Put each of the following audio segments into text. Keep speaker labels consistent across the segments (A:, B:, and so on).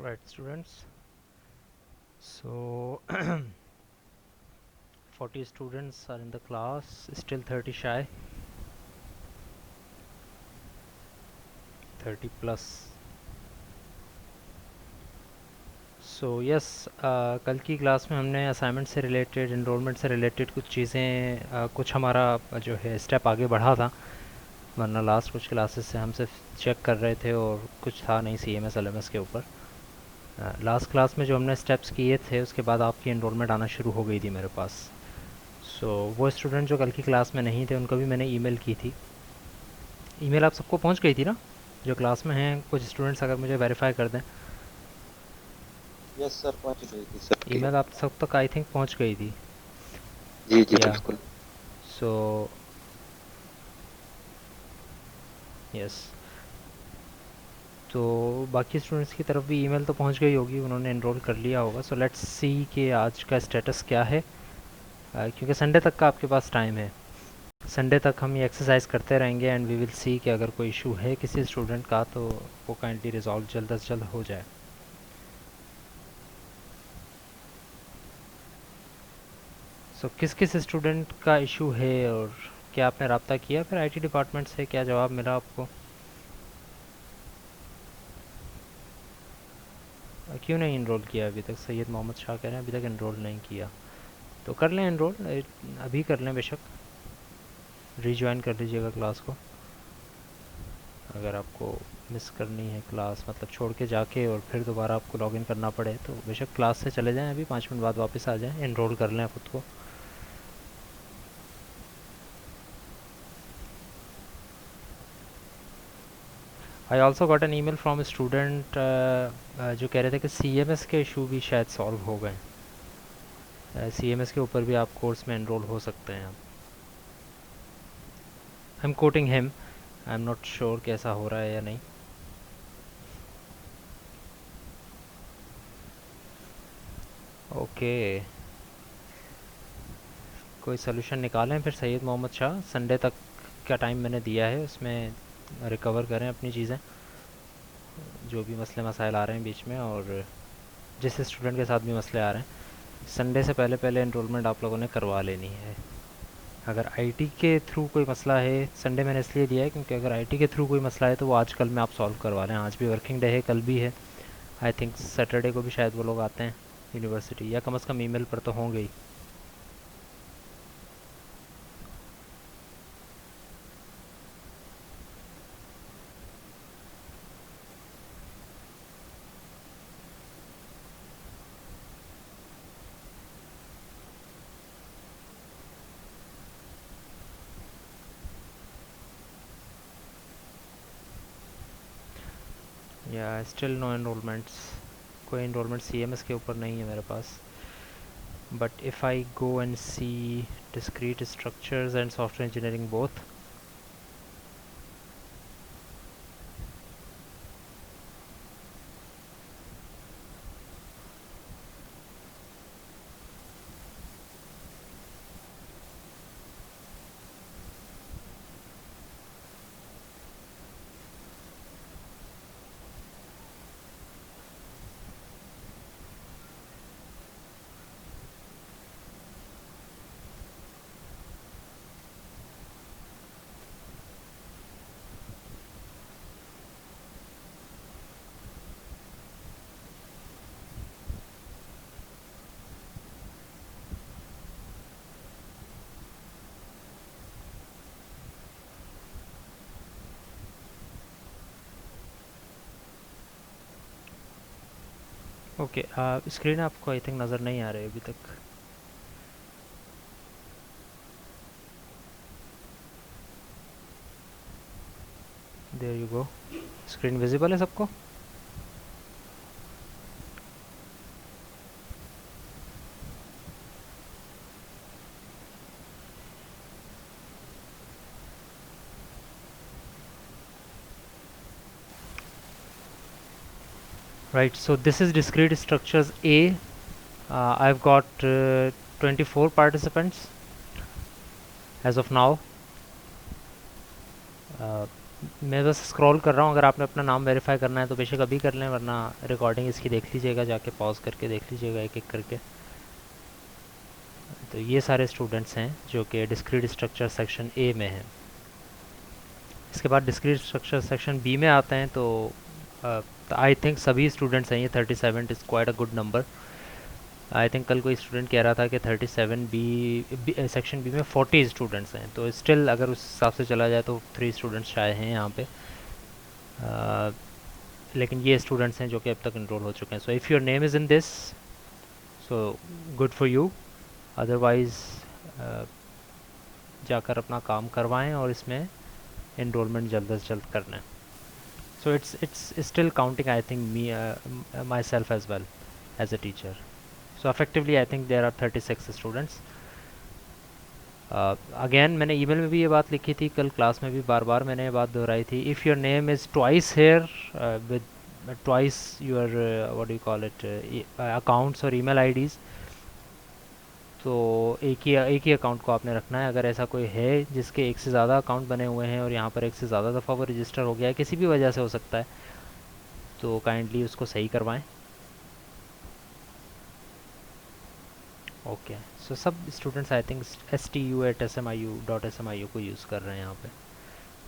A: Right, students. So 40 students are in the class, still 30 shy, 30 plus. So yes, कल की class में हमने assignment से रिलेटेड, एनरोलमेंट से रिलेटेड कुछ चीज़ें, कुछ हमारा जो है स्टेप आगे बढ़ा था, वरना लास्ट कुछ क्लासेस से हम सिर्फ चेक कर रहे थे और कुछ था नहीं CMS LMS के ऊपर। लास्ट क्लास में जो हमने स्टेप्स किए थे उसके बाद आपकी एनरोलमेंट आना शुरू हो गई थी मेरे पास। सो वो स्टूडेंट जो कल की क्लास में नहीं थे उनको भी मैंने ईमेल की थी। ईमेल आप सबको पहुंच गई थी ना, जो क्लास में हैं कुछ स्टूडेंट्स अगर मुझे वेरीफाई कर दें।
B: यस सर, पहुंच गई थी सबकी।
A: ईमेल आप सब तक आई थिंक पहुंच गई थी।
B: जी जी
A: या
B: बिल्कुल।
A: सो यस, तो बाकी स्टूडेंट्स की तरफ भी ईमेल तो पहुंच गई होगी, उन्होंने एनरोल कर लिया होगा। सो लेट्स सी कि आज का स्टेटस क्या है, क्योंकि संडे तक का आपके पास टाइम है। संडे तक हम ये एक्सरसाइज करते रहेंगे एंड वी विल सी कि अगर कोई इशू है किसी स्टूडेंट का तो वो काइंडली रिजॉल्व जल्द से जल्द हो जाए। सो किस किस स्टूडेंट का इशू है और क्या आपने रब्ता किया फिर IT डिपार्टमेंट से, क्या जवाब मिला आपको? क्यों नहीं इनरोल किया अभी तक? सैयद मोहम्मद शाह कह रहे हैं अभी तक इनरोल नहीं किया। तो कर लें इनरोल, अभी कर लें बेशक, रीज्वाइन कर लीजिएगा क्लास को। अगर आपको मिस करनी है क्लास, मतलब छोड़ के जाके और फिर दोबारा आपको लॉगिन करना पड़े, तो बेशक क्लास से चले जाएं, अभी 5 मिनट बाद वापस आ जाएं, इनरोल कर लें खुद को। I also got an email from student जो कह रहे थे कि CMS के इशू भी शायद सॉल्व हो गए। CMS के ऊपर भी आप कोर्स में एनरोल हो सकते हैं। I am quoting him, I am not sure कैसा हो रहा है या नहीं। ओके, कोई सोल्यूशन निकालें फिर सैयद मोहम्मद शाह। संडे तक का टाइम मैंने दिया है, उसमें रिकवर करें अपनी चीज़ें, जो भी मसले मसाइल आ रहे हैं बीच में, और जिस स्टूडेंट के साथ भी मसले आ रहे हैं संडे से पहले पहले एनरोलमेंट आप लोगों ने करवा लेनी है। अगर IT के थ्रू कोई मसला है, संडे मैंने इसलिए दिया है क्योंकि अगर IT के थ्रू कोई मसला है तो वो आज कल में आप सॉल्व करवा लें। आज भी वर्किंग डे है, कल भी है, आई थिंक सैटरडे को भी शायद वो लोग आते हैं यूनिवर्सिटी, या कम अज़ कम ईमेल पर तो होंगे ही। या स्टिल नो एनरोलमेंट्स, कोई एनरोलमेंट CMS के ऊपर नहीं है मेरे पास। But if I go and see discrete structures and software engineering both, okay, screen आपको आई थिंक नज़र नहीं आ रही अभी तक। There you go, screen visible है सबको? Right, so this is discrete structures A. I've got 24 participants as of now. मैं बस स्क्रॉल कर रहा हूँ, अगर आपने अपना नाम वेरीफाई करना है तो बेशक अभी कर लें, वरना रिकॉर्डिंग इसकी देख लीजिएगा, जाके पॉज करके देख लीजिएगा एक एक करके। तो ये सारे स्टूडेंट्स हैं जो कि डिस्क्रीट स्ट्रक्चर सेक्शन ए में हैं। इसके बाद डिस्क्रीट स्ट्रक्चर सेक्शन बी में आते हैं, तो आई थिंक सभी स्टूडेंट्स हैं, ये 37 is quite a good number. I think कल कोई स्टूडेंट कह रहा था कि 37 बी सेक्शन बी में 40 स्टूडेंट्स हैं, तो स्टिल अगर उस हिसाब से चला जाए तो 3 स्टूडेंट्स शायद हैं यहाँ पे। अ, लेकिन ये स्टूडेंट्स हैं जो कि अब तक इनरोल हो चुके हैं। So if your name is in this, so good for you. Otherwise जाकर अपना काम करवाएं और इसमें इनरोलमेंट जल्द से जल्द करना है। So it's still counting I think me myself as well as a teacher. So effectively I think there are 36 students. Again मैंने ईमेल में भी ये बात लिखी थी, कल क्लास में भी बार बार मैंने ये बात दोहराई थी। If your name is twice here with twice your what do you call it accounts और ईमेल आईडीज़, तो एक ही अकाउंट को आपने रखना है। अगर ऐसा कोई है जिसके एक से ज़्यादा अकाउंट बने हुए हैं और यहाँ पर एक से ज़्यादा दफ़ा वो रजिस्टर हो गया है, किसी भी वजह से हो सकता है, तो काइंडली उसको सही करवाएं। ओके, सो सब स्टूडेंट्स आई थिंक stu@smiu.smiu को यूज़ कर रहे हैं यहाँ पे,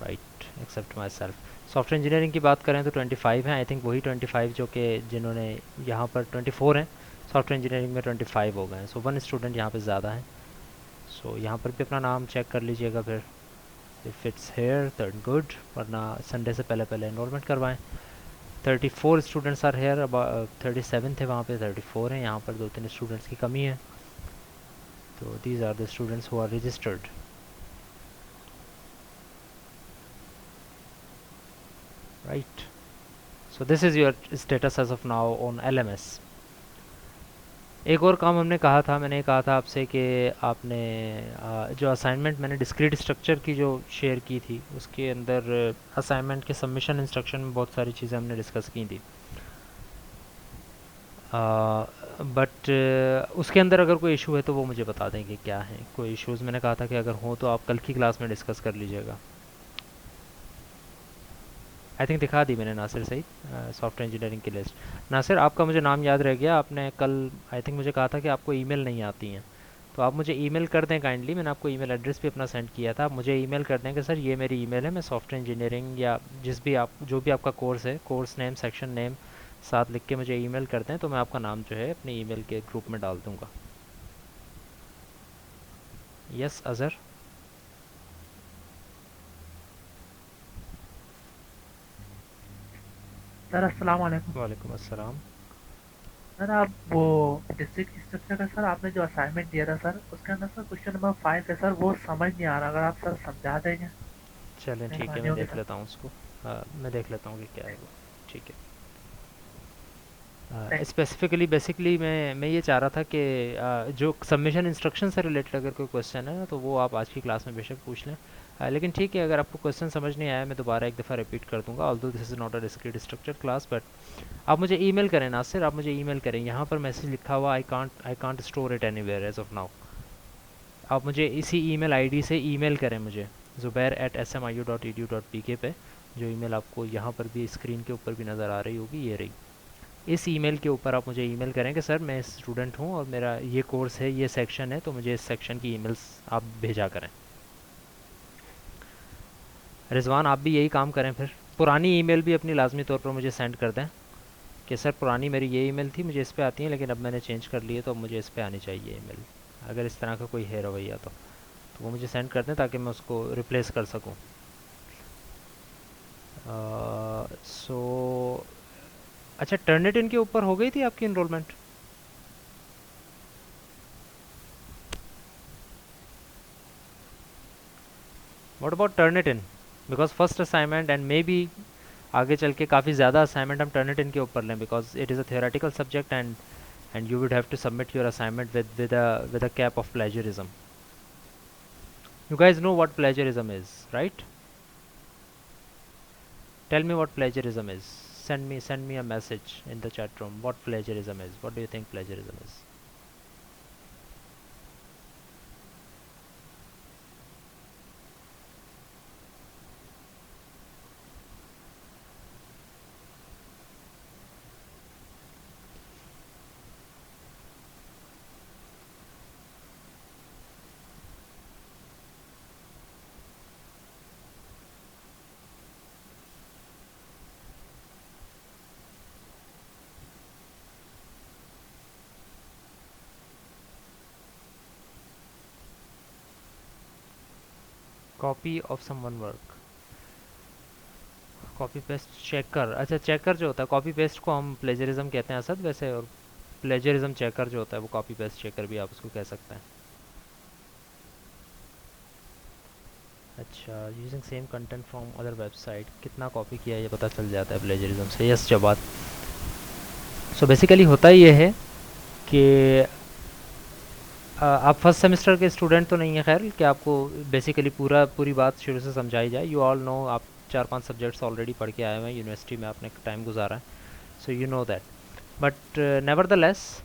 A: right, except myself. Software engineering की बात करें तो 25 हैं, आई थिंक वही 25 जो कि जिन्होंने यहाँ पर 24 हैं, सॉफ्टवेयर इंजीनियरिंग में 25 हो गए हैं। सो 1 स्टूडेंट यहाँ पे ज़्यादा है। सो यहाँ पर भी अपना नाम चेक कर लीजिएगा फिर, if it's here then good, वरना संडे से पहले पहले इनरोलमेंट करवाएं। 34 स्टूडेंट्स आर हेयर, अब 37 थे वहाँ पे, 34 हैं, यहाँ पर 2-3 स्टूडेंट्स की कमी है। So these are the students who are registered. Right. So this is your status as of now on LMS. एक और काम हमने कहा था, मैंने कहा था आपसे कि आपने जो असाइनमेंट मैंने डिस्क्रीट स्ट्रक्चर की जो शेयर की थी, उसके अंदर असाइनमेंट के सबमिशन इंस्ट्रक्शन में बहुत सारी चीज़ें हमने डिस्कस की थी। बट उसके अंदर अगर कोई इशू है तो वो मुझे बता दें कि क्या है। कोई इश्यूज़ मैंने कहा था कि अगर हो तो आप कल की क्लास में डिस्कस कर लीजिएगा। आई थिंक दिखा दी मैंने नासिर सही, सॉफ्टवेयर इंजीनियरिंग की लिस्ट। नासिर, आपका मुझे नाम याद रह गया, आपने कल आई थिंक मुझे कहा था कि आपको ईमेल नहीं आती हैं, तो आप मुझे ईमेल कर दें काइंडली। मैंने आपको ईमेल एड्रेस भी अपना सेंड किया था, आप मुझे ईमेल कर दें कि सर ये मेरी ईमेल है, मैं सॉफ्टवेयर इंजीनियरिंग या जिस भी आप जो भी आपका कोर्स है, कोर्स नेम सेक्शन नेम साथ लिख के मुझे ईमेल कर दें, तो मैं आपका नाम जो है अपने ईमेल के ग्रुप में डाल दूँगा। यस अज़हर।
C: सर अस्सलाम वालेकुम।
A: वालेकुम अस्सलाम।
C: सर आप वो डिस्ट्रिक्ट स्ट्रक्चर का सर आपने जो असाइनमेंट दिया था सर, उसके अंदर सर क्वेश्चन नंबर 5 है सर, वो समझ नहीं आ रहा, अगर आप सर समझा देंगे
A: चलें ठीक है,
C: मेहरबानी
A: मैं
C: होगी
A: देख
C: सर।
A: लेता हूँ उसको। मैं देख लेता हूँ कि क्या है वो। ठीक है।
C: थैंक
A: स्पेसिफिकली बेसिकली मैं ये चाह रहा था कि जो सबमिशन इंस्ट्रक्शन से रिलेटेड अगर कोई क्वेश्चन है ना, तो वो आप आज की क्लास में बेशक पूछ लें। लेकिन ठीक है, अगर आपको क्वेश्चन समझ नहीं आया, मैं दोबारा एक दफ़ा रिपीट कर दूंगा। Although this is not a discrete structure class, but आप मुझे ईमेल करें नासिर, आप मुझे ईमेल करें। यहाँ पर मैसेज लिखा हुआ I can't store it anywhere as of now. आप मुझे इसी ईमेल आईडी से ईमेल करें मुझे, zubair@smiu.edu.pk पे। जो ईमेल आपको यहाँ पर भी स्क्रीन के ऊपर भी नज़र आ रही होगी, ये रही। इस ईमेल के ऊपर आप मुझे ईमेल करें कि सर मैं स्टूडेंट हूँ और मेरा ये कोर्स है, ये सेक्शन है, तो मुझे इस सेक्शन की ईमेल्स आप भेजा करें। रिजवान, आप भी यही काम करें फिर। पुरानी ईमेल भी अपनी लाजमी तौर पर मुझे सेंड कर दें कि सर पुरानी मेरी ये ईमेल थी, मुझे इस पे आती है, लेकिन अब मैंने चेंज कर ली है, तो अब मुझे इस पे आनी चाहिए ईमेल। अगर इस तरह का कोई है रवैया तो वो मुझे सेंड कर दें ताकि मैं उसको रिप्लेस कर सकूँ। सो अच्छा, टर्निटिन के ऊपर हो गई थी आपकी enrolment? What about Turnitin? Because first assignment and maybe आगे चल के काफ़ी ज़्यादा असाइनमेंट हम टर्निटिन के ऊपर लें, because it is a theoretical subject and you would have to submit your assignment with a cap of plagiarism. You guys know what plagiarism is, right? Tell me what plagiarism is. Send me a message in the chat room. What plagiarism is? What do you think plagiarism is? Copy of someone work, copy paste checker. अच्छा, checker जो होता है, copy paste को हम plagiarism कहते हैं असद वैसे, और प्लेजरिज्म चेकर जो होता है वो कॉपी पेस्ट चेकर भी आप उसको कह सकते हैं। अच्छा, using same content from other website, कितना कॉपी किया ये पता चल जाता है प्लेजरिज्म से। यस जवाब। सो बेसिकली होता ये है कि आप फर्स्ट सेमेस्टर के स्टूडेंट तो नहीं है खैर कि आपको बेसिकली पूरी बात शुरू से समझाई जाए। यू ऑल नो, आप 4-5 सब्जेक्ट्स ऑलरेडी पढ़ के आए हुए हैं, यूनिवर्सिटी में आपने टाइम गुजारा है, so you know that. But nevertheless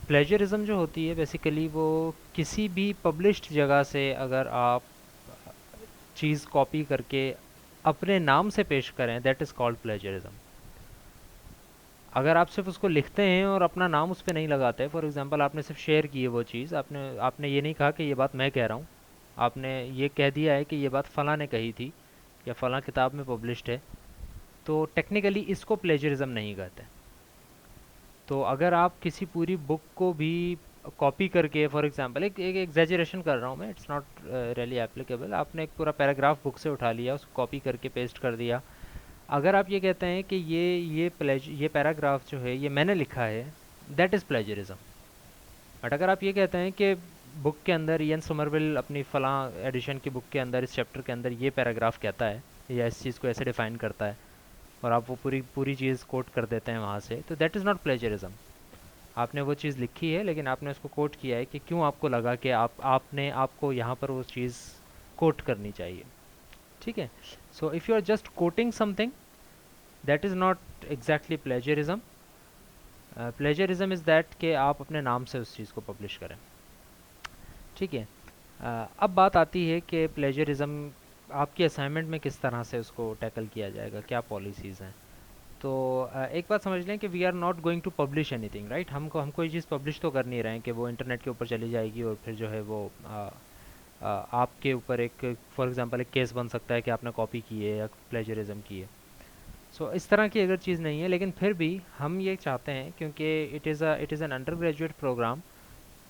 A: plagiarism जो होती है बेसिकली वो किसी भी पब्लिश्ड जगह से अगर आप चीज़ कॉपी करके अपने नाम से पेश करें, दैट इज़ कॉल्ड प्लेजरिज्म। अगर आप सिर्फ उसको लिखते हैं और अपना नाम उस पर नहीं लगाते, फॉर एग्जांपल आपने सिर्फ शेयर की है वो चीज़, आपने आपने ये नहीं कहा कि ये बात मैं कह रहा हूँ, आपने ये कह दिया है कि ये बात फ़लाँ ने कही थी या फ़लाँ किताब में पब्लिश्ड है, तो टेक्निकली इसको प्लेजरिज्म नहीं कहते। तो अगर आप किसी पूरी बुक को भी कॉपी करके, फॉर एग्जांपल एक एक एग्जैजरेशन कर रहा हूँ मैं, इट्स नॉट रियली एप्लीकेबल, आपने एक पूरा पैराग्राफ बुक से उठा लिया, उसको कॉपी करके पेस्ट कर दिया, अगर आप ये कहते हैं कि ये पैराग्राफ जो है ये मैंने लिखा है, दैट इज़ प्लेजरिज्म। बट अगर आप ये कहते हैं कि बुक के अंदर इयन सोमरविल अपनी फ़लाँ एडिशन की बुक के अंदर इस चैप्टर के अंदर ये पैराग्राफ कहता है या इस चीज़ को ऐसे डिफ़ाइन करता है, और आप वो पूरी पूरी चीज़ कोट कर देते हैं वहाँ से, तो दैट इज़ नॉट प्लेजरिज्म। आपने वो चीज़ लिखी है लेकिन आपने उसको कोट किया है कि क्यों आपको लगा कि आपको यहाँ पर वो चीज़ कोट करनी चाहिए। ठीक है, so if you are just quoting something, that is not exactly plagiarism. Plagiarism is that कि आप अपने नाम से उस चीज़ को पब्लिश करें। ठीक है, अब बात आती है कि प्लेजरिज्म आपकी असाइनमेंट में किस तरह से उसको टैकल किया जाएगा, क्या पॉलिसीज़ हैं। तो एक बात समझ लें कि we are not going to publish anything, right. हम कोई चीज़ पब्लिश तो कर नहीं रहे हैं कि वो इंटरनेट के ऊपर चली जाएगी और फिर जो है वो आपके ऊपर एक फॉर एग्जांपल एक केस बन सकता है कि आपने कॉपी की है या प्लेजरिज्म की है। सो इस तरह की अगर चीज़ नहीं है, लेकिन फिर भी हम ये चाहते हैं क्योंकि it is an undergraduate programme,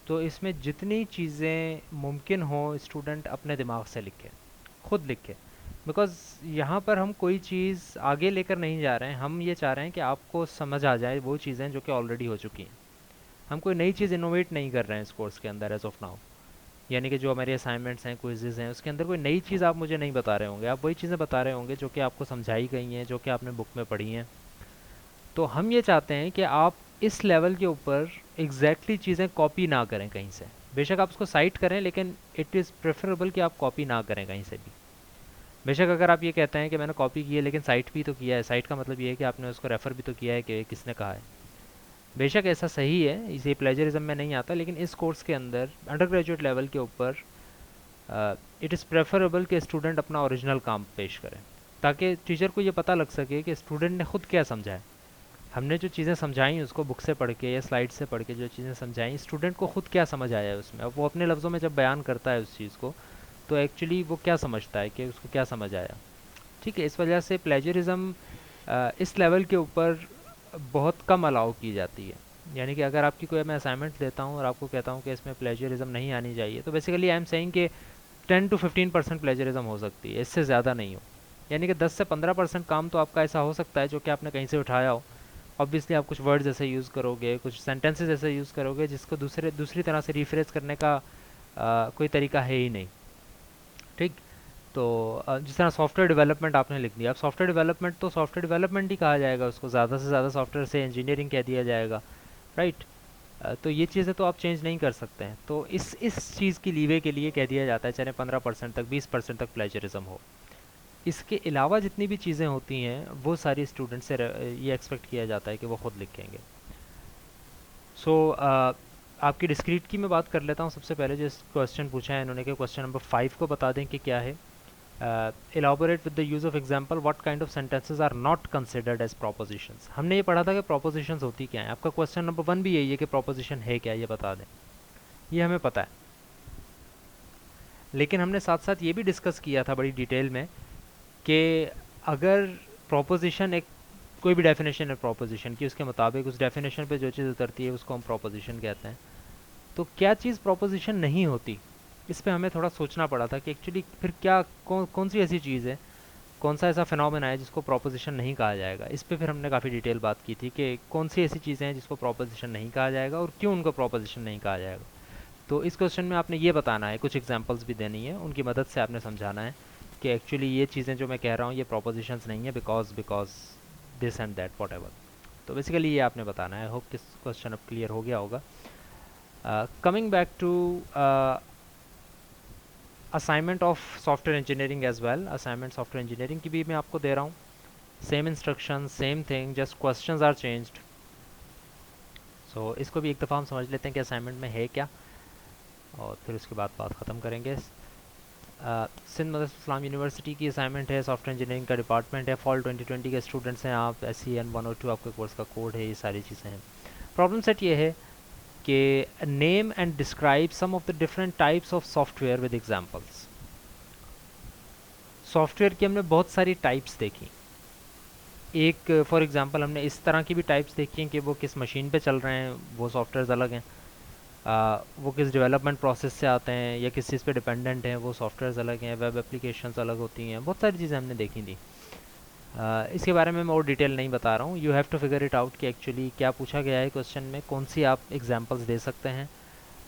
A: तो इसमें जितनी चीज़ें मुमकिन हो स्टूडेंट अपने दिमाग से लिखे, खुद लिखे, बिकॉज़ यहाँ पर हम कोई चीज़ आगे लेकर नहीं जा रहे हैं, हम ये चाह रहे हैं कि आपको समझ आ जाए वो चीज़ें जो कि ऑलरेडी हो चुकी हैं। हम कोई नई चीज़ इनोवेट नहीं कर रहे हैं इस कोर्स के अंदर एज ऑफ नाउ, यानी कि जो हमारे असाइनमेंट्स हैं, क्विज़ेज़ हैं, उसके अंदर कोई नई चीज़ आप मुझे नहीं बता रहे होंगे, आप वही चीज़ें बता रहे होंगे जो कि आपको समझाई गई हैं, जो कि आपने बुक में पढ़ी हैं। तो हम ये चाहते हैं कि आप इस लेवल के ऊपर एग्जैक्टली चीज़ें कॉपी ना करें कहीं से। बेशक आप उसको साइट करें, लेकिन इट इज़ प्रेफरेबल कि आप कॉपी ना करें कहीं से भी। बेशक अगर आप ये कहते हैं कि मैंने कॉपी की है लेकिन साइट भी तो किया है, साइट का मतलब ये है कि आपने उसको रेफ़र भी तो किया है कि किसने कहा है। बेशक ऐसा सही है, इसे प्लेजरिज्म में नहीं आता, लेकिन इस कोर्स के अंदर अंडर ग्रेजुएट लेवल के ऊपर इट इज़ प्रेफरेबल कि स्टूडेंट अपना ओरिजिनल काम पेश करें, ताकि टीचर को ये पता लग सके कि स्टूडेंट ने खुद क्या समझा है। हमने जो चीज़ें समझाई उसको बुक से पढ़ के या स्लाइड से पढ़ के जो चीज़ें समझाई, स्टूडेंट को खुद क्या समझ आया है उसमें, अब वो अपने लफ्ज़ों में जब बयान करता है उस चीज़ को, तो एक्चुअली वो क्या समझता है कि उसको क्या समझ आया। ठीक है, इस वजह से प्लेजरिज्म इस लेवल के ऊपर बहुत कम अलाउ की जाती है। यानी कि अगर आपकी कोई मैं असाइनमेंट देता हूँ और आपको कहता हूँ कि इसमें प्लेजरिज्म नहीं आनी चाहिए, तो बेसिकली आई एम सेइंग कि 10 to 15% प्लेजरिज्म हो सकती है, इससे ज़्यादा नहीं हो। यानी कि 10 से 15% काम तो आपका ऐसा हो सकता है जो कि आपने कहीं से उठाया हो। ऑब्वियसली आप कुछ वर्ड्स ऐसे यूज़ करोगे, कुछ सेंटेंसेस ऐसे यूज़ करोगे जिसको दूसरी तरह से रिफ्रेश करने का कोई तरीका है ही नहीं। ठीक, तो जिस तरह सॉफ्टवेयर डेवलपमेंट आपने लिख दिया, अब सॉफ्टवेयर डेवलपमेंट तो सॉफ्टवेयर डेवलपमेंट ही कहा जाएगा उसको, ज़्यादा से ज़्यादा सॉफ्टवेयर से इंजीनियरिंग कह दिया जाएगा, राइट। तो ये चीज़ें तो आप चेंज नहीं कर सकते हैं, तो इस चीज़ की लीवे के लिए कह दिया जाता है चाहे 15% तक 20% तक प्लेजरिज्म हो। इसके अलावा जितनी भी चीज़ें होती हैं वो सारी स्टूडेंट से ये एक्सपेक्ट किया जाता है कि वो खुद लिखेंगे। सो आपकी डिस्क्रीट की मैं बात कर लेता हूँ। सबसे पहले जो क्वेश्चन पूछा है इन्होंने कि क्वेश्चन नंबर 5 को बता दें कि क्या है। elaborate with the use of example what kind of sentences are not considered as propositions। हमने ये पढ़ा था कि propositions होती क्या है, आपका क्वेश्चन नंबर 1 भी यही है कि proposition है क्या, ये बता दें। ये हमें पता है, लेकिन हमने साथ साथ ये भी डिस्कस किया था बड़ी डिटेल में कि अगर proposition एक कोई भी डेफिनेशन है proposition की, उसके मुताबिक उस डेफिनेशन पे जो चीज़ उतरती है उसको हम proposition कहते हैं। तो क्या चीज़ proposition नहीं होती, इस पे हमें थोड़ा सोचना पड़ा था कि एक्चुअली फिर क्या कौन सी ऐसी चीज़ है, कौन सा ऐसा फिनोमेना है जिसको प्रोपोजिशन नहीं कहा जाएगा। इस पे फिर हमने काफ़ी डिटेल बात की थी कि कौन सी ऐसी चीज़ें हैं जिसको प्रोपोजिशन नहीं कहा जाएगा और क्यों उनको प्रोपोजिशन नहीं कहा जाएगा। तो इस क्वेश्चन में आपने ये बताना है, कुछ एग्जांपल्स भी देनी है, उनकी मदद से आपने समझाना है कि एक्चुअली ये चीज़ें जो मैं कह रहा हूँ ये प्रोपोजिशंस नहीं है, because this and that what ever. तो बेसिकली ये आपने बताना है। होप किस क्वेश्चन अब क्लियर हो गया होगा। Coming back to assignment of software engineering as well, assignment software engineering की भी मैं आपको दे रहा हूँ। Same instruction, same thing, just questions are changed. So इसको भी एक दफ़ा हम समझ लेते हैं कि असाइनमेंट में है क्या, और फिर उसके बाद बात ख़त्म करेंगे। सिंध मदरसा इस्लाम यूनिवर्सिटी की असाइनमेंट है, सॉफ्टवेयर इंजीनियरिंग का डिपार्टमेंट है, फॉल 2020 के स्टूडेंट्स हैं आप, SEN 102 आपके कोर्स का कोड है, ये सारी चीज़ें हैं। प्रॉब्लम सेट ये है कि name and describe some of the different types of software with examples. Software की हमने बहुत सारी टाइप्स देखी। एक फॉर एग्जांपल हमने इस तरह की भी टाइप्स देखी हैं कि वो किस मशीन पे चल रहे हैं, वो सॉफ्टवेयर्स अलग हैं। वो किस डेवलपमेंट प्रोसेस से आते हैं या किस चीज़ पे डिपेंडेंट हैं, वो सॉफ्टवेयर्स अलग हैं। वेब एप्लीकेशंस अलग होती हैं, बहुत सारी चीज़ें हमने देखी थी। इसके बारे में मैं और डिटेल नहीं बता रहा हूँ। You have to figure it out कि एक्चुअली क्या पूछा गया है क्वेश्चन में, कौन सी आप एग्जांपल्स दे सकते हैं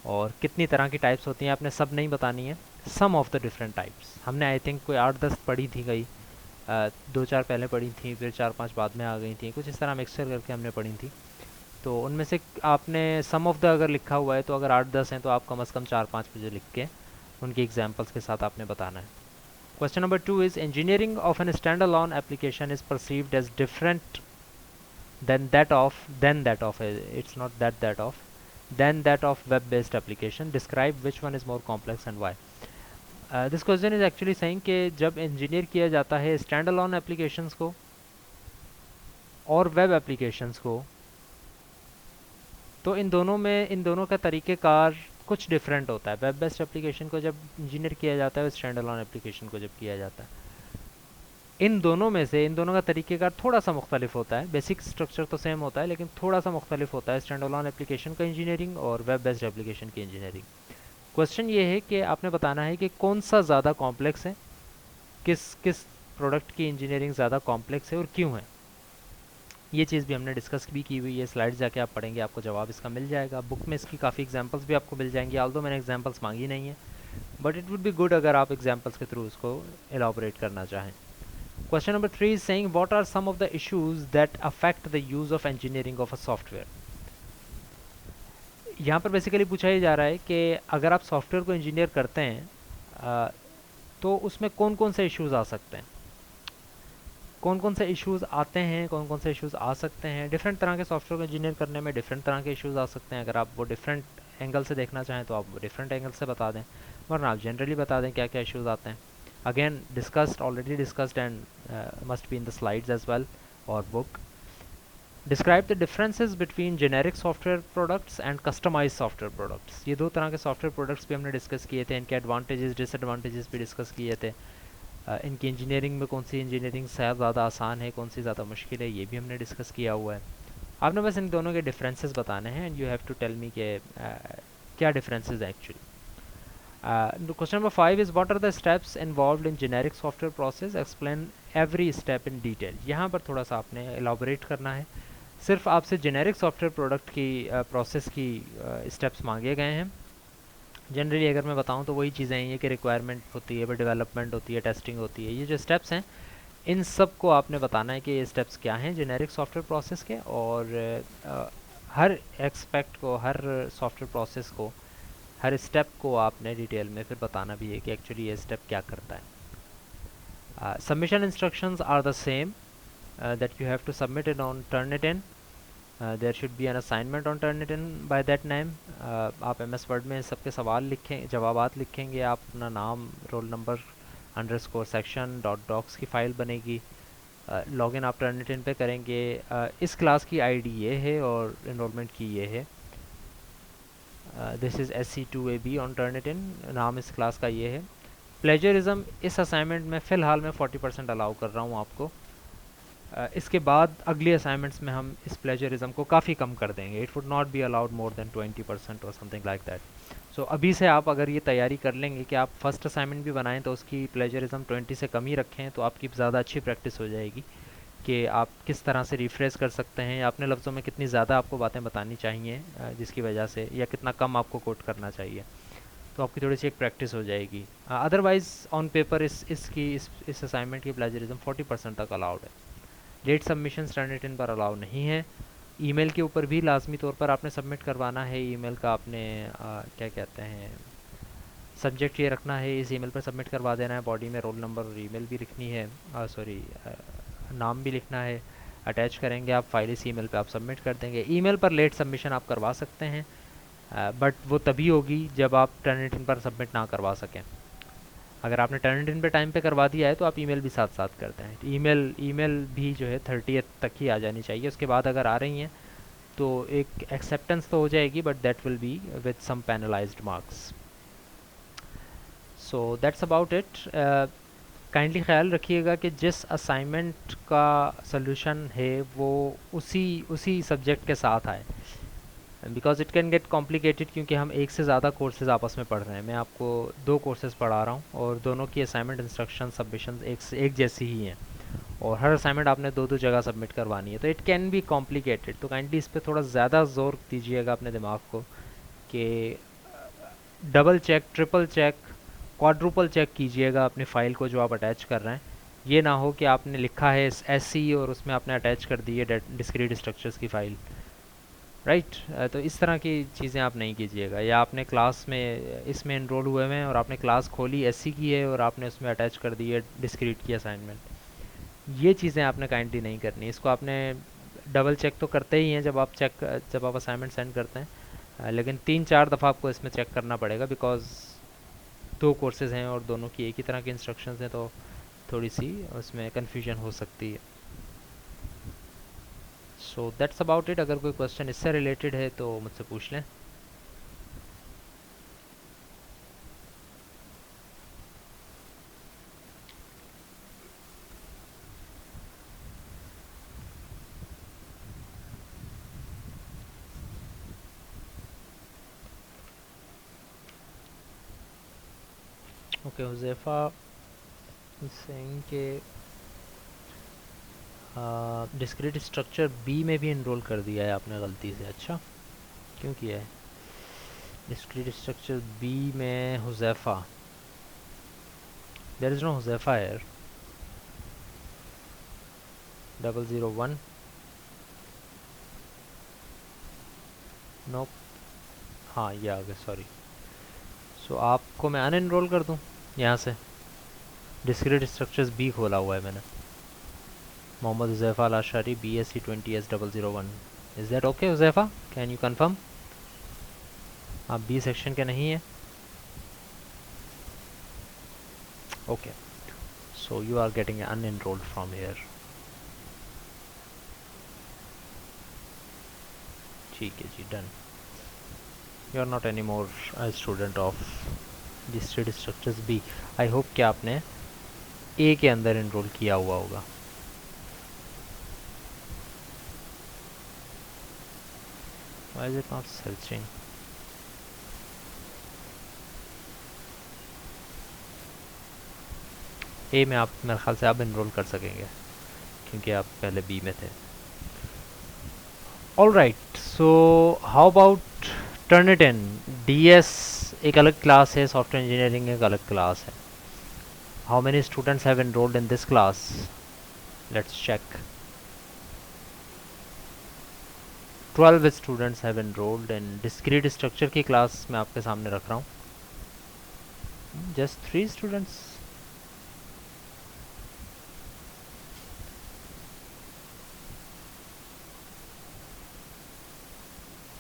A: और कितनी तरह की टाइप्स होती हैं। आपने सब नहीं बतानी है, सम ऑफ द डिफरेंट टाइप्स। हमने आई थिंक कोई 8-10 पढ़ी थी, कई 2-4 पहले पढ़ी थी, फिर 4-5 बाद में आ गई थी, कुछ इस तरह मिक्सचर करके हमने पढ़ी थी। तो उनमें से आपने सम ऑफ द अगर लिखा हुआ है तो अगर 8-10 हैं तो आप कम से कम 4-5 मुझे लिख के उनकी एग्जांपल्स के साथ आपने बताना है। Question number 2 is engineering of an standalone application is perceived as different than that of it's not that of than that of web based application. Describe which one is more complex and why. This question is actually saying कि जब engineer किया जाता है stand alone applications को और web applications को, तो इन दोनों का तरीक़ेकार कुछ डिफरेंट होता है। वेब बेस्ड एप्लीकेशन को जब इंजीनियर किया जाता है, स्टैंड अलोन एप्लीकेशन को जब किया जाता है, इन दोनों का तरीक़ेकार थोड़ा सा मुख्तलिफ होता है। बेसिक स्ट्रक्चर तो सेम होता है लेकिन थोड़ा सा मुख्तलिफ होता है स्टैंड अलोन एप्लीकेशन का इंजीनियरिंग और वेब बेस्ड एप्लीकेशन की इंजीनियरिंग। क्वेश्चन ये है कि आपने बताना है कि कौन सा ज़्यादा कॉम्प्लेक्स है, किस किस प्रोडक्ट की इंजीनियरिंग ज़्यादा कॉम्प्लेक्स है और क्यों है। ये चीज़ भी हमने डिस्कस भी की हुई है। स्लाइड्स जाके आप पढ़ेंगे, आपको जवाब इसका मिल जाएगा। बुक में इसकी काफ़ी एग्जांपल्स भी आपको मिल जाएंगी, ऑल्दो मैंने एग्जांपल्स मांगी नहीं है, but it would be good अगर आप एग्जांपल्स के थ्रू उसको एलाबोरेट करना चाहें। Question number 3 is saying what are some of the issues that affect the use of engineering of a software. यहाँ पर बेसिकली पूछा ही जा रहा है कि अगर आप सॉफ्टवेयर को इंजीनियर करते हैं तो उसमें कौन कौन से इश्यूज आ सकते हैं, कौन कौन से इश्यूज आते हैं, कौन कौन से इश्यूज आ सकते हैं। डिफरेंट तरह के सॉफ्टवेयर को इंजीनियर करने में डिफरेंट तरह के इश्यूज आ सकते हैं। अगर आप वो डिफरेंट एंगल से देखना चाहें तो आप वो डिफरेंट एंगल से बता दें, वरना आप जनरली बता दें क्या क्या इश्यूज आते हैं। Again discussed, already discussed and must be in the slides as well और book. Describe the differences between generic software products and customise software products. ये दो तरह के सॉफ्टवेयर प्रोडक्ट्स भी हमने डिस्कस किए थे, इनके एडवांटेजेस डिसएडवांटेजेस भी डिस्कस किए थे। इनकी इंजीनियरिंग में कौन सी इंजीनियरिंग शायद ज़्यादा आसान है, कौन सी ज़्यादा मुश्किल है, ये भी हमने डिस्कस किया हुआ है। आपने बस इन दोनों के डिफरेंसेस बताने हैं and you have to tell me के क्या डिफरेंसेस हैं actually. Question number 5 is what are the steps involved in generic software process, explain every step in detail. यहाँ पर थोड़ा सा आपने एलाबोरेट करना है। सिर्फ आपसे जेनेरिक सॉफ्टवेयर प्रोडक्ट की प्रोसेस की स्टेप्स मांगे गए हैं। जनरली अगर मैं बताऊं तो वही चीज़ें हैं, ये कि रिक्वायरमेंट होती है, डेवलपमेंट होती है, टेस्टिंग होती है, ये जो स्टेप्स हैं इन सब को आपने बताना है कि ये स्टेप्स क्या हैं जेनेरिक सॉफ्टवेयर प्रोसेस के। और हर एक्सपेक्ट को, हर सॉफ्टवेयर प्रोसेस को, हर स्टेप को आपने डिटेल में फिर बताना भी है कि एक्चुअली ये स्टेप क्या करता है। Submission instructions are the same that you have to submit it on Turnitin. There should be an assignment on Turnitin by that name. आप MS वर्ड में सबके सवाल लिखें, जवाबात लिखेंगे, आप अपना नाम, roll number, underscore section .docs की फ़ाइल बनेगी। लॉगिन आप टर्निटिन पे करेंगे। इस क्लास की ID ये है और इनरोलमेंट की ये है। This is SC2AB on Turnitin, नाम इस क्लास का ये है। प्लेजरिज्म इस असाइनमेंट में फ़िलहाल मैं 40% अलाउ कर रहा हूँ आपको। इसके बाद अगली असाइनमेंट्स में हम इस प्लेजरिज्म को काफ़ी कम कर देंगे। It would not be allowed more than 20% और समथिंग लाइक दैट। सो अभी से आप अगर ये तैयारी कर लेंगे कि आप फर्स्ट असाइनमेंट भी बनाएं तो उसकी प्लेजरिज्म 20 से कम ही रखें, तो आपकी ज़्यादा अच्छी प्रैक्टिस हो जाएगी कि आप किस तरह से रिफ्रेश कर सकते हैं, या अपने लफ्ज़ों में कितनी ज़्यादा आपको बातें बतानी चाहिए जिसकी वजह से, या कितना कम आपको कोट करना चाहिए। तो आपकी थोड़ी सी एक प्रैक्टिस हो जाएगी। अदरवाइज़ ऑन पेपर इस असाइनमेंट की प्लेजरिज्म 40% तक अलाउड है। लेट सबमिशन टर्निटिन पर अलाउ नहीं है। ईमेल के ऊपर भी लाजमी तौर पर आपने सबमिट करवाना है। ईमेल का आपने क्या कहते हैं, सब्जेक्ट ये रखना है, इस ईमेल पर सबमिट करवा देना है। बॉडी में रोल नंबर और ईमेल भी लिखनी है, सॉरी नाम भी लिखना है, अटैच करेंगे आप फाइल, इस ईमेल पे आप सबमिट कर देंगे। ईमेल पर लेट सबमिशन आप करवा सकते हैं, बट वो तभी होगी जब आप टर्निटिन पर सबमिट ना करवा सकें। अगर आपने टर्निटिन पे टाइम पे करवा दिया है तो आप ईमेल भी साथ साथ करते हैं। ईमेल भी जो है 30th तक ही आ जानी चाहिए। उसके बाद अगर आ रही हैं तो एक एक्सेप्टेंस तो हो जाएगी, but that will be with some penalized marks. So that's about it. Kindly ख्याल रखिएगा कि जिस असाइनमेंट का सॉल्यूशन है वो उसी उसी सब्जेक्ट के साथ आए, because it can get complicated, क्योंकि हम एक से ज़्यादा कोर्सेज आपस में पढ़ रहे हैं। मैं आपको 2 कोर्सेज पढ़ा रहा हूँ और दोनों की असाइनमेंट इंस्ट्रक्शन सबमिशन एक जैसी ही हैं, और हर असाइनमेंट आपने 2 जगह सबमिट करवानी है, तो इट कैन बी कॉम्प्लिकेटेड। तो काइंडली इस पर थोड़ा ज़्यादा जोर दीजिएगा अपने दिमाग को कि double check, triple check, quadruple check कीजिएगा अपनी फ़ाइल को जो आप अटैच कर रहे हैं। ये ना हो कि आपने लिखा है SC और उसमें आपने अटैच कर दी है डिस्क्रीट स्ट्रक्चर्स की फ़ाइल, राइट। तो इस तरह की चीज़ें आप नहीं कीजिएगा। या आपने क्लास में इसमें इनरोल हुए हुए हैं और आपने क्लास खोली SC की है और आपने उसमें अटैच कर दी है डिस्क्रीट की असाइनमेंट, ये चीज़ें आपने काइंडली नहीं करनी। इसको आपने डबल चेक तो करते ही हैं जब आप असाइनमेंट सेंड करते हैं, लेकिन 3-4 दफ़ा आपको इसमें चेक करना पड़ेगा, बिकॉज 2 कोर्सेज हैं और दोनों की एक ही तरह की इंस्ट्रक्शंस हैं, तो थोड़ी सी उसमें कन्फ्यूजन हो सकती है। सो दैट्स अबाउट इट। अगर कोई क्वेश्चन इससे रिलेटेड है तो मुझसे पूछ लें। ओके, हुज़ैफ़ा सिंह के डिस्क्रीट स्ट्रक्चर बी में भी इनरोल कर दिया है आपने गलती से। अच्छा, क्यों किया है? डिस्क्रीट स्ट्रक्चर बी में Huzaifa, there is no Huzaifa here. 001, no, हाँ ये आ गया, सॉरी। सो आपको मैं अनएनरोल कर दूँ यहाँ से? डिस्क्रीट स्ट्रक्चर्स बी खोला हुआ है मैंने, Mohammad Huzaifa Al Ashari BSc 20S001। Is that okay Huzaifa? Can you confirm? आप बी सेक्शन के नहीं हैं? Okay, so you are getting unenrolled from here. ठीक है जी, done. You are not any more student of discrete structures B. I hope कि आपने ए के अंदर इनरोल किया हुआ होगा। Why is it not searching? ए में आप मेरे ख्याल से अब इनरोल कर सकेंगे क्योंकि आप पहले बी में थे। All right, so how about Turnitin? DS एक अलग क्लास है, सॉफ्टवेयर इंजीनियरिंग एक अलग क्लास है। How many students have enrolled in this class? Let's check. 12 students have enrolled in discrete structure की क्लास मैं आपके सामने रख रहा हूँ। Just 3 students.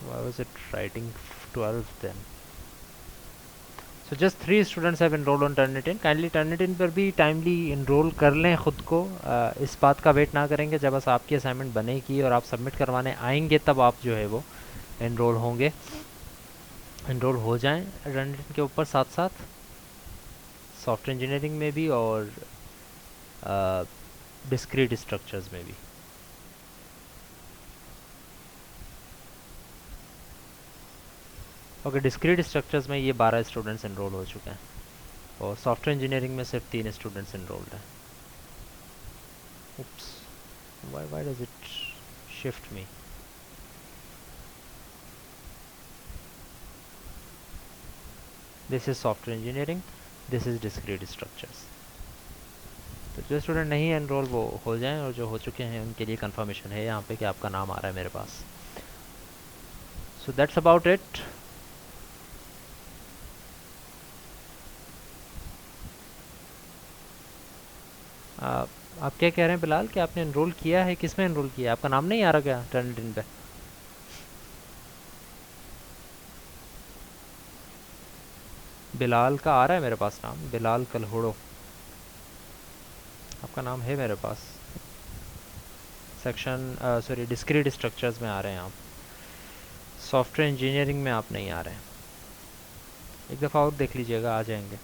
A: Why was it writing 12 then? So just 3 students have enrolled on Turnitin. Kindly Turnitin पर भी timely enroll कर लें ख़ुद को। इस बात का वेट ना करेंगे जब बस आपकी असाइनमेंट बनेगी और आप सबमिट करवाने आएंगे तब आप जो है वो enroll होंगे। enroll हो जाएं Turnitin के ऊपर साथ साथ, सॉफ्टवेयर इंजीनियरिंग में भी और डिस्क्रीट स्ट्रक्चर्स में भी। ओके, डिस्क्रीट स्ट्रक्चर्स में ये 12 स्टूडेंट्स एनरोल हो चुके हैं और सॉफ्टवेयर इंजीनियरिंग में सिर्फ 3 स्टूडेंट्स एनरोल्ड हैं. Oops. Why does it shift me? This is software engineering. This is discrete structures. तो जो स्टूडेंट नहीं एनरोल वो हो जाएं और जो हो चुके हैं उनके लिए कंफर्मेशन है यहाँ पे कि आपका नाम आ रहा है मेरे पास. So that's about it. आप क्या कह रहे हैं बिलाल कि आपने एनरोल किया है? किस में एनरोल किया है? आपका नाम नहीं आ रहा क्या टर्निटिन पे? बिलाल का आ रहा है मेरे पास नाम, बिलाल कलहोड़ो. आपका नाम है मेरे पास. सेक्शन सॉरी डिस्क्रीट स्ट्रक्चर्स में आ रहे हैं आप. सॉफ्टवेयर इंजीनियरिंग में आप नहीं आ रहे हैं. एक दफ़ा और देख लीजिएगा, आ जाएंगे.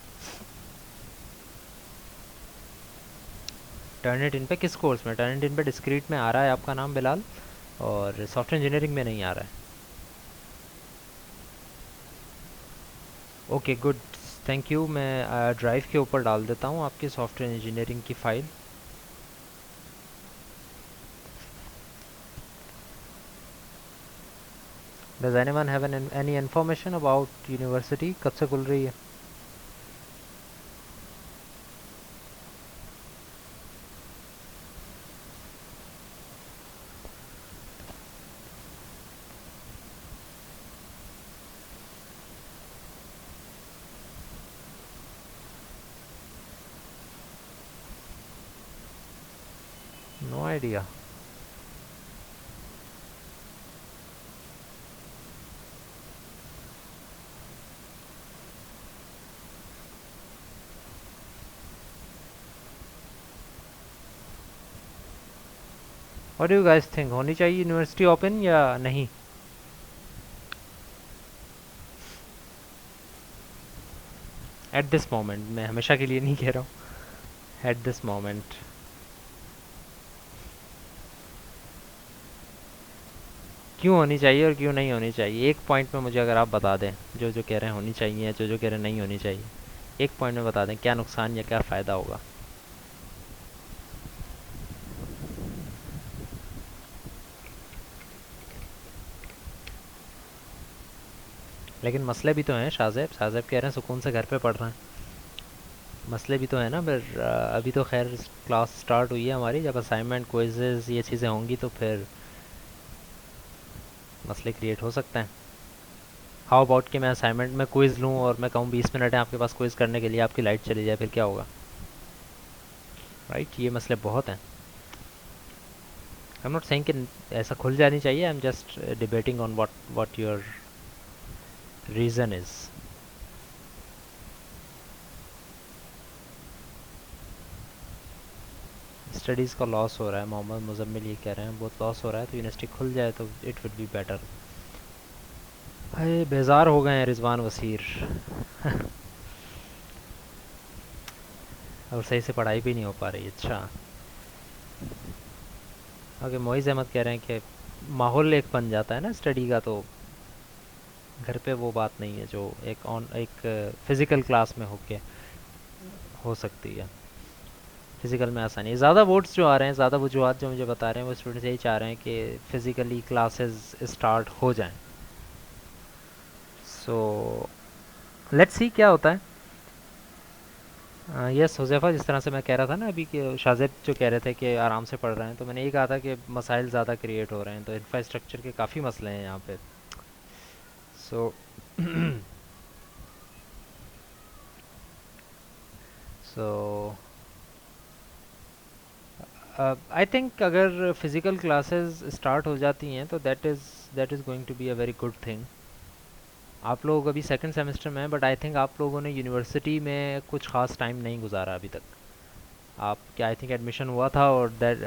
A: टर्निटिन पे किस कोर्स में? टर्निटिन पे डिस्क्रीट में आ रहा है आपका नाम बिलाल और सॉफ्टवेयर इंजीनियरिंग में नहीं आ रहा है. Okay good, thank you. मैं ड्राइव के ऊपर डाल देता हूँ आपकी सॉफ्टवेयर इंजीनियरिंग की file. Does anyone have any information about university? कब से खुल रही है? No idea. What do you guys think, होनी चाहिए यूनिवर्सिटी ओपन या नहीं? एट दिस मोमेंट, मैं हमेशा के लिए नहीं कह रहा हूँ, एट दिस मोमेंट क्यों होनी चाहिए और क्यों नहीं होनी चाहिए? एक पॉइंट में मुझे अगर आप बता दें, जो जो कह रहे हैं होनी चाहिए, जो जो कह रहे हैं नहीं होनी चाहिए, एक पॉइंट में बता दें क्या नुकसान या क्या फ़ायदा होगा. लेकिन मसले भी तो हैं शाहज़ैब. शाहज़ैब कह रहे हैं सुकून से घर पे पढ़ रहे हैं. मसले भी तो है ना. फिर अभी तो खैर क्लास स्टार्ट हुई है हमारी. जब असाइनमेंट क्विज़ेस ये चीज़ें होंगी तो फिर मसले क्रिएट हो सकते हैं. हाउ अबाउट कि मैं असाइनमेंट में क्विज़ लूँ और मैं कहूँ 20 मिनट है आपके पास क्विज़ करने के लिए, आपकी लाइट चली जाए, फिर क्या होगा? राइट, ये मसले बहुत हैं. आई एम नॉट सेइंग कि ऐसा खुल जानी चाहिए. आई am just debating on what your reason is. Studies का लॉस हो रहा है, मोहम्मद मुजम्मिल ये कह रहे हैं बहुत लॉस हो रहा है, तो यूनिवर्सिटी खुल जाए तो इट वुड बी बेटर. अरे बेजार हो गए हैं रिजवान वसीर. और सही से पढ़ाई भी नहीं हो पा रही. अच्छा ओके, मोइज़ अहमद कह रहे हैं कि माहौल एक बन जाता है ना स्टडी का, तो घर पे वो बात नहीं है जो एक फ़िज़िकल क्लास में होके हो सकती है. फ़िज़िकल में आसानी है. ज़्यादा वोट्स जो आ रहे हैं, ज़्यादा वजूहत जो मुझे बता रहे हैं, वो स्टूडेंट्स यही चाह रहे हैं कि फ़िज़िकली क्लासेस स्टार्ट हो जाएं. सो लेट्स सी क्या होता है. यस हुज़ैफ़ा, जिस तरह से मैं कह रहा था ना अभी कि शाज़िब जो कह रहे थे कि आराम से पढ़ रहे हैं, तो मैंने ये कहा था कि मसाइल ज़्यादा क्रिएट हो रहे हैं, तो इंफ्रास्ट्रक्चर के काफ़ी मसले हैं यहाँ पे. सो सो आई थिंक अगर फ़िज़िकल क्लासेस स्टार्ट हो जाती हैं तो that is going to be a very good thing. आप लोग अभी सेकंड सेमेस्टर में हैं, बट आई थिंक आप लोगों ने यूनिवर्सिटी में कुछ ख़ास टाइम नहीं गुजारा अभी तक. आप क्या, आई थिंक एडमिशन हुआ था और that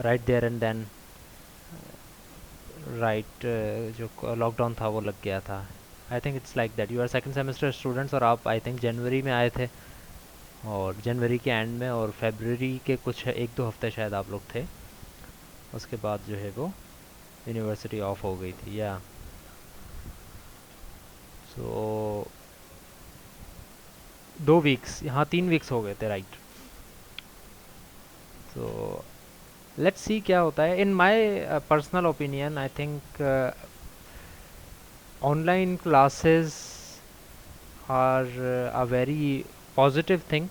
A: right there and then right जो लॉकडाउन था वो लग गया था. I think it's like that. You are second semester students और आप आई थिंक जनवरी में आए थे और जनवरी के एंड में और फरवरी के कुछ 1-2 हफ्ते शायद आप लोग थे. उसके बाद जो है वो यूनिवर्सिटी ऑफ हो गई थी. या सो 2 वीक्स, हाँ 3 वीक्स हो गए थे, राइट। तो लेट्स सी क्या होता है। In my personal opinion I think online classes are a very positive thing,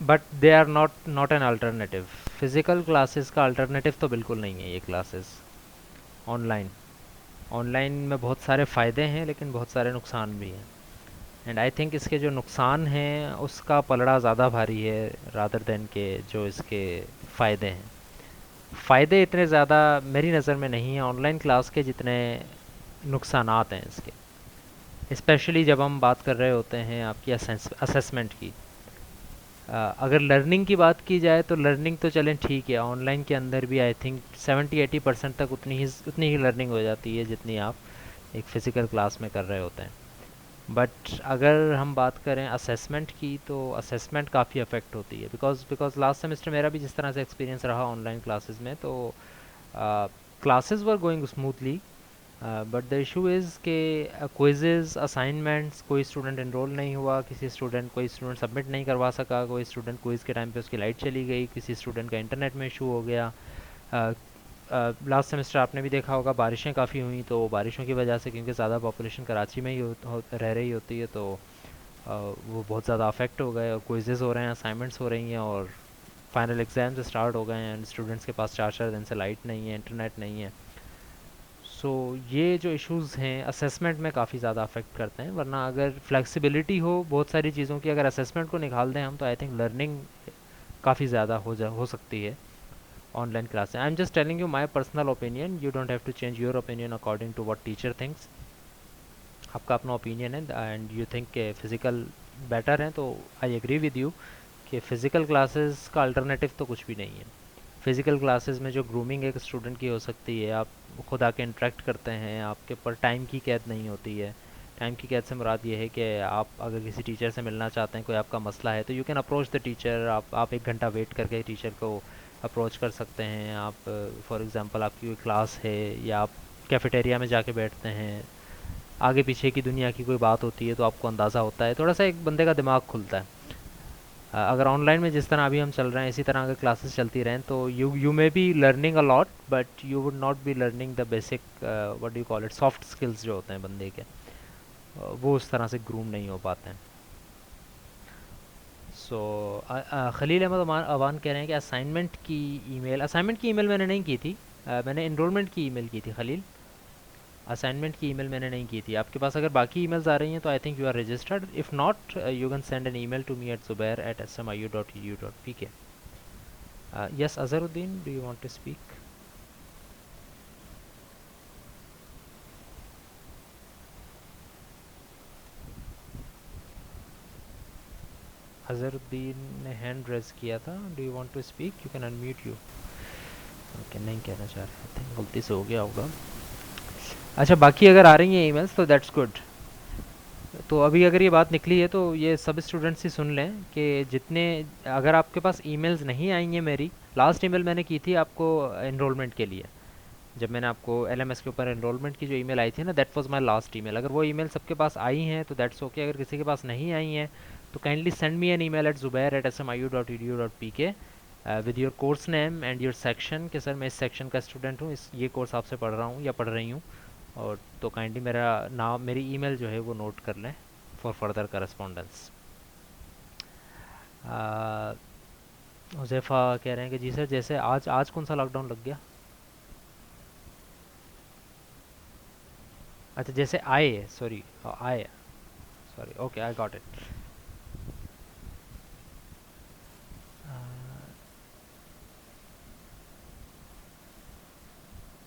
A: but they are not an alternative. Physical classes का अल्टरनेटिव तो बिल्कुल नहीं है ये क्लासेस ऑनलाइन। ऑनलाइन में बहुत सारे फ़ायदे हैं लेकिन बहुत सारे नुकसान भी हैं। एंड आई थिंक इसके जो नुकसान हैं उसका पलड़ा ज़्यादा भारी है रादर देन के जो इसके फ़ायदे हैं। फ़ायदे इतने ज़्यादा मेरी नज़र में नहीं है ऑनलाइन क्लास के जितने नुकसानात हैं इसके। स्पेशली जब हम बात कर रहे होते हैं आपकी असेसमेंट की। अगर लर्निंग की बात की जाए तो लर्निंग तो चलें ठीक है, ऑनलाइन के अंदर भी आई थिंक 70-80% तक उतनी ही लर्निंग हो जाती है जितनी आप एक फ़िज़िकल क्लास में कर रहे होते हैं। बट अगर हम बात करें असेसमेंट की तो असेसमेंट काफ़ी अफेक्ट होती है, बिकॉज लास्ट सेमेस्टर मेरा भी जिस तरह से एक्सपीरियंस रहा ऑनलाइन क्लासेस में, तो classes were going smoothly, but the issue is के क्विज़ेज़ असाइनमेंट्स कोई स्टूडेंट एनरोल नहीं हुआ, कोई स्टूडेंट सबमिट नहीं करवा सका, कोई स्टूडेंट क्विज़ के टाइम पे उसकी लाइट चली गई, किसी स्टूडेंट का इंटरनेट में इशू हो गया। लास्ट सेमेस्टर आपने भी देखा होगा बारिशें काफ़ी हुई, तो बारिशों की वजह से क्योंकि ज़्यादा पॉपुलेशन कराची में ही रह रही होती है, तो वो बहुत ज़्यादा अफेक्ट हो गए और क्विज़ेज़ हो रहे हैं, असाइनमेंट्स हो रही हैं और फाइनल एग्ज़ाम्स स्टार्ट हो गए हैं एंड स्टूडेंट्स के पास 4-4 दिन से लाइट नहीं है, इंटरनेट नहीं है। सो ये जो इश्यूज़ हैं असेसमेंट में काफ़ी ज़्यादा अफेक्ट करते हैं, वरना अगर फ्लेक्सिबिलिटी हो बहुत सारी चीज़ों की, अगर असेसमेंट को निकाल दें हम, तो आई थिंक लर्निंग काफ़ी ज़्यादा हो सकती है online class. I am just telling you my personal opinion, you don't have to change your opinion according to what teacher thinks. आपका अपना ओपिनियन है एंड यू थिंक के फिज़िकल बेटर हैं, तो आई एग्री विद यू कि physical classes का alternative तो कुछ भी नहीं है। फ़िज़िकल क्लासेस में जो ग्रूमिंग एक स्टूडेंट की हो सकती है, आप खुद आके इंटरेक्ट करते हैं, आपके ऊपर टाइम की कैद नहीं होती है। टाइम की कैद से मुराद ये है कि आप अगर किसी टीचर से मिलना चाहते हैं, कोई आपका मसला है, तो you can approach the teacher. आप 1 घंटा वेट करके टीचर को अप्रोच कर सकते हैं। आप फॉर एग्ज़ाम्पल आपकी कोई क्लास है या आप कैफेटेरिया में जाके बैठते हैं, आगे पीछे की दुनिया की कोई बात होती है तो आपको अंदाज़ा होता है, थोड़ा सा एक बंदे का दिमाग खुलता है। अगर ऑनलाइन में जिस तरह अभी हम चल रहे हैं इसी तरह अगर क्लासेस चलती रहें तो you may be learning a lot, but you would not be learning the basic what do call it soft skills जो होते हैं बंदे के, वो उस तरह से ग्रूम नहीं हो पाते हैं। सो खलील अहमद अवान कह रहे हैं कि असाइनमेंट की ईमेल मैंने नहीं की थी, मैंने इनरोलमेंट की ईमेल की थी खलील। असाइनमेंट की ईमेल मैंने नहीं की थी। आपके पास अगर बाकी ईमेल्स आ रही हैं तो I think you are registered, if not you can send an email to me at zubair@smiu.edu.pk। Yes Azharuddin, do you want to speak? Azharuddin ने हैंड रेज किया था, do you want to speak? You can unmute you. Okay, नहीं कहना चाह रहे थे, गलती से हो गया होगा। अच्छा, बाकी अगर आ रही हैं ईमेल्स तो दैट्स गुड। तो अभी अगर ये बात निकली है तो ये सब स्टूडेंट्स ही सुन लें कि जितने, अगर आपके पास ईमेल्स नहीं आई हैं, मेरी लास्ट ईमेल मैंने की थी आपको एनरोलमेंट के लिए, जब मैंने आपको एलएमएस के ऊपर एनरोलमेंट की जो ईमेल आई थी ना, that was my last email. अगर वो ईमेल सबके पास आई हैं तो दैट्स ओके, अगर किसी के पास नहीं आई हैं तो kindly send me an email at zubair@smiu.edu.pk with your course name and your section कि सर मैं इस सेक्शन का स्टूडेंट हूँ, इस ये कोर्स आपसे पढ़ रहा हूँ या पढ़ रही हूँ, और तो काइंडली मेरा नाम, मेरी ईमेल जो है वो नोट कर लें फॉर फर्दर करस्पॉन्डेंस। हुज़ैफ़ा कह रहे हैं कि जी सर, जैसे आज आज कौन सा लॉकडाउन लग गया? अच्छा, जैसे आए, सॉरी आए, sorry, okay I got it.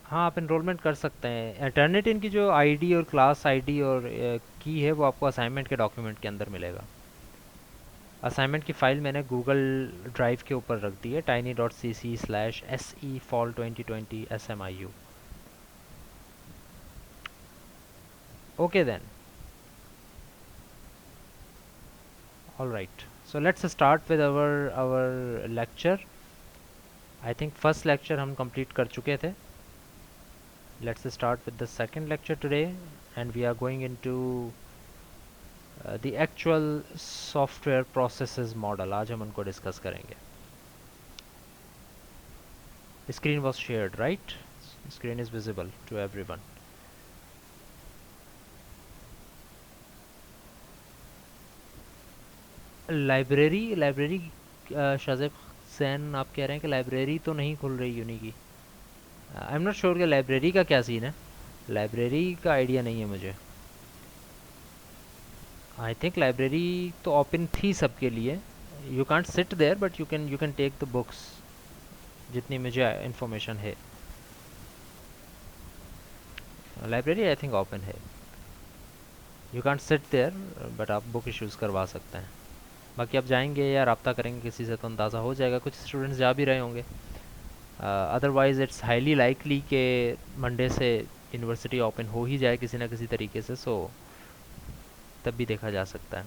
A: हाँ, आप इनरोलमेंट कर सकते हैं। अल्टरनेट इनकी जो आईडी और क्लास आईडी और की है वो आपको असाइनमेंट के डॉक्यूमेंट के अंदर मिलेगा। असाइनमेंट की फ़ाइल मैंने गूगल ड्राइव के ऊपर रख दी है, tiny.cc/se fall2020smiu। Okay then, all right, so let's start with our lecture. I think first lecture हम कंप्लीट कर चुके थे। Let's start with the second lecture today, and we are going into the actual software processes model. आज हम उनको discuss करेंगे. The screen was shared, right? Screen is visible to everyone. Library Shahzeb सैन आप कह रहे हैं कि लाइब्रेरी तो नहीं खुल रही यूनी की. आई एम नॉट श्योर कि लाइब्रेरी का क्या सीन है. लाइब्रेरी का आइडिया नहीं है मुझे. आई थिंक लाइब्रेरी तो ओपन थी सबके लिए. You can't sit there but you can take the books, जितनी मुझे इंफॉर्मेशन है. लाइब्रेरी आई थिंक ओपन है. You can't sit there but आप बुक इश्यूज़ करवा सकते हैं. बाकी आप जाएंगे या रब्ता करेंगे किसी से तो अंदाज़ा हो जाएगा. कुछ स्टूडेंट्स जा भी रहे होंगे. अदरवाइज़ इट्स हाईली लाइकली कि मंडे से यूनिवर्सिटी ओपन हो ही जाए किसी ना किसी तरीके से. सो तब भी देखा जा सकता है.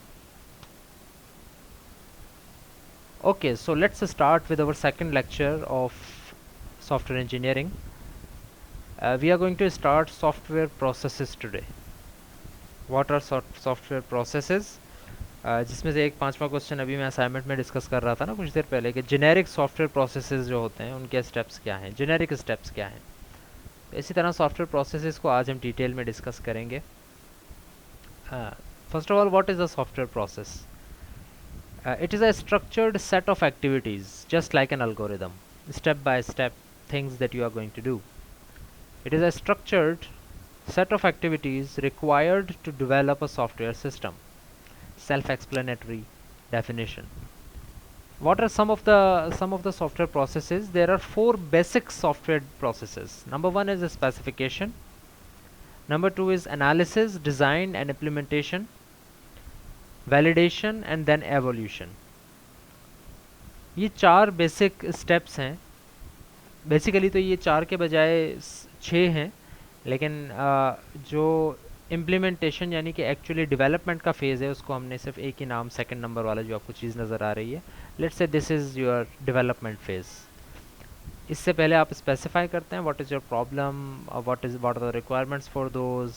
A: Okay, so let's start with our second lecture of software engineering. We are going to start software processes today. What are software processes? जिसमें से एक पांचवा क्वेश्चन अभी मैं असाइनमेंट में डिस्कस कर रहा था ना कुछ देर पहले कि जेनेरिक सॉफ्टवेयर प्रोसेसेस जो होते हैं उनके स्टेप्स क्या हैं, जेनेरिक स्टेप्स क्या हैं. इसी तरह सॉफ्टवेयर प्रोसेसेस को आज हम डिटेल में डिस्कस करेंगे. First of all, what is a software process? It is a structured set of activities, just like an algorithm, step by step things that you are going to do. It is a structured set of activities required to develop a software system. Self-explanatory definition. What are some of the software processes? There are four basic software processes. Number one is specification. Number two is analysis, design, and implementation. Validation and then evolution. ये चार basic steps हैं. Basically तो ये चार के बजाय छः हैं, लेकिन जो इम्प्लीमेंटेशन यानी कि एक्चुअली डेवलपमेंट का फेज़ है उसको हमने सिर्फ एक ही नाम, सेकंड नंबर वाला जो आपको चीज़ नज़र आ रही है, let's say this is your development phase. इससे पहले आप स्पेसिफाई करते हैं what is your problem, what are the requirements for those,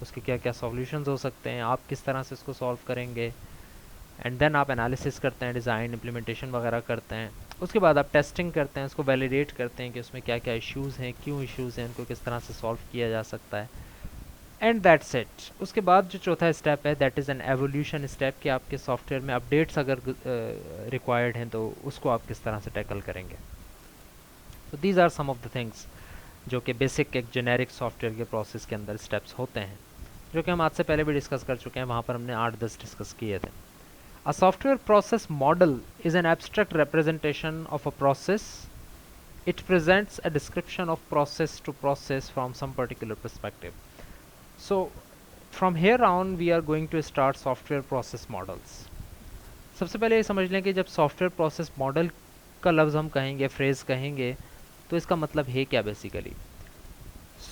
A: उसके क्या क्या सॉल्यूशंस हो सकते हैं, आप किस तरह से इसको सॉल्व करेंगे. एंड देन आप एनालिसिस करते हैं, डिज़ाइन, इम्प्लीमेंटेशन वगैरह करते हैं. उसके बाद आप टेस्टिंग करते हैं, उसको वैलिडेट करते हैं कि उसमें क्या क्या इश्यूज़ हैं, क्यों इश्यूज़ हैं, उनको किस तरह से सॉल्व किया जा सकता है. And that's it. उसके बाद जो चौथा स्टेप है that is an evolution step, कि आपके सॉफ्टवेयर में अपडेट्स अगर रिक्वायर्ड हैं तो उसको आप किस तरह से टैकल करेंगे. तो these are some of the things जो कि बेसिक एक जेनेरिक सॉफ्टवेयर के प्रोसेस के अंदर स्टेप्स होते हैं, जो कि हम आज से पहले भी डिस्कस कर चुके हैं. वहाँ पर हमने 8-10 डिस्कस किए थे. A software process model is an abstract representation of a process. It presents a description of process to process from some particular perspective. So from here on we are going to start software process models. सबसे पहले ये समझ लें कि जब software process model का लफ्ज़ हम कहेंगे, फ्रेज़ कहेंगे, तो इसका मतलब है क्या. बेसिकली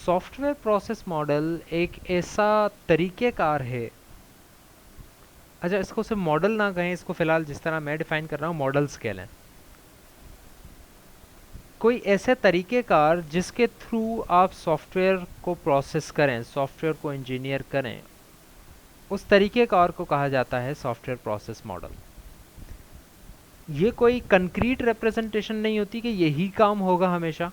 A: सॉफ्टवेयर प्रोसेस मॉडल एक ऐसा तरीक़ेकार है. अच्छा, इसको सिर्फ मॉडल ना कहें, इसको फ़िलहाल जिस तरह मैं डिफ़ाइन कर रहा हूँ मॉडल्स कह लें. कोई ऐसे तरीक़ेकार जिसके थ्रू आप सॉफ्टवेयर को प्रोसेस करें, सॉफ्टवेयर को इंजीनियर करें, उस तरीक़ेकार को कहा जाता है सॉफ्टवेयर प्रोसेस मॉडल. ये कोई कंक्रीट रिप्रेजेंटेशन नहीं होती कि यही काम होगा हमेशा.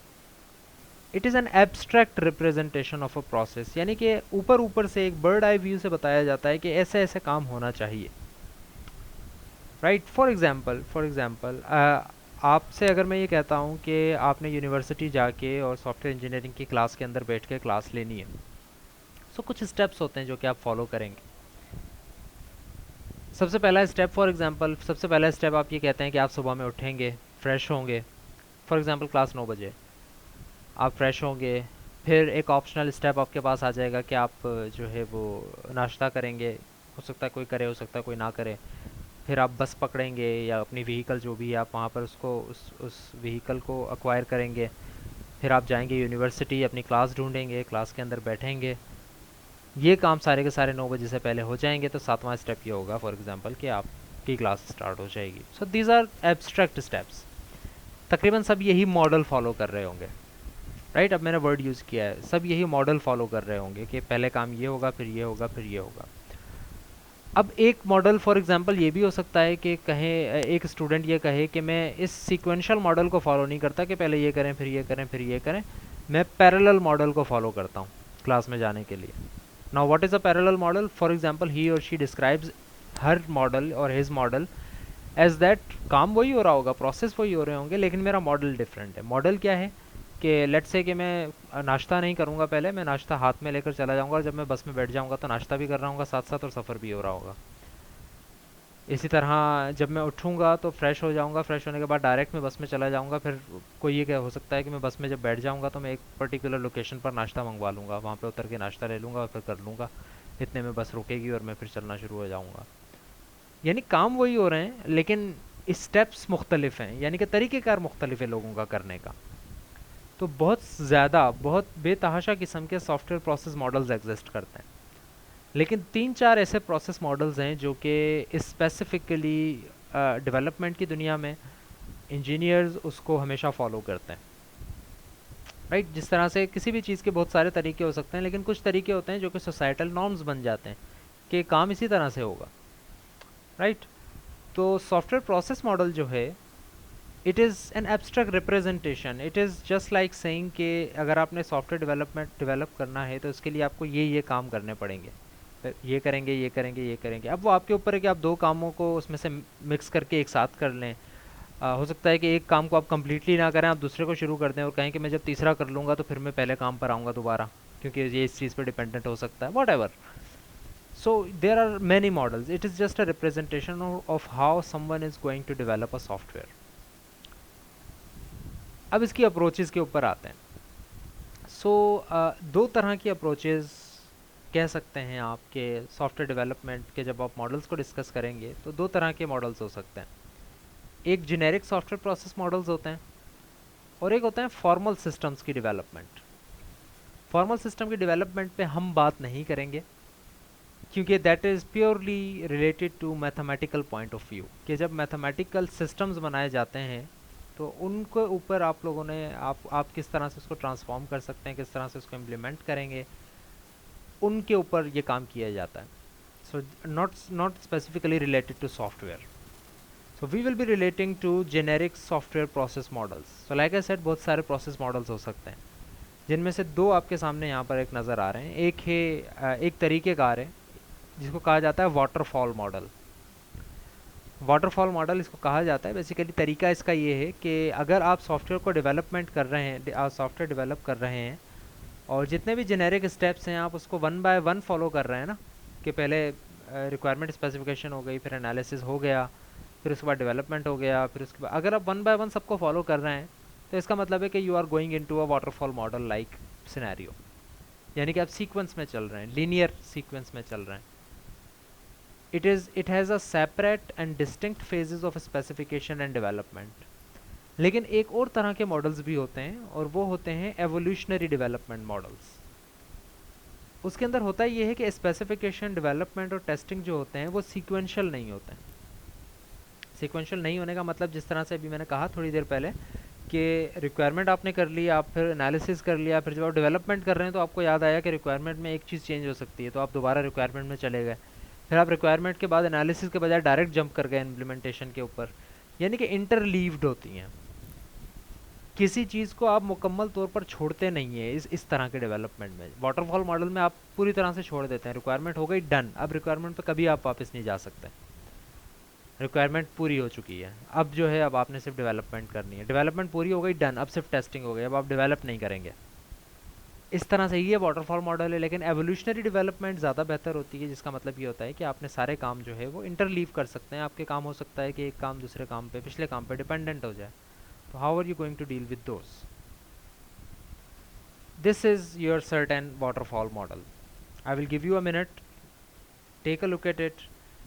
A: It is an abstract representation of a process, यानी कि ऊपर ऊपर से एक बर्ड आई व्यू से बताया जाता है कि ऐसे ऐसे काम होना चाहिए. राइट. फॉर एग्ज़ाम्पल आपसे अगर मैं ये कहता हूँ कि आपने यूनिवर्सिटी जाके और सॉफ्टवेयर इंजीनियरिंग की क्लास के अंदर बैठ के क्लास लेनी है, तो कुछ स्टेप्स होते हैं जो कि आप फॉलो करेंगे. सबसे पहला स्टेप आप ये कहते हैं कि आप सुबह में उठेंगे, फ्रेश होंगे. फॉर एग्ज़ाम्पल क्लास 9 बजे आप फ्रेश होंगे. फिर एक ऑप्शनल स्टेप आपके पास आ जाएगा कि आप जो है वो नाश्ता करेंगे. हो सकता है कोई करे, हो सकता है कोई ना करे. फिर आप बस पकड़ेंगे या अपनी व्हीकल जो भी है आप वहाँ पर उसको उस व्हीकल को एक्वायर करेंगे. फिर आप जाएंगे यूनिवर्सिटी, अपनी क्लास ढूंढेंगे, क्लास के अंदर बैठेंगे. ये काम सारे के सारे 9 बजे से पहले हो जाएंगे. तो 7वां स्टेप ये होगा फॉर एग्ज़ाम्पल कि आपकी क्लास स्टार्ट हो जाएगी. So these are abstract steps. तकरीबन सब यही मॉडल फॉलो कर रहे होंगे. राइट। अब मैंने वर्ड यूज़ किया है, सब यही मॉडल फॉलो कर रहे होंगे कि पहले काम ये होगा, फिर ये होगा, फिर ये होगा। अब एक मॉडल फॉर एग्जांपल ये भी हो सकता है कि कहें एक स्टूडेंट ये कहे कि मैं इस सीक्वेंशियल मॉडल को फॉलो नहीं करता कि पहले ये करें फिर ये करें फिर ये करें, मैं पैरेलल मॉडल को फॉलो करता हूँ क्लास में जाने के लिए। Now what is a parallel model? For example he और शी डिस्क्राइब्स हर मॉडल और हिज मॉडल एज दैट काम वही हो रहा होगा, प्रोसेस वही हो रहे होंगे, लेकिन मेरा मॉडल डिफरेंट है। मॉडल क्या है कि लेट्स से कि मैं नाश्ता नहीं करूँगा, पहले मैं नाश्ता हाथ में लेकर चला जाऊँगा और जब मैं बस में बैठ जाऊँगा तो नाश्ता भी कर रहा हूँगा साथ साथ और सफ़र भी हो रहा होगा। इसी तरह जब मैं उठूँगा तो फ्रेश हो जाऊँगा, फ्रेश होने के बाद डायरेक्ट मैं बस में चला जाऊँगा, फिर कोई ये क्या हो सकता है कि मैं बस में जब बैठ जाऊँगा तो मैं एक पर्टिकुलर लोकेशन पर नाश्ता मंगवा लूँगा, वहाँ पे उतर के नाश्ता ले लूँगा और फिर कर लूँगा, इतने में बस रुकेगी और मैं फिर चलना शुरू हो जाऊँगा। यानी काम वही हो रहे हैं लेकिन स्टेप्स मुख्तलिफ हैं, यानी कि तरीक़ेकार मुख्तलिफ है लोगों का करने का। तो बहुत ज़्यादा, बहुत बेतहाशा किस्म के सॉफ्टवेयर प्रोसेस मॉडल्स एग्जिस्ट करते हैं, लेकिन 3-4 ऐसे प्रोसेस मॉडल्स हैं जो कि स्पेसिफिकली डेवलपमेंट की दुनिया में इंजीनियर्स उसको हमेशा फॉलो करते हैं। राइट। जिस तरह से किसी भी चीज़ के बहुत सारे तरीके हो सकते हैं, लेकिन कुछ तरीके होते हैं जो कि सोसाइटल नॉर्म्स बन जाते हैं कि काम इसी तरह से होगा। राइट। तो सॉफ्टवेयर प्रोसेस मॉडल जो है, it is an abstract representation. It is just like saying कि अगर आपने सॉफ्टवेयर डेवलप करना है तो उसके लिए आपको ये काम करने पड़ेंगे, ये करेंगे ये करेंगे ये करेंगे। अब वो आपके ऊपर है कि आप दो कामों को उसमें से मिक्स करके एक साथ कर लें। हो सकता है कि एक काम को आप कम्प्लीटली ना करें, आप दूसरे को शुरू कर दें और कहें कि मैं जब तीसरा कर लूँगा तो फिर मैं पहले काम पर आऊँगा दोबारा, क्योंकि ये इस चीज़ पर डिपेंडेंट हो सकता है, what ever. So there are many models. It is just a representation of how someone is going to develop a software. अब इसकी अप्रोचेज़ के ऊपर आते हैं। सो दो तरह की अप्रोचेज़ कह सकते हैं आप कि सॉफ्टवेयर डेवलपमेंट के जब आप मॉडल्स को डिस्कस करेंगे तो दो तरह के मॉडल्स हो सकते हैं। एक जेनेरिक सॉफ्टवेयर प्रोसेस मॉडल्स होते हैं और एक होता है फॉर्मल सिस्टम्स की डेवलपमेंट। फॉर्मल सिस्टम की डेवलपमेंट पे हम बात नहीं करेंगे क्योंकि that is purely related to mathematical point of view, कि जब मैथमेटिकल सिस्टम्स बनाए जाते हैं तो उनके ऊपर आप लोगों ने आप किस तरह से उसको ट्रांसफॉर्म कर सकते हैं, किस तरह से उसको इम्प्लीमेंट करेंगे, उनके ऊपर ये काम किया जाता है। So not specifically related to software. So we will be relating to generic software process models. So like I said, बहुत सारे प्रोसेस मॉडल्स हो सकते हैं, जिनमें से दो आपके सामने यहाँ पर एक नज़र आ रहे हैं। एक है एक तरीक़ेकार है जिसको कहा जाता है वाटरफॉल मॉडल। वाटरफॉल मॉडल इसको कहा जाता है, बेसिकली तरीका इसका ये है कि अगर आप सॉफ्टवेयर को डेवलपमेंट कर रहे हैं, आप सॉफ्टवेयर डेवलप कर रहे हैं और जितने भी जेनेरिक स्टेप्स हैं आप उसको वन बाय वन फॉलो कर रहे हैं ना, कि पहले रिक्वायरमेंट स्पेसिफिकेशन हो गई, फिर एनालिसिस हो गया, फिर उसके बाद डेवलपमेंट हो गया, फिर उसके बाद अगर आप वन बाय वन सबको फॉलो कर रहे हैं तो इसका मतलब है कि you are going into a waterfall model like scenario, यानी कि आप सीक्वेंस में चल रहे हैं, लीनियर सीक्वेंस में चल रहे हैं। It has a separate and distinct phases of specification and development. लेकिन एक और तरह के मॉडल्स भी होते हैं और वो होते हैं एवोल्यूशनरी डेवलपमेंट मॉडल्स। उसके अंदर होता ये है कि स्पेसिफिकेशन, डेवलपमेंट और टेस्टिंग जो होते हैं वो सीक्वेंशियल नहीं होते हैं। सीक्वेंशियल नहीं होने का मतलब, जिस तरह से अभी मैंने कहा थोड़ी देर पहले, कि रिक्वायरमेंट आपने कर ली, आप फिर एनालिसिस कर लिया, फिर जब आप डेवलपमेंट कर रहे हैं तो आपको याद आया कि रिक्वायरमेंट में एक चीज़ चेंज हो सकती है, तो आप दोबारा रिक्वायरमेंट में चले गए, फिर आप रिक्वायरमेंट के बाद एनालिसिस के बजाय डायरेक्ट जंप कर गए इम्प्लीमेंटेशन के ऊपर, यानी कि इंटरलीव्ड होती हैं। किसी चीज़ को आप मुकम्मल तौर पर छोड़ते नहीं है इस तरह के डेवलपमेंट में। वाटरफॉल मॉडल में आप पूरी तरह से छोड़ देते हैं, रिक्वायरमेंट हो गई डन, अब रिक्वायरमेंट पे कभी आप वापस नहीं जा सकते, रिक्वायरमेंट पूरी हो चुकी है, अब जो है अब आपने सिर्फ डेवलपमेंट करनी है, डेवलपमेंट पूरी हो गई डन, अब सिर्फ टेस्टिंग हो गई, अब आप डेवलप नहीं करेंगे। इस तरह से ये वाटरफॉल मॉडल है। लेकिन एवोल्यूशनरी डेवलपमेंट ज़्यादा बेहतर होती है, जिसका मतलब ये होता है कि आपने सारे काम जो है वो इंटरलीव कर सकते हैं। आपके काम हो सकता है कि एक काम दूसरे काम पे, पिछले काम पे डिपेंडेंट हो जाए, तो how are you going to deal with those? This is your certain waterfall model. I will give you a minute, take a look at it,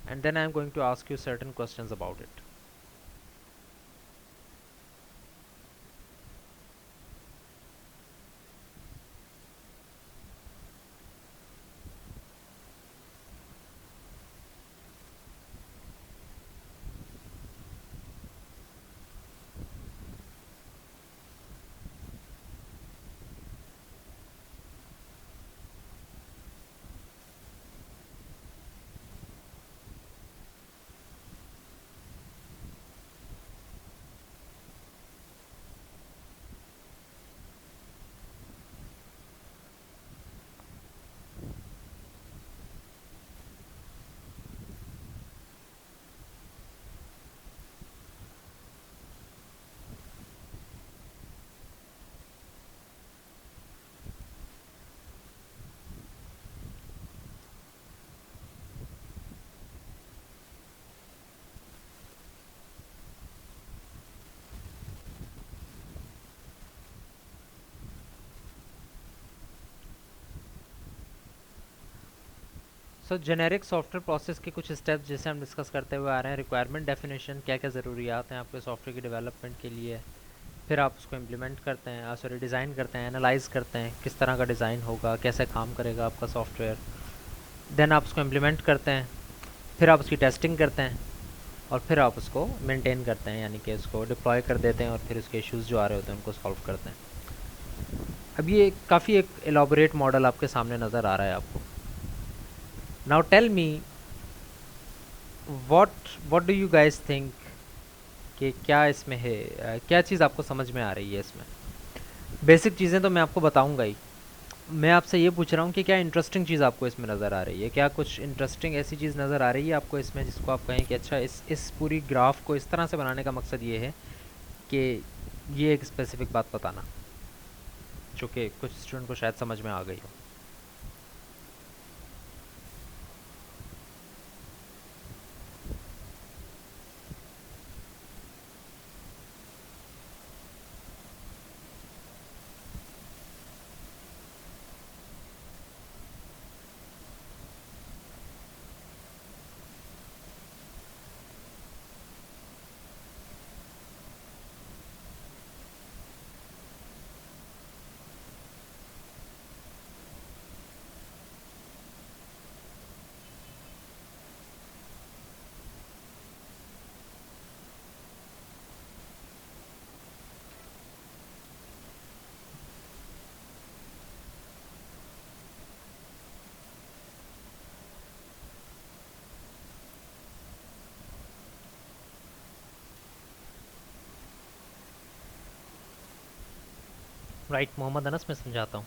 A: and then I am going to ask you certain questions about it. So generic software process के कुछ steps जैसे हम discuss करते हुए आ रहे हैं। Requirement definition, क्या क्या ज़रूरियात हैं आपके सॉफ्टवेयर की डेवलपमेंट के लिए, फिर आप उसको इम्प्लीमेंट करते हैं, सॉरी डिज़ाइन करते हैं, एनालाइज करते हैं किस तरह का डिज़ाइन होगा, कैसे काम करेगा आपका सॉफ्टवेयर, देन आप उसको इम्प्लीमेंट करते हैं, फिर आप उसकी टेस्टिंग करते हैं, और फिर आप उसको मेंटेन करते हैं, यानी कि उसको डिप्लॉय कर देते हैं और फिर उसके इश्यूज़ जो आ रहे होते हैं उनको सॉल्व करते हैं। अब ये काफ़ी एक एलाबोरेट मॉडल आपके सामने नज़र आ रहा है आपको। Now tell me what do you guys think कि क्या इसमें है, क्या चीज़ आपको समझ में आ रही है इसमें। बेसिक चीज़ें तो मैं आपको बताऊंगा ही, मैं आपसे ये पूछ रहा हूँ कि क्या इंटरेस्टिंग चीज़ आपको इसमें नज़र आ रही है, क्या कुछ इंटरेस्टिंग ऐसी चीज़ नज़र आ रही है आपको इसमें जिसको आप कहें कि अच्छा इस पूरी ग्राफ को इस तरह से बनाने का मकसद ये है कि ये एक स्पेसिफिक बात बताना, जो कि कुछ स्टूडेंट को शायद समझ में आ गई हो। राइट मोहम्मद अनस, मैं समझाता हूँ।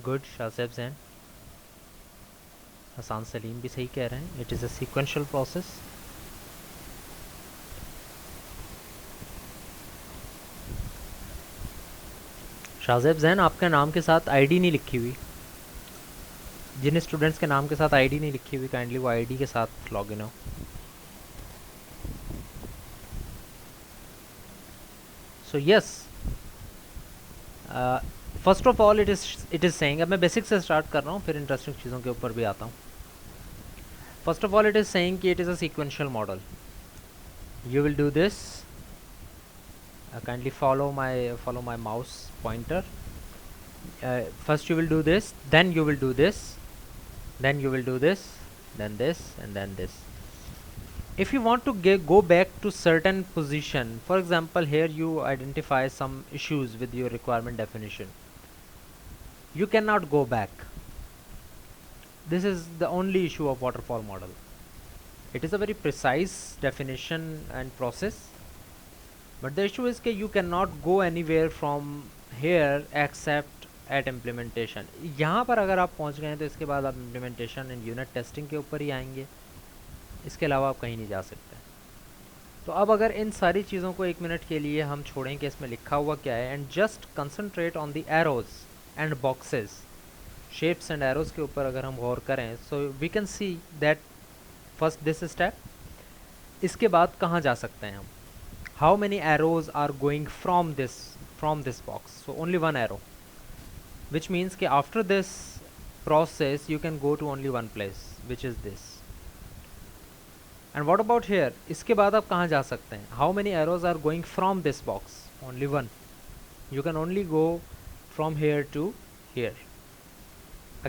A: गुड, शाहसेब जैन, हसान सलीम भी सही कह रहे हैं, it is a sequential process. Shahzeb Jain, आपके नाम के साथ आईडी नहीं लिखी हुई, जिन स्टूडेंट्स के नाम के साथ आईडी नहीं लिखी हुई काइंडली वो आईडी के साथ लॉग इन हो। So yes, first of all it is saying, अब मैं बेसिक से स्टार्ट कर रहा हूँ फिर इंटरेस्टिंग चीज़ों के ऊपर भी आता हूँ। First of all it is saying कि it is a sequential model. You will do this, kindly follow my mouse pointer. First you will do this, then you will do this, then you will do this, then this, and then this. If you want to go back to certain position, for example here you identify some issues with your requirement definition, you cannot go back. This is the only issue of waterfall model. It is a very precise definition and process, but the issue is that you cannot go anywhere from here except at implementation. यहाँ पर अगर आप पहुँच गए हैं तो इसके बाद आप implementation and unit testing के ऊपर ही आएंगे, इसके अलावा आप कहीं नहीं जा सकते। तो अब अगर इन सारी चीज़ों को एक मिनट के लिए हम छोड़ें कि इसमें लिखा हुआ क्या है, and just concentrate on the arrows and boxes, shapes and arrows के ऊपर अगर हम गौर करें, so we can see that first this step, इसके बाद कहाँ जा सकते हैं हम, how many arrows are going from this box, so only one arrow, which means कि after this process you can go to only one place, which is this. And what about here, इसके बाद आप कहाँ जा सकते हैं, how many arrows are going from this box, only one, you can only go from here to here.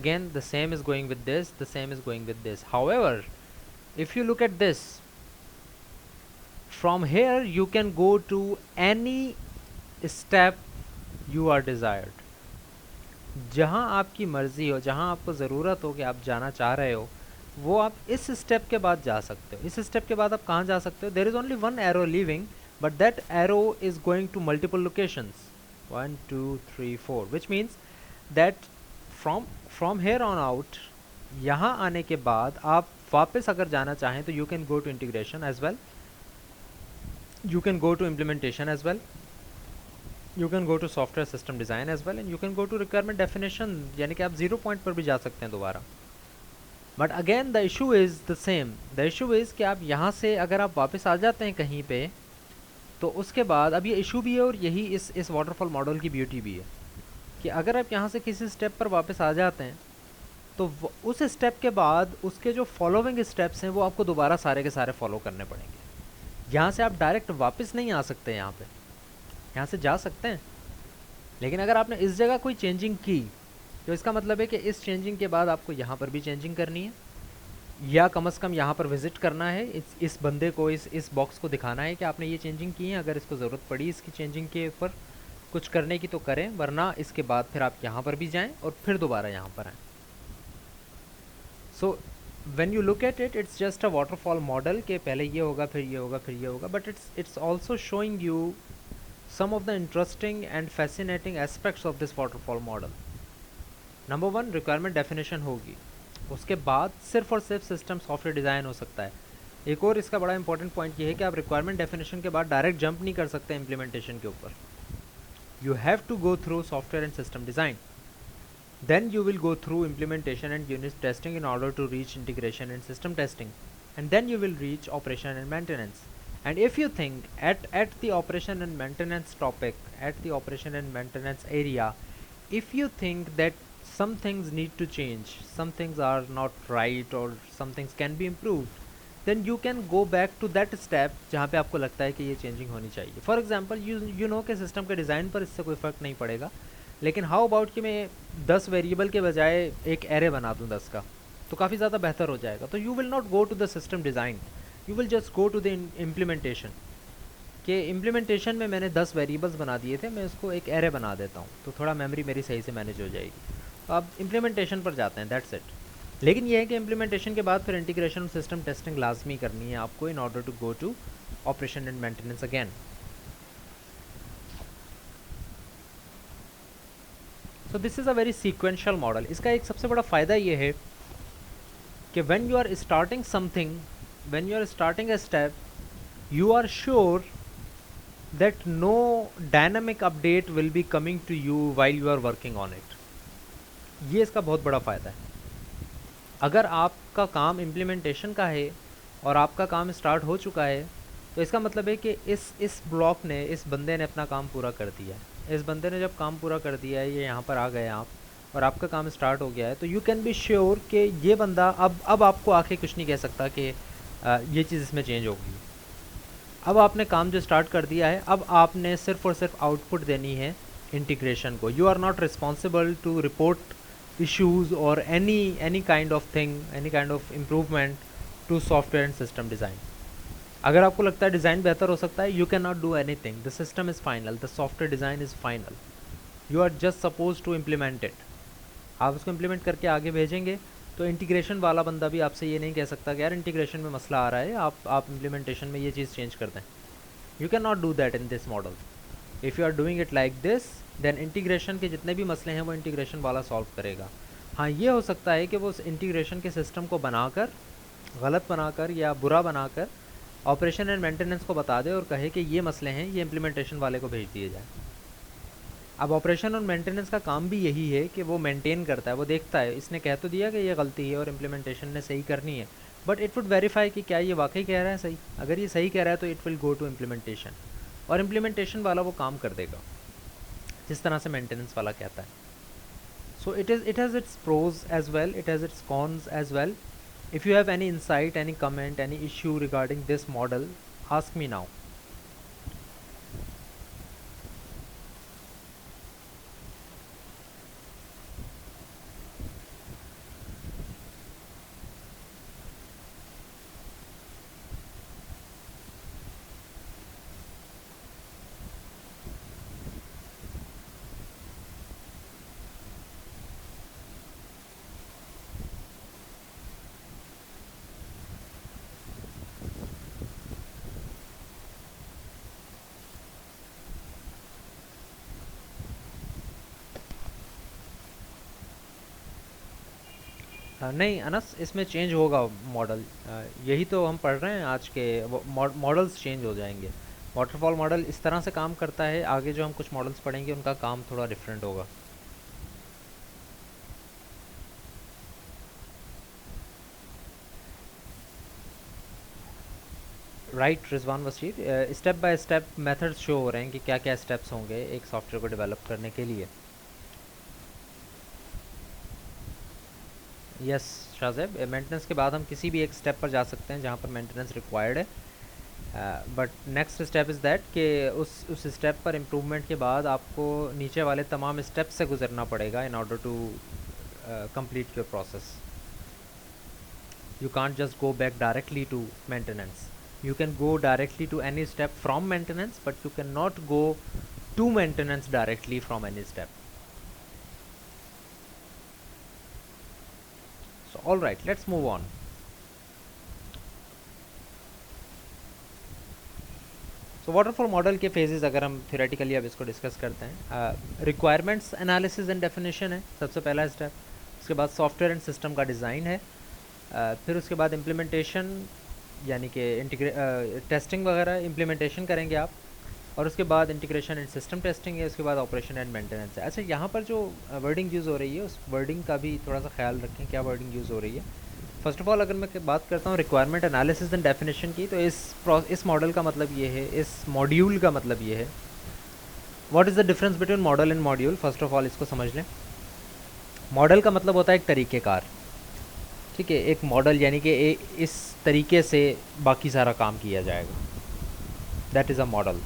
A: Again the same is going with this, the same is going with this. However, if you look at this, from here you can go to any step you are desired. जहाँ आपकी मर्ज़ी हो, जहाँ आपको ज़रूरत हो कि आप जाना चाह रहे हो, वो आप इस स्टेप के बाद जा सकते हो। इस स्टेप के बाद आप कहाँ जा सकते हो, there is only one arrow leaving, but that arrow is going to multiple locations, 1 2 3 4, which means that from here on out, यहाँ आने के बाद आप वापस अगर जाना चाहें तो you can go to integration as well, you can go to implementation as well, you can go to software system design as well, and you can go to requirement definition, यानी कि आप 0 पॉइंट पर भी जा सकते हैं दोबारा। But again the issue is the same, the issue is कि आप यहाँ से अगर आप वापस आ जाते हैं कहीं पे, तो उसके बाद अब ये इशू भी है और यही इस वाटरफॉल मॉडल की ब्यूटी भी है कि अगर आप यहाँ से किसी स्टेप पर वापस आ जाते हैं तो उस स्टेप के बाद उसके जो फॉलोइंग स्टेप्स हैं वो आपको दोबारा सारे के सारे फॉलो करने पड़ेंगे। यहाँ से आप डायरेक्ट वापस नहीं आ सकते, यहाँ से जा सकते हैं, लेकिन अगर आपने इस जगह कोई चेंजिंग की तो इसका मतलब है कि इस चेंजिंग के बाद आपको यहाँ पर भी चेंजिंग करनी है, या कम से कम यहाँ पर विजिट करना है, इस बंदे को इस बॉक्स को दिखाना है कि आपने ये चेंजिंग की है। अगर इसको ज़रूरत पड़ी इसकी चेंजिंग के ऊपर कुछ करने की तो करें, वरना इसके बाद फिर आप यहाँ पर भी जाएं और फिर दोबारा यहाँ पर आएँ। So when you look at it, it's just a waterfall model के पहले ये होगा फिर ये होगा फिर ये होगा, but it's also showing you some of the interesting and fascinating aspects of this waterfall model. Number 1, requirement definition होगी, उसके बाद सिर्फ और सिर्फ सिस्टम सॉफ्टवेयर डिज़ाइन हो सकता है। एक और इसका बड़ा इंपॉर्टेंट पॉइंट ये है कि आप रिक्वायरमेंट डेफिनेशन के बाद डायरेक्ट जंप नहीं कर सकते इम्प्लीमेंटेशन के ऊपर। You have to go through software and system design, then you will go through implementation and unit testing in order to reach integration and system testing, and then you will reach operation and maintenance. And if you think at the operation and maintenance topic, at the operation and maintenance area, if you think that some things need to change, some things are not right or some things can be improved, then you can go back to that step जहाँ पे आपको लगता है कि ये changing होनी चाहिए. For example, you know कि system के design पर इससे कोई फ़र्क नहीं पड़ेगा, लेकिन how about कि मैं 10 वेरिएबल के बजाय एक एरे बना दूँ 10 का, तो काफ़ी ज़्यादा बेहतर हो जाएगा. तो you will not go to the system design, you will just go to the implementation. कि इम्प्लीमेंटेशन में मैंने 10 वेरिएबल्स बना दिए थे, मैं उसको एक एरे बना देता हूँ तो थोड़ा मेमोरी मेरी सही से मैनेज हो जाएगी. तो आप इम्प्लीमेंटेशन पर जाते हैं, दैट्स इट. लेकिन ये है कि इम्प्लीमेंटेशन के बाद फिर इंटीग्रेशन और सिस्टम टेस्टिंग लाजमी करनी है आपको in order to go to operation and maintenance again. So this is a very sequential model. इसका एक सबसे बड़ा फ़ायदा ये है कि when you are starting something, when you are starting a step, you are sure that no dynamic update will be coming to you while you are working on it. ये इसका बहुत बड़ा फ़ायदा है. अगर आपका काम इम्प्लीमेंटेशन का है और आपका काम स्टार्ट हो चुका है तो इसका मतलब है कि इस ब्लॉक ने, इस बंदे ने अपना काम पूरा कर दिया है. इस बंदे ने जब काम पूरा कर दिया है, ये यहाँ पर आ गए आप और आपका काम स्टार्ट हो गया है, तो यू कैन बी श्योर कि ये बंदा अब आपको आके कुछ नहीं कह सकता कि ये चीज़ इसमें चेंज होगी. अब आपने काम जो स्टार्ट कर दिया है, अब आपने सिर्फ और सिर्फ आउटपुट देनी है इंटीग्रेशन को. You are not responsible to report issues और any kind of thing, any kind of improvement to software and system design. अगर आपको लगता है डिज़ाइन बेहतर हो सकता है, you can not do anything. The system is final, the software design is final. You are just suppose to implement it. आप उसको इम्प्लीमेंट करके आगे भेजेंगे तो इंटीग्रेशन वाला बंदा भी आपसे ये नहीं कह सकता कि यार इंटीग्रेशन में मसला आ रहा है, आप इम्प्लीमेंटेशन में ये चीज़ चेंज कर दें. You can not do that in this model. If you are doing it like this, then integration के जितने भी मसले हैं वो इंटीग्रेशन वाला सॉल्व करेगा. हाँ, ये हो सकता है कि वो उस इंटीग्रेशन के सिस्टम को बनाकर, गलत बनाकर या बुरा बनाकर ऑपरेशन एंड मेंटेनेंस को बता दे और कहे कि ये मसले हैं, ये इम्प्लीमेंटेशन वाले को भेज दिए जाए. अब ऑपरेशन और मेंटेनेंस का काम भी यही है कि वो मेंटेन करता है, वो देखता है, इसने कह तो दिया कि ये गलती है और इम्प्लीमेंटेशन ने सही करनी है, बट इट वुड वेरीफाई कि क्या ये वाकई कह रहा है सही. अगर ये सही कह रहा है तो it will go to implementation और इम्प्लीमेंटेशन वाला वो काम कर देगा जिस तरह से मेंटेनेंस वाला कहता है. सो it has its pros as well, it has its cons as well. If you have any insight, any comment, any issue regarding this model, ask me now. नहीं अनस, इसमें चेंज होगा मॉडल. यही तो हम पढ़ रहे हैं आज के, मॉडल्स चेंज हो जाएंगे. वाटरफॉल मॉडल इस तरह से काम करता है, आगे जो हम कुछ मॉडल्स पढ़ेंगे उनका काम थोड़ा डिफरेंट होगा. Right Rizwan Wasir, step by step methods show हो रहे हैं कि क्या क्या स्टेप्स होंगे एक सॉफ्टवेयर को डेवलप करने के लिए। यस शाहज़ैब, मेंटेनेंस के बाद हम किसी भी एक स्टेप पर जा सकते हैं जहाँ पर मेंटेनेंस रिक्वायर्ड है, but next step is that कि उस स्टेप पर इम्प्रूवमेंट के बाद आपको नीचे वाले तमाम स्टेप से गुजरना पड़ेगा in order to complete your process. You can't just go back directly to maintenance. You can go directly to any step from maintenance, but you cannot go to maintenance directly from any step. So all right, let's move on. So waterfall model के phases अगर हम theoretically अब इसको discuss करते हैं, requirements analysis and definition है सबसे पहला step, उसके बाद software and system का design है, फिर उसके बाद इम्प्लीमेंटेशन यानी कि टेस्टिंग वगैरह इम्प्लीमेंटेशन करेंगे आप, और उसके बाद इंटीग्रेशन एंड सिस्टम टेस्टिंग है, उसके बाद ऑपरेशन एंड मेंटेनेंस है। अच्छा, यहाँ पर जो वर्डिंग यूज़ हो रही है उस वर्डिंग का भी थोड़ा सा ख्याल रखें, क्या वर्डिंग यूज़ हो रही है। फर्स्ट ऑफ ऑल अगर मैं बात करता हूँ रिक्वायरमेंट एनालिसिस एंड डेफिनेशन की, तो इस मॉडल का मतलब ये है, इस मॉड्यूल का मतलब ये है। What is the difference between model and module? First of all इसको समझ लें। मॉडल का मतलब होता है एक तरीक़ेकार, ठीक है, एक मॉडल यानी कि इस तरीके से बाकी सारा काम किया जाएगा, that is a model.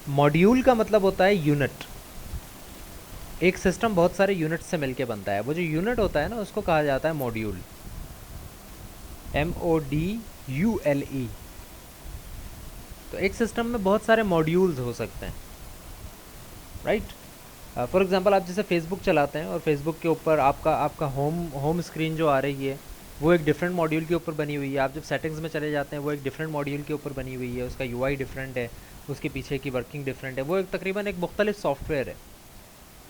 A: Module का मतलब होता है यूनिट। एक सिस्टम बहुत सारे यूनिट से मिलके बनता है, वो जो यूनिट होता है ना उसको कहा जाता है मॉड्यूल, MODULE। तो एक सिस्टम में बहुत सारे मॉड्यूल्स हो सकते हैं, राइट। फॉर एग्जांपल आप जैसे फेसबुक चलाते हैं और फेसबुक के ऊपर आपका होम स्क्रीन जो आ रही है वो एक डिफरेंट मॉड्यूल के ऊपर बनी हुई है। आप जब सेटिंग्स में चले जाते हैं वो एक डिफरेंट मॉड्यूल के ऊपर बनी हुई है, उसका UI डिफरेंट है, उसके पीछे की वर्किंग डिफरेंट है, वो एक तकरीबन एक मुख्तलिफ सॉफ्टवेयर है,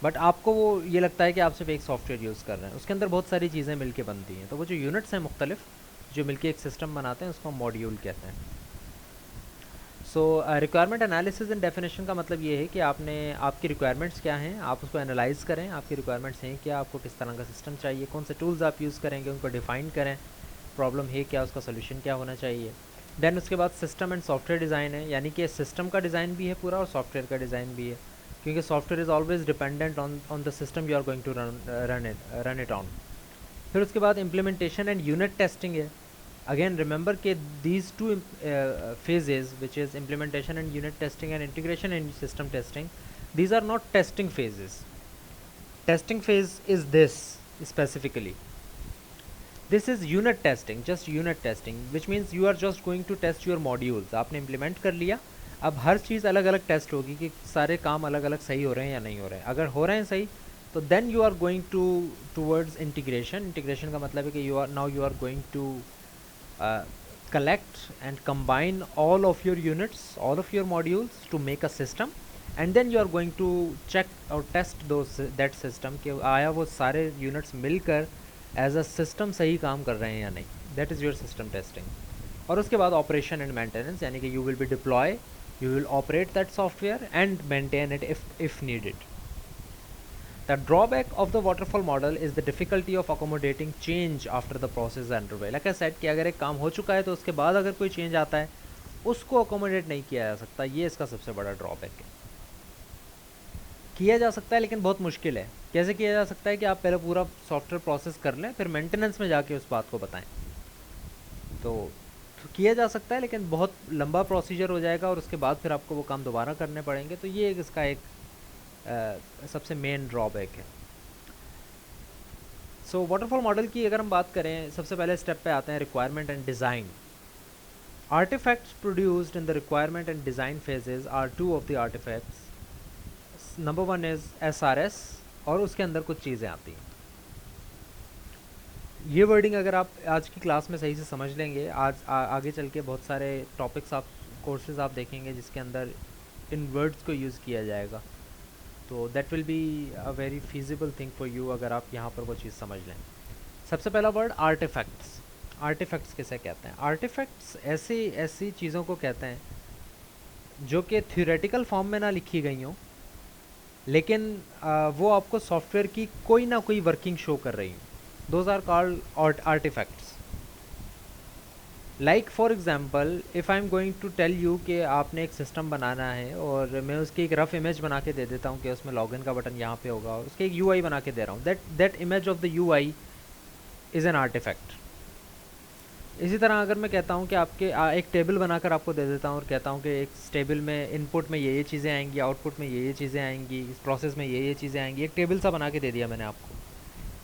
A: बट आपको वो ये लगता है कि आप सिर्फ एक सॉफ्टवेयर यूज़ कर रहे हैं, उसके अंदर बहुत सारी चीज़ें मिलके बनती हैं। तो वो जो यूनिट्स हैं मुख्तलिफ जो मिलके एक सिस्टम बनाते हैं उसको मॉड्यूल कहते हैं। सो रिक्वायरमेंट एनालिसिस एंड डेफिनेशन का मतलब ये है कि आपकी रिक्वायरमेंट्स क्या हैं, आप उसको एनालाइज करें, आपकी रिक्वायरमेंट्स हैं क्या, आपको किस तरह का सिस्टम चाहिए, कौन से टूल्स आप यूज़ करेंगे उनको डिफ़ाइन करें, प्रॉब्लम है क्या, उसका सोल्यूशन क्या होना चाहिए। देन उसके बाद सिस्टम एंड सॉफ्टवेयर डिज़ाइन है, यानी कि सिस्टम का डिज़ाइन भी है पूरा और सॉफ्टवेयर का डिज़ाइन भी है, क्योंकि software is always dependent on the system you are going to run it on. फिर उसके बाद इम्प्लीमेंटेशन एंड यूनिट टेस्टिंग है। Again remember कि these two phases, which is implementation and unit testing and integration and system testing, these are not testing phases. Testing phase is this specifically. This is unit testing, just unit testing, which means you are just going to test your modules. आपने implement कर लिया, अब हर चीज़ अलग अलग test होगी कि सारे काम अलग अलग सही हो रहे हैं या नहीं हो रहे हैं। अगर हो रहे हैं सही तो then you are going towards integration. Integration का मतलब है कि you are going to collect and combine all of your units, all of your modules to make a system, and then you are going to check or test that system कि आया वो सारे units मिलकर as a system सही काम कर रहे हैं या नहीं, that is your system testing। और उसके बाद operation and maintenance, यानी कि you will be deploy, you will operate that software and maintain it if needed। The drawback of the waterfall model is the difficulty of accommodating change after the process is underway। Like I said कि अगर एक काम हो चुका है तो उसके बाद अगर कोई चेंज आता है उसको अकोमोडेट नहीं किया जा सकता, ये इसका सबसे बड़ा ड्रॉबैक है। किया जा सकता है लेकिन बहुत मुश्किल है। कैसे किया जा सकता है कि आप पहले पूरा सॉफ्टवेयर प्रोसेस कर लें फिर मेंटेनेंस में जाके उस बात को बताएं, तो किया जा सकता है लेकिन बहुत लंबा प्रोसीजर हो जाएगा और उसके बाद फिर आपको वो काम दोबारा करने पड़ेंगे, तो ये इसका एक सबसे मेन ड्रॉबैक है। सो वाटरफॉल मॉडल की अगर हम बात करें, सबसे पहले स्टेप पे आते हैं requirement and design. Artifacts produced in the requirement and design phases are two of the artifacts. Number one is SRS और उसके अंदर कुछ चीज़ें आती हैं। ये वर्डिंग अगर आप आज की क्लास में सही से समझ लेंगे, आगे चल के बहुत सारे टॉपिक्स आप कोर्सेज आप देखेंगे जिसके अंदर इन वर्ड्स को यूज़ किया जाएगा, तो that will B a very feasible thing for you अगर आप यहाँ पर वो चीज़ समझ लें। सबसे पहला वर्ड आर्टिफैक्ट्स। आर्टिफैक्ट्स किसे कहते हैं? आर्टिफैक्ट्स ऐसी चीज़ों को कहते हैं जो कि थ्योरेटिकल फॉर्म में ना लिखी गई हों, लेकिन वो आपको सॉफ्टवेयर की कोई ना कोई वर्किंग शो कर रही हूँ। Those are called artifacts. Like for example if I am going to tell you कि आपने एक सिस्टम बनाना है और मैं उसकी एक रफ इमेज बना के दे देता हूँ कि उसमें लॉगिन का बटन यहाँ पे होगा और उसके एक यूआई बना के दे रहा हूँ, that image of the UI is an artifact. इसी तरह अगर मैं कहता हूँ कि आपके एक टेबल बनाकर आपको दे देता हूँ और कहता हूँ कि एक टेबल में इनपुट में ये चीज़ें आएंगी, आउटपुट में ये चीज़ें आएंगी, इस प्रोसेस में ये चीज़ें आएंगी, एक टेबल सा बना के दे दिया मैंने आपको।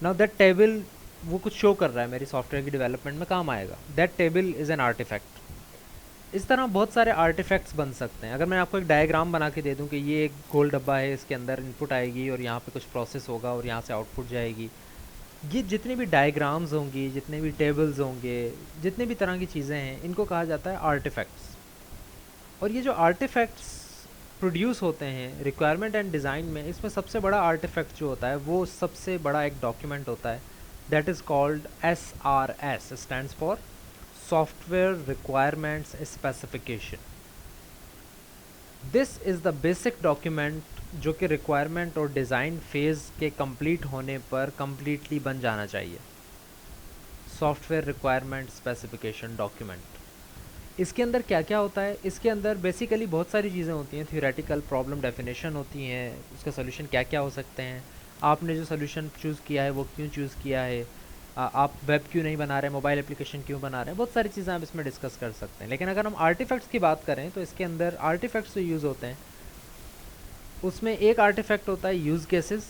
A: नाउ दैट टेबल वो कुछ शो कर रहा है मेरी सॉफ्टवेयर की डेवलपमेंट में काम आएगा, that table is an artifact. इस तरह बहुत सारे आर्टिफैक्ट्स बन सकते हैं। अगर मैं आपको एक डायग्राम बना के दे दूं कि ये एक गोल डब्बा है, इसके अंदर इनपुट आएगी और यहाँ पे कुछ प्रोसेस होगा और यहाँ से आउटपुट जाएगी, ये जितने भी डायग्राम्स होंगी, जितने भी टेबल्स होंगे, जितने भी तरह की चीज़ें हैं, इनको कहा जाता है आर्टिफैक्ट्स। और ये जो आर्टिफैक्ट्स प्रोड्यूस होते हैं रिक्वायरमेंट एंड डिज़ाइन में, इसमें सबसे बड़ा आर्टिफैक्ट जो होता है वो सबसे बड़ा एक डॉक्यूमेंट होता है, that is called SRS, stands for software requirements specification. This is the basic document जो कि रिक्वायरमेंट और डिज़ाइन फेज़ के कंप्लीट होने पर कम्प्लीटली बन जाना चाहिए। Software requirement specification document. इसके अंदर क्या क्या होता है? इसके अंदर बेसिकली बहुत सारी चीज़ें होती हैं। थ्योरेटिकल प्रॉब्लम डेफिनेशन होती हैं, उसका सोल्यूशन क्या क्या हो सकते हैं, आपने जो सोल्यूशन चूज़ किया है वो क्यों चूज़ किया है, आप वेब क्यों नहीं बना रहे हैं, मोबाइल एप्लीकेशन क्यों बना रहे हैं, बहुत सारी चीज़ें आप इसमें डिस्कस कर सकते हैं। लेकिन अगर हम आर्टिफैक्ट्स की बात करें तो इसके अंदर आर्टिफैक्ट्स जो यूज़ होते हैं उसमें एक आर्टिफैक्ट होता है यूज़ केसेस,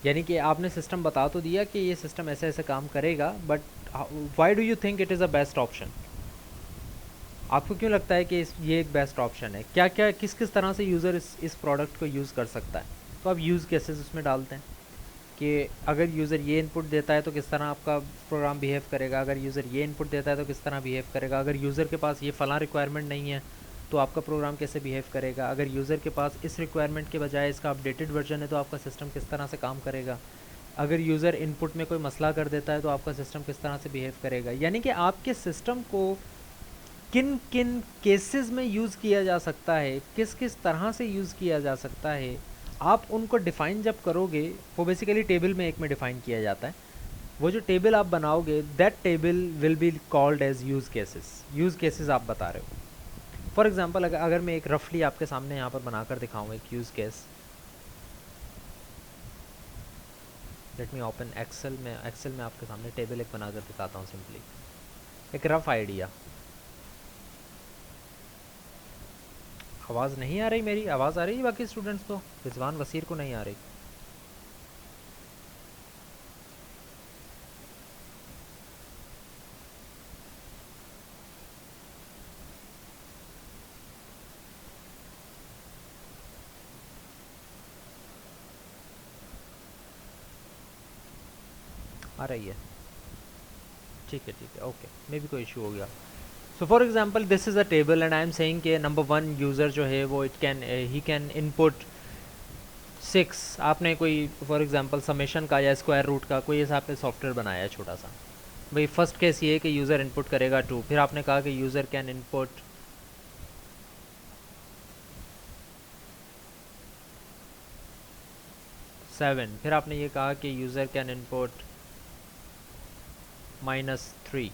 A: यानी कि आपने सिस्टम बता तो दिया कि ये सिस्टम ऐसे ऐसे काम करेगा, but why do you think it is a best option? आपको क्यों लगता है कि ये एक बेस्ट ऑप्शन है? क्या क्या किस किस तरह से यूज़र इस प्रोडक्ट को यूज़ कर सकता है? तो आप यूज़ केसेस उसमें डालते हैं कि अगर यूज़र ये इनपुट देता है तो किस तरह आपका प्रोग्राम बिहेव करेगा, अगर यूज़र ये इनपुट देता है तो किस तरह बिहेव करेगा, अगर यूज़र के पास ये फ़लाँ रिक्वायरमेंट नहीं है तो आपका प्रोग्राम कैसे बिहेव करेगा, अगर यूज़र के पास इस रिक्वायरमेंट के बजाय इसका अपडेटेड वर्जन है तो आपका सिस्टम किस तरह से काम करेगा, अगर यूज़र इनपुट में कोई मसला कर देता है तो आपका सिस्टम किस तरह से बिहेव करेगा। यानी कि आपके सिस्टम को किन किन केसेस में यूज़ किया जा सकता है, किस किस तरह से यूज़ किया जा सकता है, आप उनको डिफ़ाइन जब करोगे, वो बेसिकली टेबल में एक में डिफ़ाइन किया जाता है। वो जो टेबल आप बनाओगे that table will be called as use cases. Use cases आप बता रहे हो। फॉर एग्जांपल अगर मैं एक रफली आपके सामने यहाँ पर बनाकर दिखाऊँ एक use case, let me open Excel में आपके सामने टेबल एक बनाकर दिखाता हूँ सिंपली, एक रफ आइडिया। आवाज़ नहीं आ रही? मेरी आवाज़ आ रही है बाकी स्टूडेंट्स को? रिजवान वसीर को नहीं आ रही? आ रही है? ठीक है ओके, मे भी कोई इशू हो गया। So for example this is a table and I am saying कि नंबर 1 यूज़र जो है वो ही कैन इनपुट 6। आपने कोई फॉर एग्जांपल समेशन का या स्क्वायर रूट का कोई ऐसा आपने सॉफ्टवेयर बनाया है छोटा सा। भाई फर्स्ट केस ये है कि यूज़र इनपुट करेगा 2, फिर आपने कहा कि यूज़र कैन इनपुट 7, फिर आपने ये कहा कि user can input -3।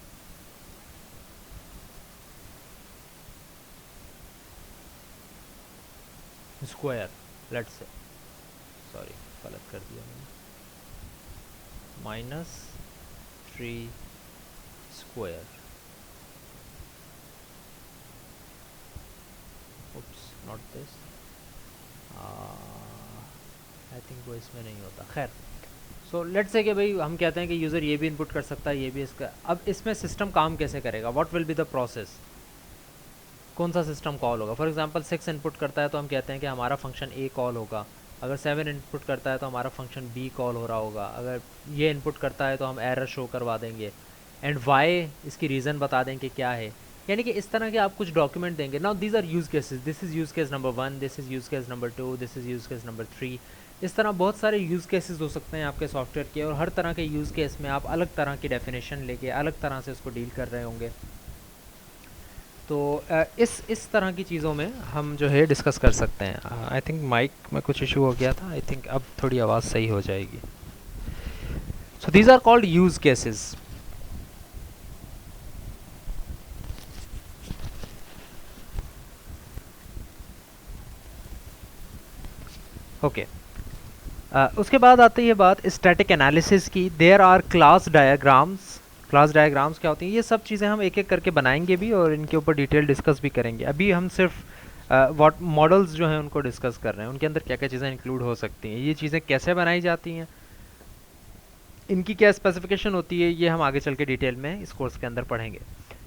A: Square, let's say, sorry गलत कर दिया मैंने, -3 square, oops not this, I think वो इसमें नहीं होता। खैर, सो लेट्स से कि भाई हम कहते हैं कि यूज़र ये भी इनपुट कर सकता है, ये भी इसका। अब इसमें सिस्टम काम कैसे करेगा? What will be the process? कौन सा सिस्टम कॉल होगा? फॉर एग्जांपल 6 इनपुट करता है तो हम कहते हैं कि हमारा फंक्शन ए कॉल होगा। अगर 7 इनपुट करता है तो हमारा फंक्शन बी कॉल हो रहा होगा। अगर ये इनपुट करता है तो हम एरर शो करवा देंगे एंड वाई इसकी रीज़न बता देंगे क्या है। यानी कि इस तरह के आप कुछ डॉक्यूमेंट देंगे। Now these are use cases, this is use case number 1, this is use case number 2, this is use case number 3। इस तरह बहुत सारे यूज़ केसेस हो सकते हैं आपके सॉफ्टवेयर के, और हर तरह के यूज़ केस में आप अलग तरह की डेफिनेशन लेके अलग तरह से उसको डील कर रहे होंगे। तो इस तरह की चीज़ों में हम जो है डिस्कस कर सकते हैं। आई थिंक माइक में कुछ इशू हो गया था, आई थिंक अब थोड़ी आवाज़ सही हो जाएगी। So these are called use cases. Okay. उसके बाद आती है बात स्टैटिक एनालिसिस की। There are class diagrams. Class diagrams क्या होती हैं, ये सब चीज़ें हम एक एक करके बनाएंगे भी और इनके ऊपर डिटेल डिस्कस भी करेंगे। अभी हम सिर्फ व्हाट मॉडल्स जो हैं उनको डिस्कस कर रहे हैं, उनके अंदर क्या क्या चीज़ें इंक्लूड हो सकती हैं, ये चीज़ें कैसे बनाई जाती हैं, इनकी क्या स्पेसिफिकेशन होती है, ये हम आगे चल के डिटेल में इस कोर्स के अंदर पढ़ेंगे।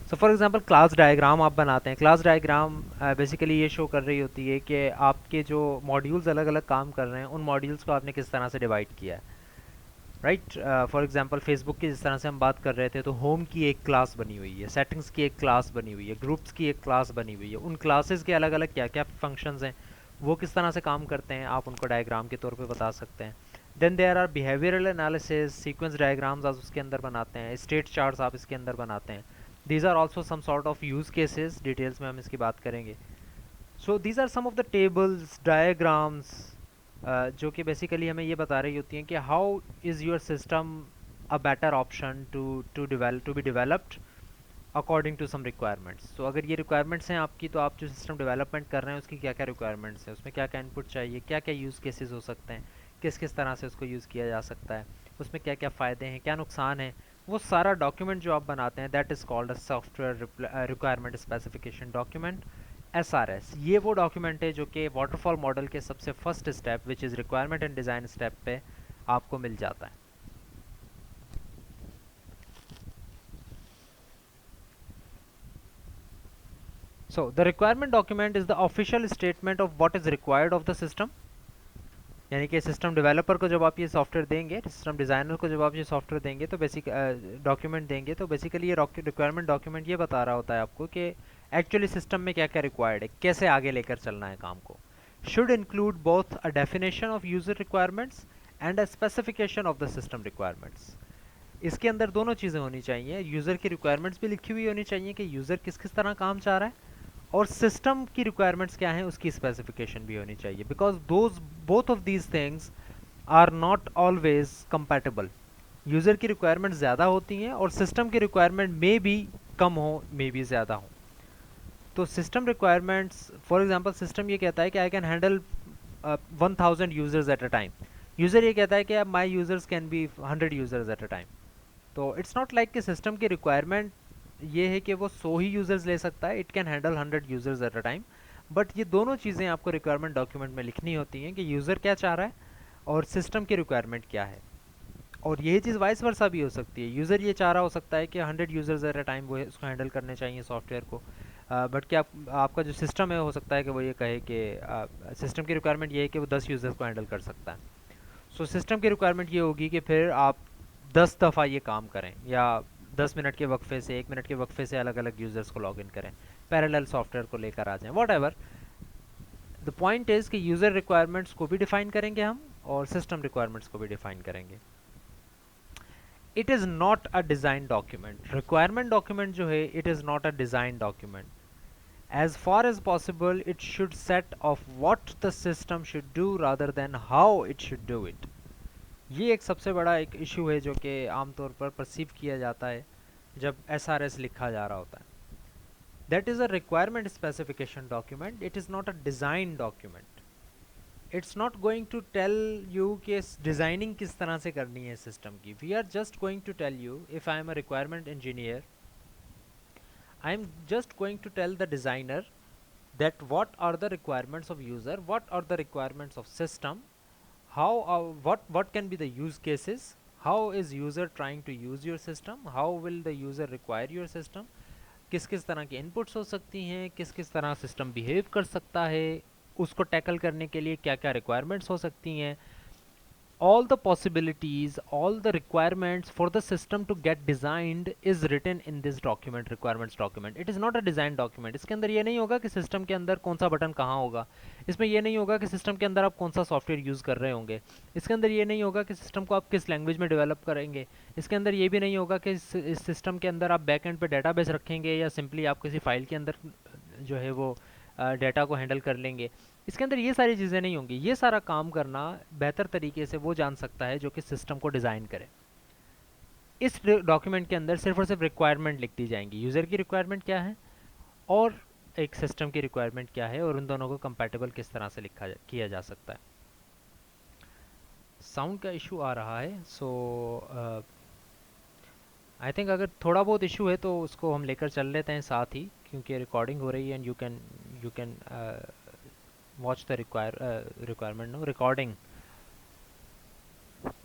A: So for example class diagram आप बनाते हैं। क्लास डायग्राम बेसिकली ये शो कर रही होती है कि आपके जो मॉड्यूल्स अलग अलग काम कर रहे हैं उन मॉड्यूल्स को आपने किस तरह से डिवाइड किया है, राइट। फॉर एग्जांपल फेसबुक की जिस तरह से हम बात कर रहे थे, तो होम की एक क्लास बनी हुई है, सेटिंग्स की एक क्लास बनी हुई है, ग्रुप्स की एक क्लास बनी हुई है। उन क्लासेस के अलग अलग क्या क्या फंक्शंस हैं, वो किस तरह से काम करते हैं, आप उनको डायग्राम के तौर पे बता सकते हैं। Then there are behavioural analysis, sequence diagrams आप उसके अंदर बनाते हैं, स्टेट चार्ट्स आप इसके अंदर बनाते हैं। These are also some sort of use cases, details में हम इसकी बात करेंगे। So these are some of the tables diagrams जो कि बेसिकली हमें ये बता रही होती हैं कि how is your system a better option to be developed according to some requirements. तो अगर ये रिक्वायरमेंट्स हैं आपकी, तो आप जो सिस्टम डेवलपमेंट कर रहे हैं उसकी क्या क्या रिक्वायरमेंट्स हैं, उसमें क्या क्या इनपुट चाहिए, क्या क्या यूज़ केसेस हो सकते हैं, किस किस तरह से उसको यूज़ किया जा सकता है, उसमें क्या क्या फ़ायदे हैं, क्या नुकसान है, वो सारा डॉक्यूमेंट जो आप बनाते हैं that is called a software requirement specification document, SRS। ये वो डॉक्यूमेंट है जो कि वाटरफॉल मॉडल के सबसे first step which is requirement and design step पे आपको मिल जाता है। So the requirement document is the official statement of what is required of the system. यानी कि सिस्टम डेवलपर को जब आप ये सॉफ्टवेयर देंगे, सिस्टम डिज़ाइनर को जब आप ये सॉफ्टवेयर देंगे, तो बेसिक डॉक्यूमेंट देंगे, तो बेसिकली ये रिक्वायरमेंट डॉक्यूमेंट ये बता रहा होता है आपको कि एक्चुअली सिस्टम में क्या क्या रिक्वायर्ड है, कैसे आगे लेकर चलना है काम को। Should include both a definition of user requirements and a specification of the system requirements. इसके अंदर दोनों चीज़ें होनी चाहिए, यूज़र की रिक्वायरमेंट्स भी लिखी हुई होनी चाहिए कि यूज़र किस किस तरह काम चाह रहा है, और सिस्टम की रिक्वायरमेंट्स क्या हैं उसकी स्पेसिफिकेशन भी होनी चाहिए, because those both of these things are not always compatible. User की रिक्वायरमेंट ज़्यादा होती हैं और सिस्टम की रिक्वायरमेंट में भी कम हो, में भी ज़्यादा हो। तो system requirements, for example system ये कहता है कि I can handle 1000 users at a time. User ये कहता है कि अब my users can be 100 users at a time. तो इट्स नॉट लाइक कि सिस्टम की रिक्वायरमेंट ये है कि वो 100 ही यूज़र्स ले सकता है, it can handle 100 users eight a time. But ये दोनों चीज़ें आपको रिक्वायरमेंट डॉक्यूमेंट में लिखनी होती हैं कि यूज़र क्या चाह रहा है और सिस्टम की रिक्वायरमेंट क्या है। और यही चीज़ वाइस वर्सा भी हो सकती है, यूज़र ये चाह रहा हो सकता है कि 100 यूज़र्स एट अ टाइम वो उसको हैंडल करने चाहिए सॉफ्टवेयर को, बट क्या आपका जो सिस्टम है हो सकता है कि वो ये कहे कि सिस्टम की रिक्वायरमेंट ये है कि वो 10 यूज़र्स को हैंडल कर सकता है। सो सिस्टम की रिक्वायरमेंट ये होगी कि फिर आप 10 दफ़ा ये काम करें, या 10 मिनट के वक्फे से, 1 मिनट के वक्फे से अलग अलग यूज़र्स को लॉगिन करें, पैरेलल सॉफ्टवेयर को लेकर आ जाएं, what ever the point is कि यूज़र रिक्वायरमेंट्स को भी डिफाइन करेंगे हम और सिस्टम रिक्वायरमेंट्स को भी डिफाइन करेंगे। It is not a design document. Requirement document जो है it is not a design document. as far as possible it should set of what the system should do rather than how it should do it। ये एक सबसे बड़ा एक issue है जो कि आमतौर पर परसीव किया जाता है जब SRS लिखा जा रहा होता है। That is a requirement specification document, it is not a design document. It's not going to tell you कि डिज़ाइनिंग किस तरह से करनी है सिस्टम की। We are just going to tell you, if I am a requirement engineer, I am just going to tell the designer that what are the requirements of user, what are the requirements of system, how what can be the use cases, how is user trying to use your system, how will the user require your system, किस किस तरह की inputs हो सकती हैं, किस किस तरह सिस्टम बिहेव कर सकता है, उसको टैकल करने के लिए क्या क्या रिक्वायरमेंट्स हो सकती हैं, all the possibilities, all the requirements for the system to get designed is written in this document, requirements document. It is not a design document. इसके अंदर ये नहीं होगा कि सिस्टम के अंदर कौन सा बटन कहाँ होगा, इसमें ये नहीं होगा कि सिस्टम के अंदर आप कौन सा सॉफ्टवेयर यूज़ कर रहे होंगे, इसके अंदर ये नहीं होगा कि सिस्टम को आप किस लैंग्वेज में डेवलप करेंगे, इसके अंदर ये भी नहीं होगा कि इस सिस्टम के अंदर आप बैक एंड पे डेटाबेस रखेंगे या सिंपली आप किसी फाइल के अंदर जो है वो डेटा को हैंडल कर लेंगे। इसके अंदर ये सारी चीज़ें नहीं होंगी। ये सारा काम करना बेहतर तरीके से वो जान सकता है जो कि सिस्टम को डिज़ाइन करे। इस डॉक्यूमेंट के अंदर सिर्फ और सिर्फ रिक्वायरमेंट लिख दी जाएंगी, यूज़र की रिक्वायरमेंट क्या है और एक सिस्टम की रिक्वायरमेंट क्या है, और उन दोनों को कंपैटिबल किस तरह से किया जा सकता है। साउंड का इशू आ रहा है, सो आई थिंक अगर थोड़ा बहुत इशू है तो उसको हम लेकर चल लेते हैं साथ ही, क्योंकि रिकॉर्डिंग हो रही है and you can watch the requirement no recording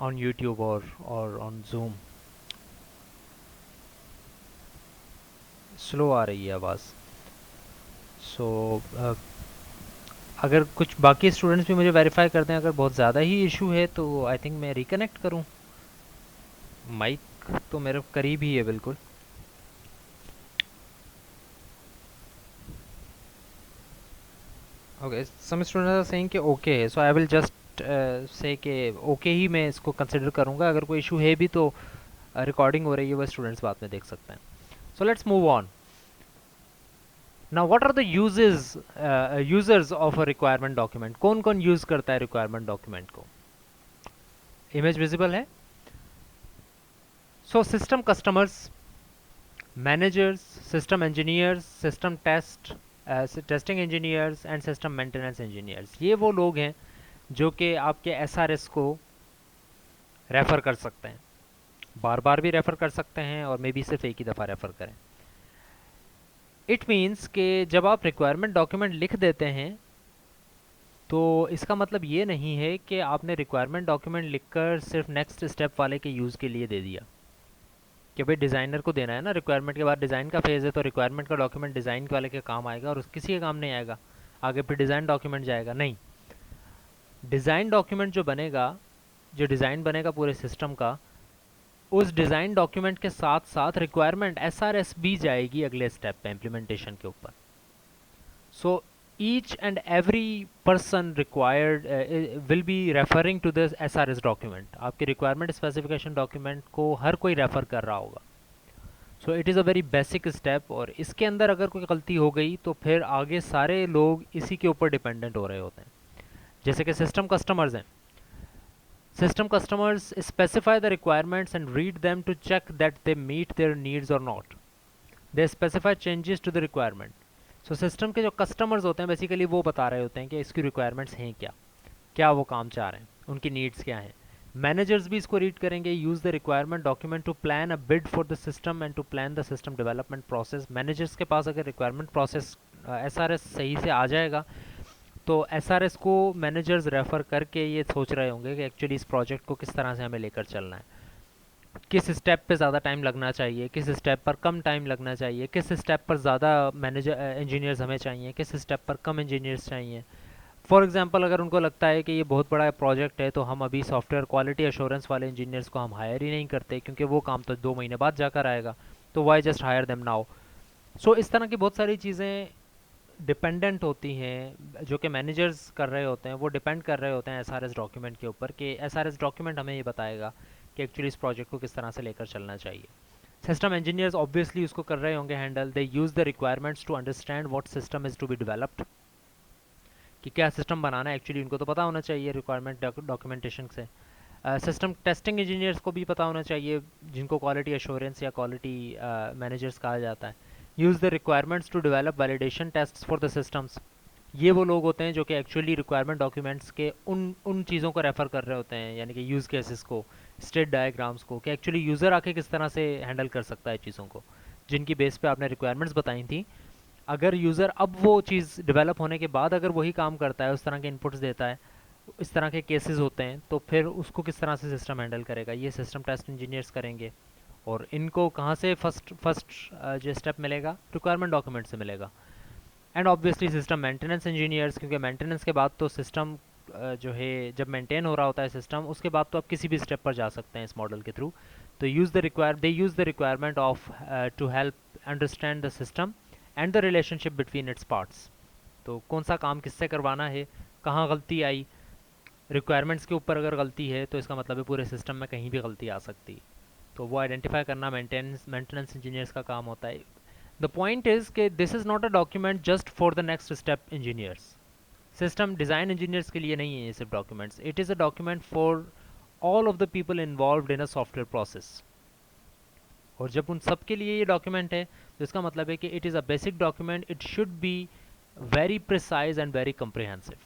A: on YouTube और ऑन जूम। स्लो आ रही है आवाज़। सो अगर कुछ बाकी स्टूडेंट्स भी मुझे वेरीफाई करते हैं, अगर बहुत ज़्यादा ही इशू है तो आई थिंक मैं रिकनेक्ट करूं। माइक तो मेरे करीब ही है बिल्कुल। Okay, some students are saying कि ओके है, so I will just say कि ओके ही मैं इसको कंसिडर करूँगा। अगर कोई इशू है भी तो रिकॉर्डिंग हो रही है, वह स्टूडेंट्स बाद में देख सकते हैं। So let's move on. Now what are the users of a requirement document? कौन कौन यूज़ करता है रिक्वायरमेंट डॉक्यूमेंट को? इमेज विजिबल है? So system customers, managers, system engineers, system testing engineers and system maintenance engineers, ये वो लोग हैं जो कि आपके एसआरएस को रेफ़र कर सकते हैं। बार बार भी रेफ़र कर सकते हैं और मे बी सिर्फ एक ही दफ़ा रेफ़र करें। इट मीन्स कि जब आप रिक्वायरमेंट डॉक्यूमेंट लिख देते हैं तो इसका मतलब ये नहीं है कि आपने रिक्वायरमेंट डॉक्यूमेंट लिखकर सिर्फ नेक्स्ट स्टेप वाले के यूज़ के लिए दे दिया कि भाई डिज़ाइनर को देना है ना। रिक्वायरमेंट के बाद डिज़ाइन का फेज़ है, तो रिक्वायरमेंट का डॉक्यूमेंट डिज़ाइन वाले के काम आएगा और किसी के काम नहीं आएगा। आगे फिर डिज़ाइन डॉक्यूमेंट जाएगा नहीं। डिज़ाइन डॉक्यूमेंट जो बनेगा, जो डिज़ाइन बनेगा पूरे सिस्टम का, उस डिज़ाइन डॉक्यूमेंट के साथ साथ रिक्वायरमेंट एसआरएस भी जाएगी अगले स्टेप पे इम्प्लीमेंटेशन के ऊपर। So each and every person required will be referring to this SRS document. आपके रिक्वायरमेंट स्पेसिफिकेशन डॉक्यूमेंट को हर कोई रेफर कर रहा होगा। So it is a very basic step, और इसके अंदर अगर कोई गलती हो गई तो फिर आगे सारे लोग इसी के ऊपर डिपेंडेंट हो रहे होते हैं। जैसे कि सिस्टम कस्टमर्स हैं, system customers specify the requirements and read them to check that they meet their needs or not. They specify changes to the requirement. So system के जो customers होते हैं बेसिकली वो बता रहे होते हैं कि इसकी requirements हैं क्या, क्या वो काम चाह रहे हैं, उनकी needs क्या हैं। Managers भी इसको read करेंगे, use the requirement document to plan a bid for the system and to plan the system development process. Managers के पास अगर requirement process SRS सही से आ जाएगा तो एसआरएस को मैनेजर्स रेफ़र करके ये सोच रहे होंगे कि एक्चुअली इस प्रोजेक्ट को किस तरह से हमें लेकर चलना है, किस स्टेप पे ज़्यादा टाइम लगना चाहिए, किस स्टेप पर कम टाइम लगना चाहिए, किस स्टेप पर ज़्यादा मैनेजर इंजीनियर्स हमें चाहिए, किस स्टेप पर कम इंजीनियर्स चाहिए। फॉर एग्जांपल अगर उनको लगता है कि ये बहुत बड़ा प्रोजेक्ट है तो हम अभी सॉफ्टवेयर क्वालिटी एश्योरेंस वाले इंजीनियर्स को हम हायर ही नहीं करते, क्योंकि वो काम तो 2 महीने बाद जाकर आएगा, तो why just hire them now. So इस तरह की बहुत सारी चीज़ें डिपेंडेंट होती हैं जो कि मैनेजर्स कर रहे होते हैं, वो डिपेंड कर रहे होते हैं एसआरएस डॉक्यूमेंट के ऊपर कि एसआरएस डॉक्यूमेंट हमें ये बताएगा कि एक्चुअली इस प्रोजेक्ट को किस तरह से लेकर चलना चाहिए। सिस्टम इंजीनियर्स ऑब्वियसली उसको कर रहे होंगे handle. They use the requirements to understand what system is to be developed, कि क्या सिस्टम बनाना है एक्चुअली उनको तो पता होना चाहिए रिक्वायरमेंट डॉक्यूमेंटेशन से। सिस्टम टेस्टिंग इंजीनियर्स को भी पता होना चाहिए, जिनको क्वालिटी एश्योरेंस या क्वालिटी मैनेजर्स कहा जाता है। Use the requirements to develop validation tests for the systems, ये वो लोग होते हैं जो कि एक्चुअली रिक्वायरमेंट डॉक्यूमेंट्स के उन उन चीज़ों को रेफ़र कर रहे होते हैं, यानी कि यूज़ केसेस को, स्टेट डायग्राम्स को, कि एक्चुअली यूज़र आके किस तरह से हैंडल कर सकता है चीज़ों को, जिनकी बेस पे आपने रिक्वायरमेंट्स बताई थी। अगर यूज़र अब वो चीज़ डेवलप होने के बाद अगर वही काम करता है, उस तरह के इनपुट्स देता है, इस तरह के केसेस होते हैं, तो फिर उसको किस तरह से सिस्टम हैंडल करेगा, ये सिस्टम टेस्ट इंजीनियर्स करेंगे। और इनको कहाँ से फर्स्ट फर्स्ट जो स्टेप मिलेगा, रिक्वायरमेंट डॉक्यूमेंट से मिलेगा। And obviously system maintenance engineers, क्योंकि मेंटेनेंस के बाद तो सिस्टम जो है जब मेंटेन हो रहा होता है सिस्टम, उसके बाद तो आप किसी भी स्टेप पर जा सकते हैं इस मॉडल के थ्रू। तो they use the requirement of to help understand the system and the relationship between its parts. तो कौन सा काम किससे करवाना है, कहाँ गलती आई, रिक्वायरमेंट्स के ऊपर अगर गलती है तो इसका मतलब है पूरे सिस्टम में कहीं भी गलती आ सकती है, तो वो आइडेंटिफाई करना मेंटेनेंस इंजीनियर्स का काम होता है। द पॉइंट इज़ कि this is not a document just for the next step engineers. System design engineers के लिए नहीं है ये सिर्फ documents, it is a document for all of the people involve in a software process. और जब उन सब के लिए ये डॉक्यूमेंट है तो इसका मतलब है कि it is a basic document, it should be very precise and very comprehensive.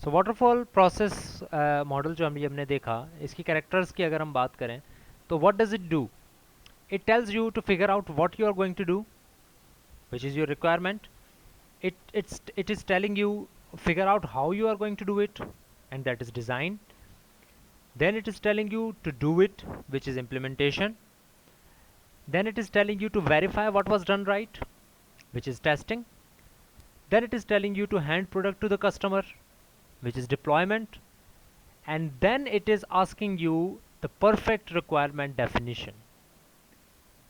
A: So waterfall process model जो हमने देखा, इसकी कैरेक्टर्स की अगर हम बात करें तो what does it do? It tells you to figure out what you are going to do, which is your requirement. It is telling you figure out how you are going to do it, and that is design. Then it is telling you to do it, which is implementation. Then it is telling you to verify what was done right, which is testing. Then it is telling you to hand product to the customer, which is deployment. And then it is asking you the perfect requirement definition.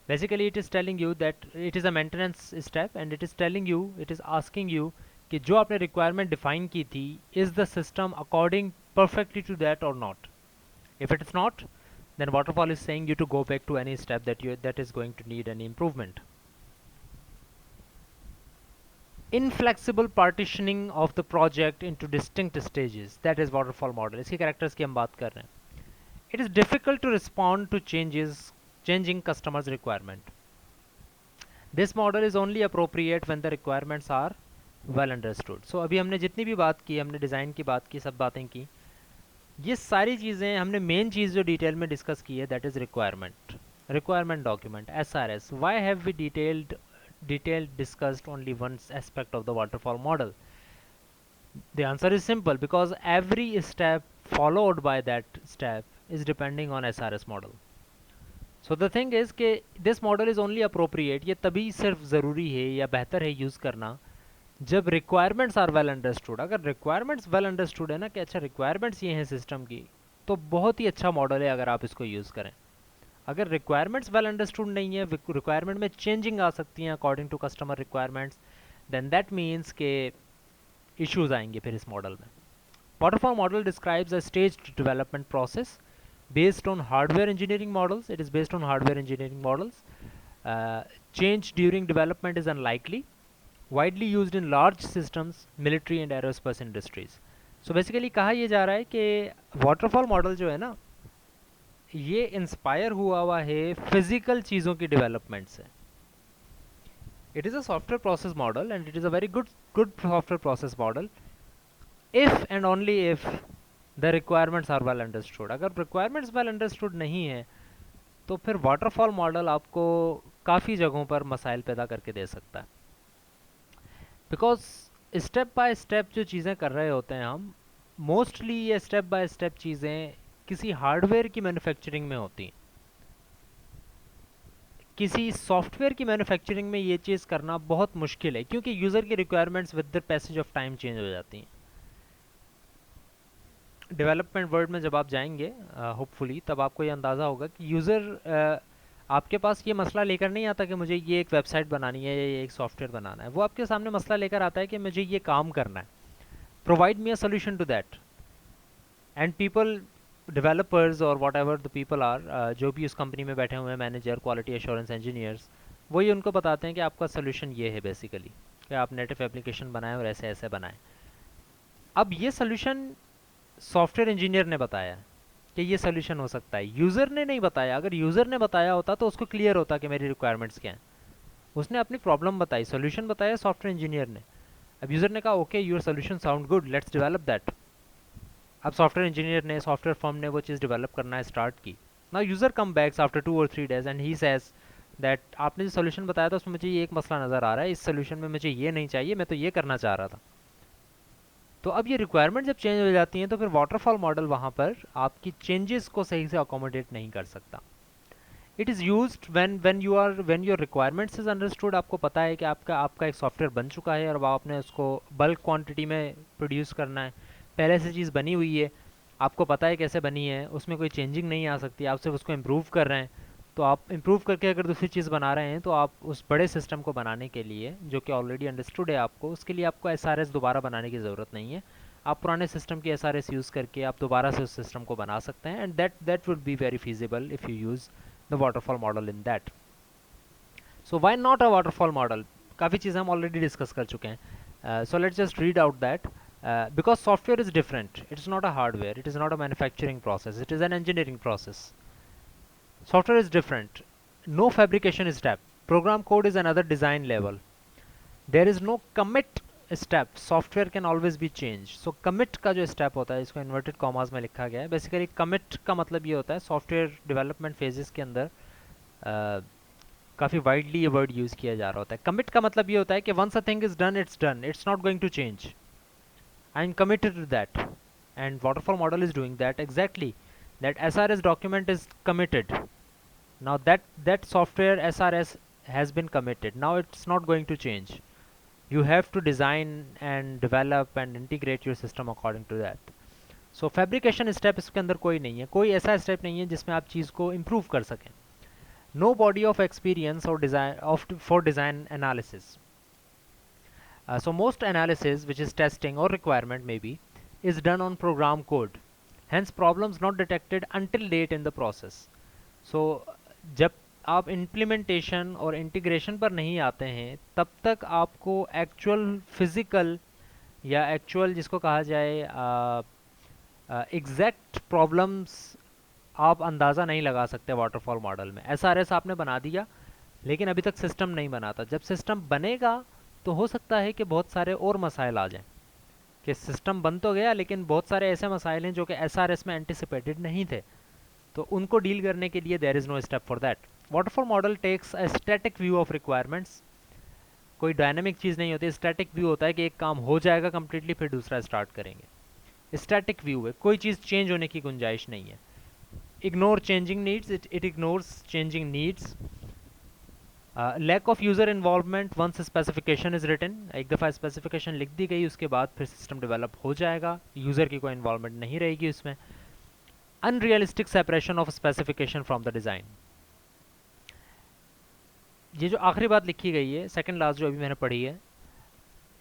A: Basically it is telling you that it is a maintenance step, and it is telling you, it is asking you कि जो आपने requirement define की थी, is the system according perfectly to that or not? If it is not, then waterfall is saying you to go back to any step that is going to need any improvement. Inflexible partitioning of the project into distinct stages, that is waterfall model. इसकी characters की हम बात कर रहे हैं. It is difficult to respond to changing customers' requirement. This model is only appropriate when the requirements are well understood. So अभी हमने जितनी भी बात की, हमने डिज़ाइन की बात की, सब बातें की, ये सारी चीज़ें हमने मेन चीज़ जो डिटेल में डिस्कस की है, that is requirement document, SRS. Why have we detailed discussed only one aspect of the waterfall model? The answer is simple, because every step followed by that step is depending on SRS model. So the thing is कि this model is only appropriate, ये तभी सिर्फ ज़रूरी है या बेहतर है use करना जब requirements are well understood. अगर requirements well understood है ना, कि अच्छा requirements ये हैं सिस्टम की, तो बहुत ही अच्छा मॉडल है अगर आप इसको यूज़ करें. अगर requirements well understood नहीं है, requirement में changing आ सकती हैं according to customer requirements, then that means के issues आएंगे फिर इस मॉडल में. Waterfall model describes a staged development process based on hardware engineering models. It is based on hardware engineering models. Change during development is unlikely. Widely used in large systems, military and aerospace industries. So basically कहा ये जा रहा है कि waterfall model जो है ना, ये इंस्पायर हुआ है फिजिकल चीज़ों की डेवलपमेंट से. It is a software process model, and it is a very good software process model if and only if the requirements are well understood. अगर requirements well understood नहीं है तो फिर waterfall model आपको काफ़ी जगहों पर मसाइल पैदा करके दे सकता है. Because स्टेप बाय स्टेप जो चीज़ें कर रहे होते हैं हम, मोस्टली ये स्टेप बाय स्टेप चीज़ें किसी हार्डवेयर की मैन्युफैक्चरिंग में होती हैं. किसी सॉफ्टवेयर की मैन्युफैक्चरिंग में ये चीज़ करना बहुत मुश्किल है, क्योंकि यूज़र की requirements with the passage of time change हो जाती हैं. डेवलपमेंट वर्ल्ड में जब आप जाएंगे होपफुली, तब आपको ये अंदाज़ा होगा कि यूज़र आपके पास ये मसला लेकर नहीं आता कि मुझे ये एक वेबसाइट बनानी है या ये एक सॉफ्टवेयर बनाना है. वो आपके सामने मसला लेकर आता है कि मुझे ये काम करना है, provide me a solution to that. And people, developers और whatever the people are, जो भी उस कंपनी में बैठे हुए हैं, मैनेजर, क्वालिटी एश्योरेंस इंजीनियर्स, वही उनको बताते हैं कि आपका सोल्यूशन ये है बेसिकली, कि आप नेटिव एप्लीकेशन बनाएं और ऐसे ऐसे बनाएं. अब ये सोल्यूशन सॉफ्टवेयर इंजीनियर ने बताया कि ये सोल्यूशन हो सकता है, यूज़र ने नहीं बताया. अगर यूज़र ने बताया होता तो उसको क्लियर होता कि मेरी रिक्वायरमेंट्स क्या हैं. उसने अपनी प्रॉब्लम बताई, सोल्यूशन बताया सॉफ्टवेयर इंजीनियर ने. अब यूज़र ने कहा okay your solution sound good, let's develop that. अब सॉफ्टवेयर इंजीनियर ने, सॉफ्टवेयर फर्म ने वो चीज़ डेवलप करना है स्टार्ट की. Now user come backs after 2 or 3 days and he says that आपने जो सोल्यूशन बताया था उसमें मुझे ये एक मसला नज़र आ रहा है, इस सोल्यूशन में मुझे ये नहीं चाहिए, मैं तो ये करना चाह रहा था. तो अब ये रिक्वायरमेंट जब चेंज हो जाती हैं तो फिर वाटरफॉल मॉडल वहाँ पर आपकी चेंजेस को सही से अकोमोडेट नहीं कर सकता. It is used when your requirements is understood. आपको पता है कि आपका एक सॉफ्टवेयर बन चुका है और अब आपने उसको बल्क क्वांटिटी में प्रोड्यूस करना है. पहले से चीज़ बनी हुई है, आपको पता है कैसे बनी है, उसमें कोई चेंजिंग नहीं आ सकती, आप सिर्फ उसको इम्प्रूव कर रहे हैं. तो आप इम्प्रूव करके अगर दूसरी चीज़ बना रहे हैं तो आप उस बड़े सिस्टम को बनाने के लिए, जो कि ऑलरेडी अंडरस्टूड है आपको, उसके लिए आपको SRS दोबारा बनाने की ज़रूरत नहीं है. आप पुराने सिस्टम की SRS यूज़ करके आप दोबारा से उस सिस्टम को बना सकते हैं. And that would be very feasible if you use the waterfall model in that. So why not a waterfall model? काफ़ी चीज़ें हम ऑलरेडी डिस्कस कर चुके हैं. So let's just read out that. Because software is different, it is not a hardware, it is not a manufacturing process, it is an engineering process. Software is different. No fabrication step. Program code is another design level. There is no commit step software can always be change. So commit का जो step होता है, इसको inverted commas में लिखा गया है। Basically commit का मतलब ये होता है सॉफ्टवेयर डेवलपमेंट फेजेस के अंदर काफ़ी वाइडली ये वर्ड यूज़ किया जा रहा होता है। कमिट का मतलब ये होता है कि once a thing is done, it's not going to change. I am committed to that, and waterfall model is doing that exactly. That SRS document is committed. Now that software SRS has been committed. Now it's not going to change. You have to design and develop and integrate your system according to that. So fabrication step इसके अंदर कोई नहीं है, कोई ऐसा step नहीं है जिसमें आप चीज़ को improve कर सकें. No body of experience or design for design analysis. So most analysis, which is testing or requirement maybe, is done on program code. Hence problems not detected until late in the process. So जब आप implementation और integration पर नहीं आते हैं तब तक आपको actual physical या actual जिसको कहा जाए exact problems आप अंदाज़ा नहीं लगा सकते वाटरफॉल मॉडल में। SRS आपने बना दिया लेकिन अभी तक सिस्टम नहीं बना था। जब सिस्टम बनेगा तो हो सकता है कि बहुत सारे और मसाइल आ जाएं कि सिस्टम बन तो गया लेकिन बहुत सारे ऐसे मसाइल हैं जो कि SRS में एंटिसिपेटेड नहीं थे, तो उनको डील करने के लिए there is no step for that. Waterfall model takes a static view of requirements. कोई डायनेमिक चीज़ नहीं होती, स्टैटिक व्यू होता है कि एक काम हो जाएगा कम्प्लीटली फिर दूसरा स्टार्ट करेंगे। स्टैटिक व्यू है, कोई चीज़ चेंज होने की गुंजाइश नहीं है। Ignore changing needs, it ignores changing needs. Lack of user involvement once specification is written. एक दफ़ा स्पेसिफिकेशन लिख दी गई उसके बाद फिर सिस्टम डेवलप हो जाएगा, यूज़र की कोई इन्वॉल्वमेंट नहीं रहेगी उसमें। Unrealistic separation of specification from the design. ये जो आखिरी बात लिखी गई है, सेकंड लास्ट जो अभी मैंने पढ़ी है,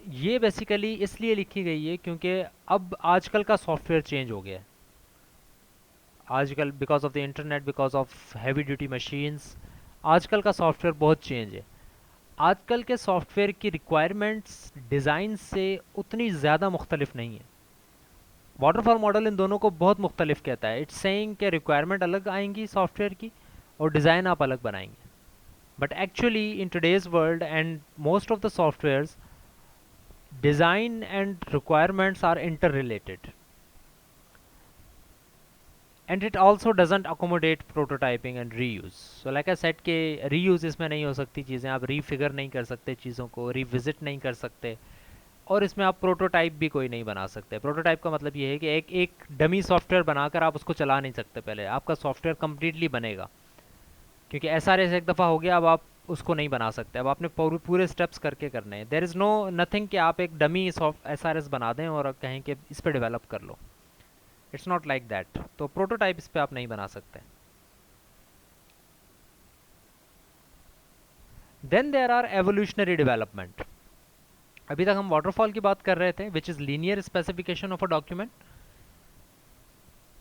A: ये बेसिकली इसलिए लिखी गई है क्योंकि अब आजकल का सॉफ्टवेयर चेंज हो गया है। आजकल because of the internet, because of heavy duty machines, आजकल का सॉफ्टवेयर बहुत चेंज है। आजकल के सॉफ्टवेयर की रिक्वायरमेंट्स डिज़ाइन से उतनी ज़्यादा मुख्तलिफ नहीं है। वाटरफॉल मॉडल इन दोनों को बहुत मुख्तलिफ कहता है। इट्स सेइंग कि रिक्वायरमेंट अलग आएंगी सॉफ्टवेयर की और डिज़ाइन आप अलग बनाएंगे। But actually in today's world and most of the softwares, design and requirements are interrelated, and it also doesn't accommodate prototyping and reuse. So like I said कि reuse इसमें नहीं हो सकती चीज़ें, आप refigure नहीं कर सकते चीज़ों को, revisit नहीं कर सकते, और इसमें आप प्रोटोटाइप भी कोई नहीं बना सकते। प्रोटोटाइप का मतलब ये है कि एक डमी सॉफ्टवेयर बनाकर आप उसको चला नहीं सकते, पहले आपका सॉफ्टवेयर कम्प्लीटली बनेगा, क्योंकि SRS एक दफ़ा हो गया, अब आप उसको नहीं बना सकते, अब आपने पूरे स्टेप्स करके करने हैं। देयर इज़ नो नथिंग कि आप एक डमी SRS बना दें और कहें कि इस पर डेवलप कर लो। It's not like that. तो प्रोटोटाइप इस पर आप नहीं बना सकते। Then there are evolutionary development. अभी तक हम वाटरफॉल की बात कर रहे थे, which is linear specification of a document,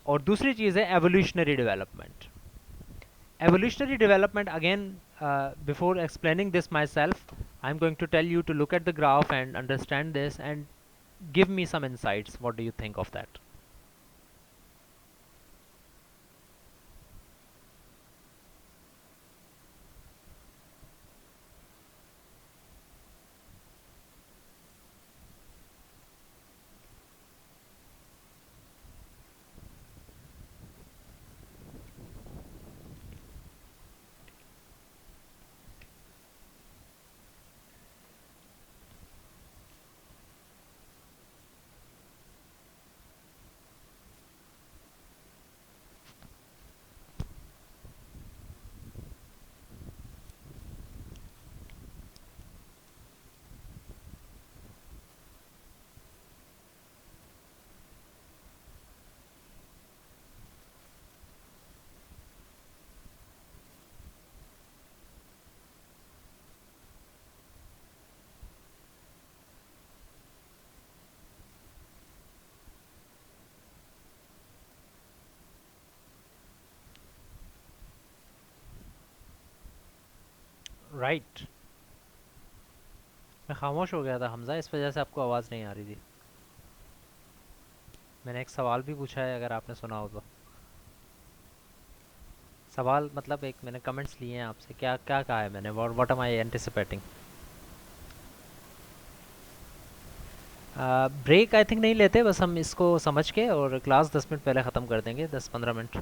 A: और दूसरी चीज़ है evolutionary development. Evolutionary development, again, before explaining this myself, I'm going to tell you to look at the graph and understand this and give me some insights. What do you think of that? Right. मैं खामोश हो गया था हमजा, इस वजह से आपको आवाज़ नहीं आ रही थी। मैंने एक सवाल भी पूछा है, अगर आपने सुना हो तो। सवाल मतलब एक मैंने कमेंट्स लिए हैं आपसे, क्या क्या कहा है मैंने, what am I anticipating. Break I think नहीं लेते, बस हम इसको समझ के और क्लास 10 मिनट पहले ख़त्म कर देंगे, 10-15 मिनट।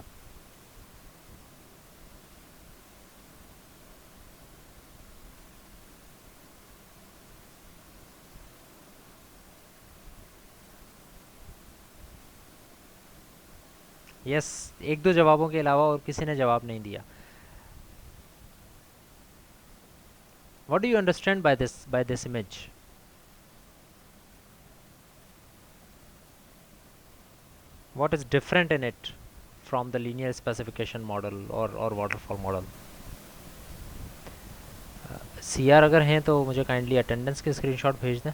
A: यस, एक दो जवाबों के अलावा और किसी ने जवाब नहीं दिया। What do you understand by this image? What is different in it from the linear specification model or waterfall model? CR अगर हैं तो मुझे काइंडली अटेंडेंस के स्क्रीनशॉट भेज दें।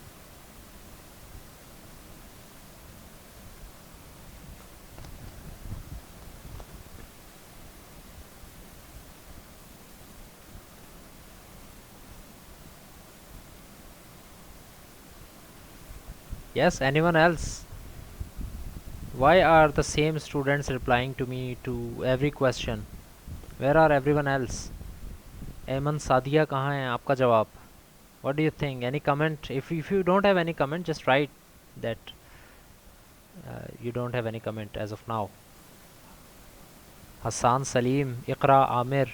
A: Yes, anyone else? Why are the same students replying to me to every question? Where are everyone else? Ayman Sadia कहाँ हैं? आपका जवाब। What do you think? Any comment? If you don't have any comment, just write that you don't have any comment as of now. Hassan Salim, Iqra Amir,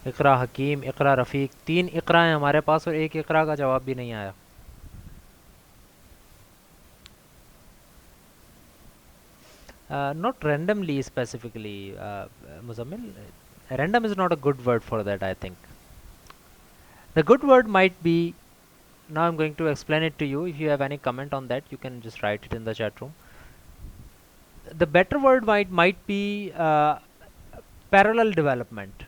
A: इकरा हकीम, इकरा रफ़ीक, 3 इकरा हैं हमारे पास और एक इकरा का जवाब भी नहीं आया। Not randomly specifically, Muzammil. Random is not a good word for that, I think. The good word might be, now I'm going to explain it to you. If you have any comment on that, you can just write it in the chat room. The better word might be parallel development.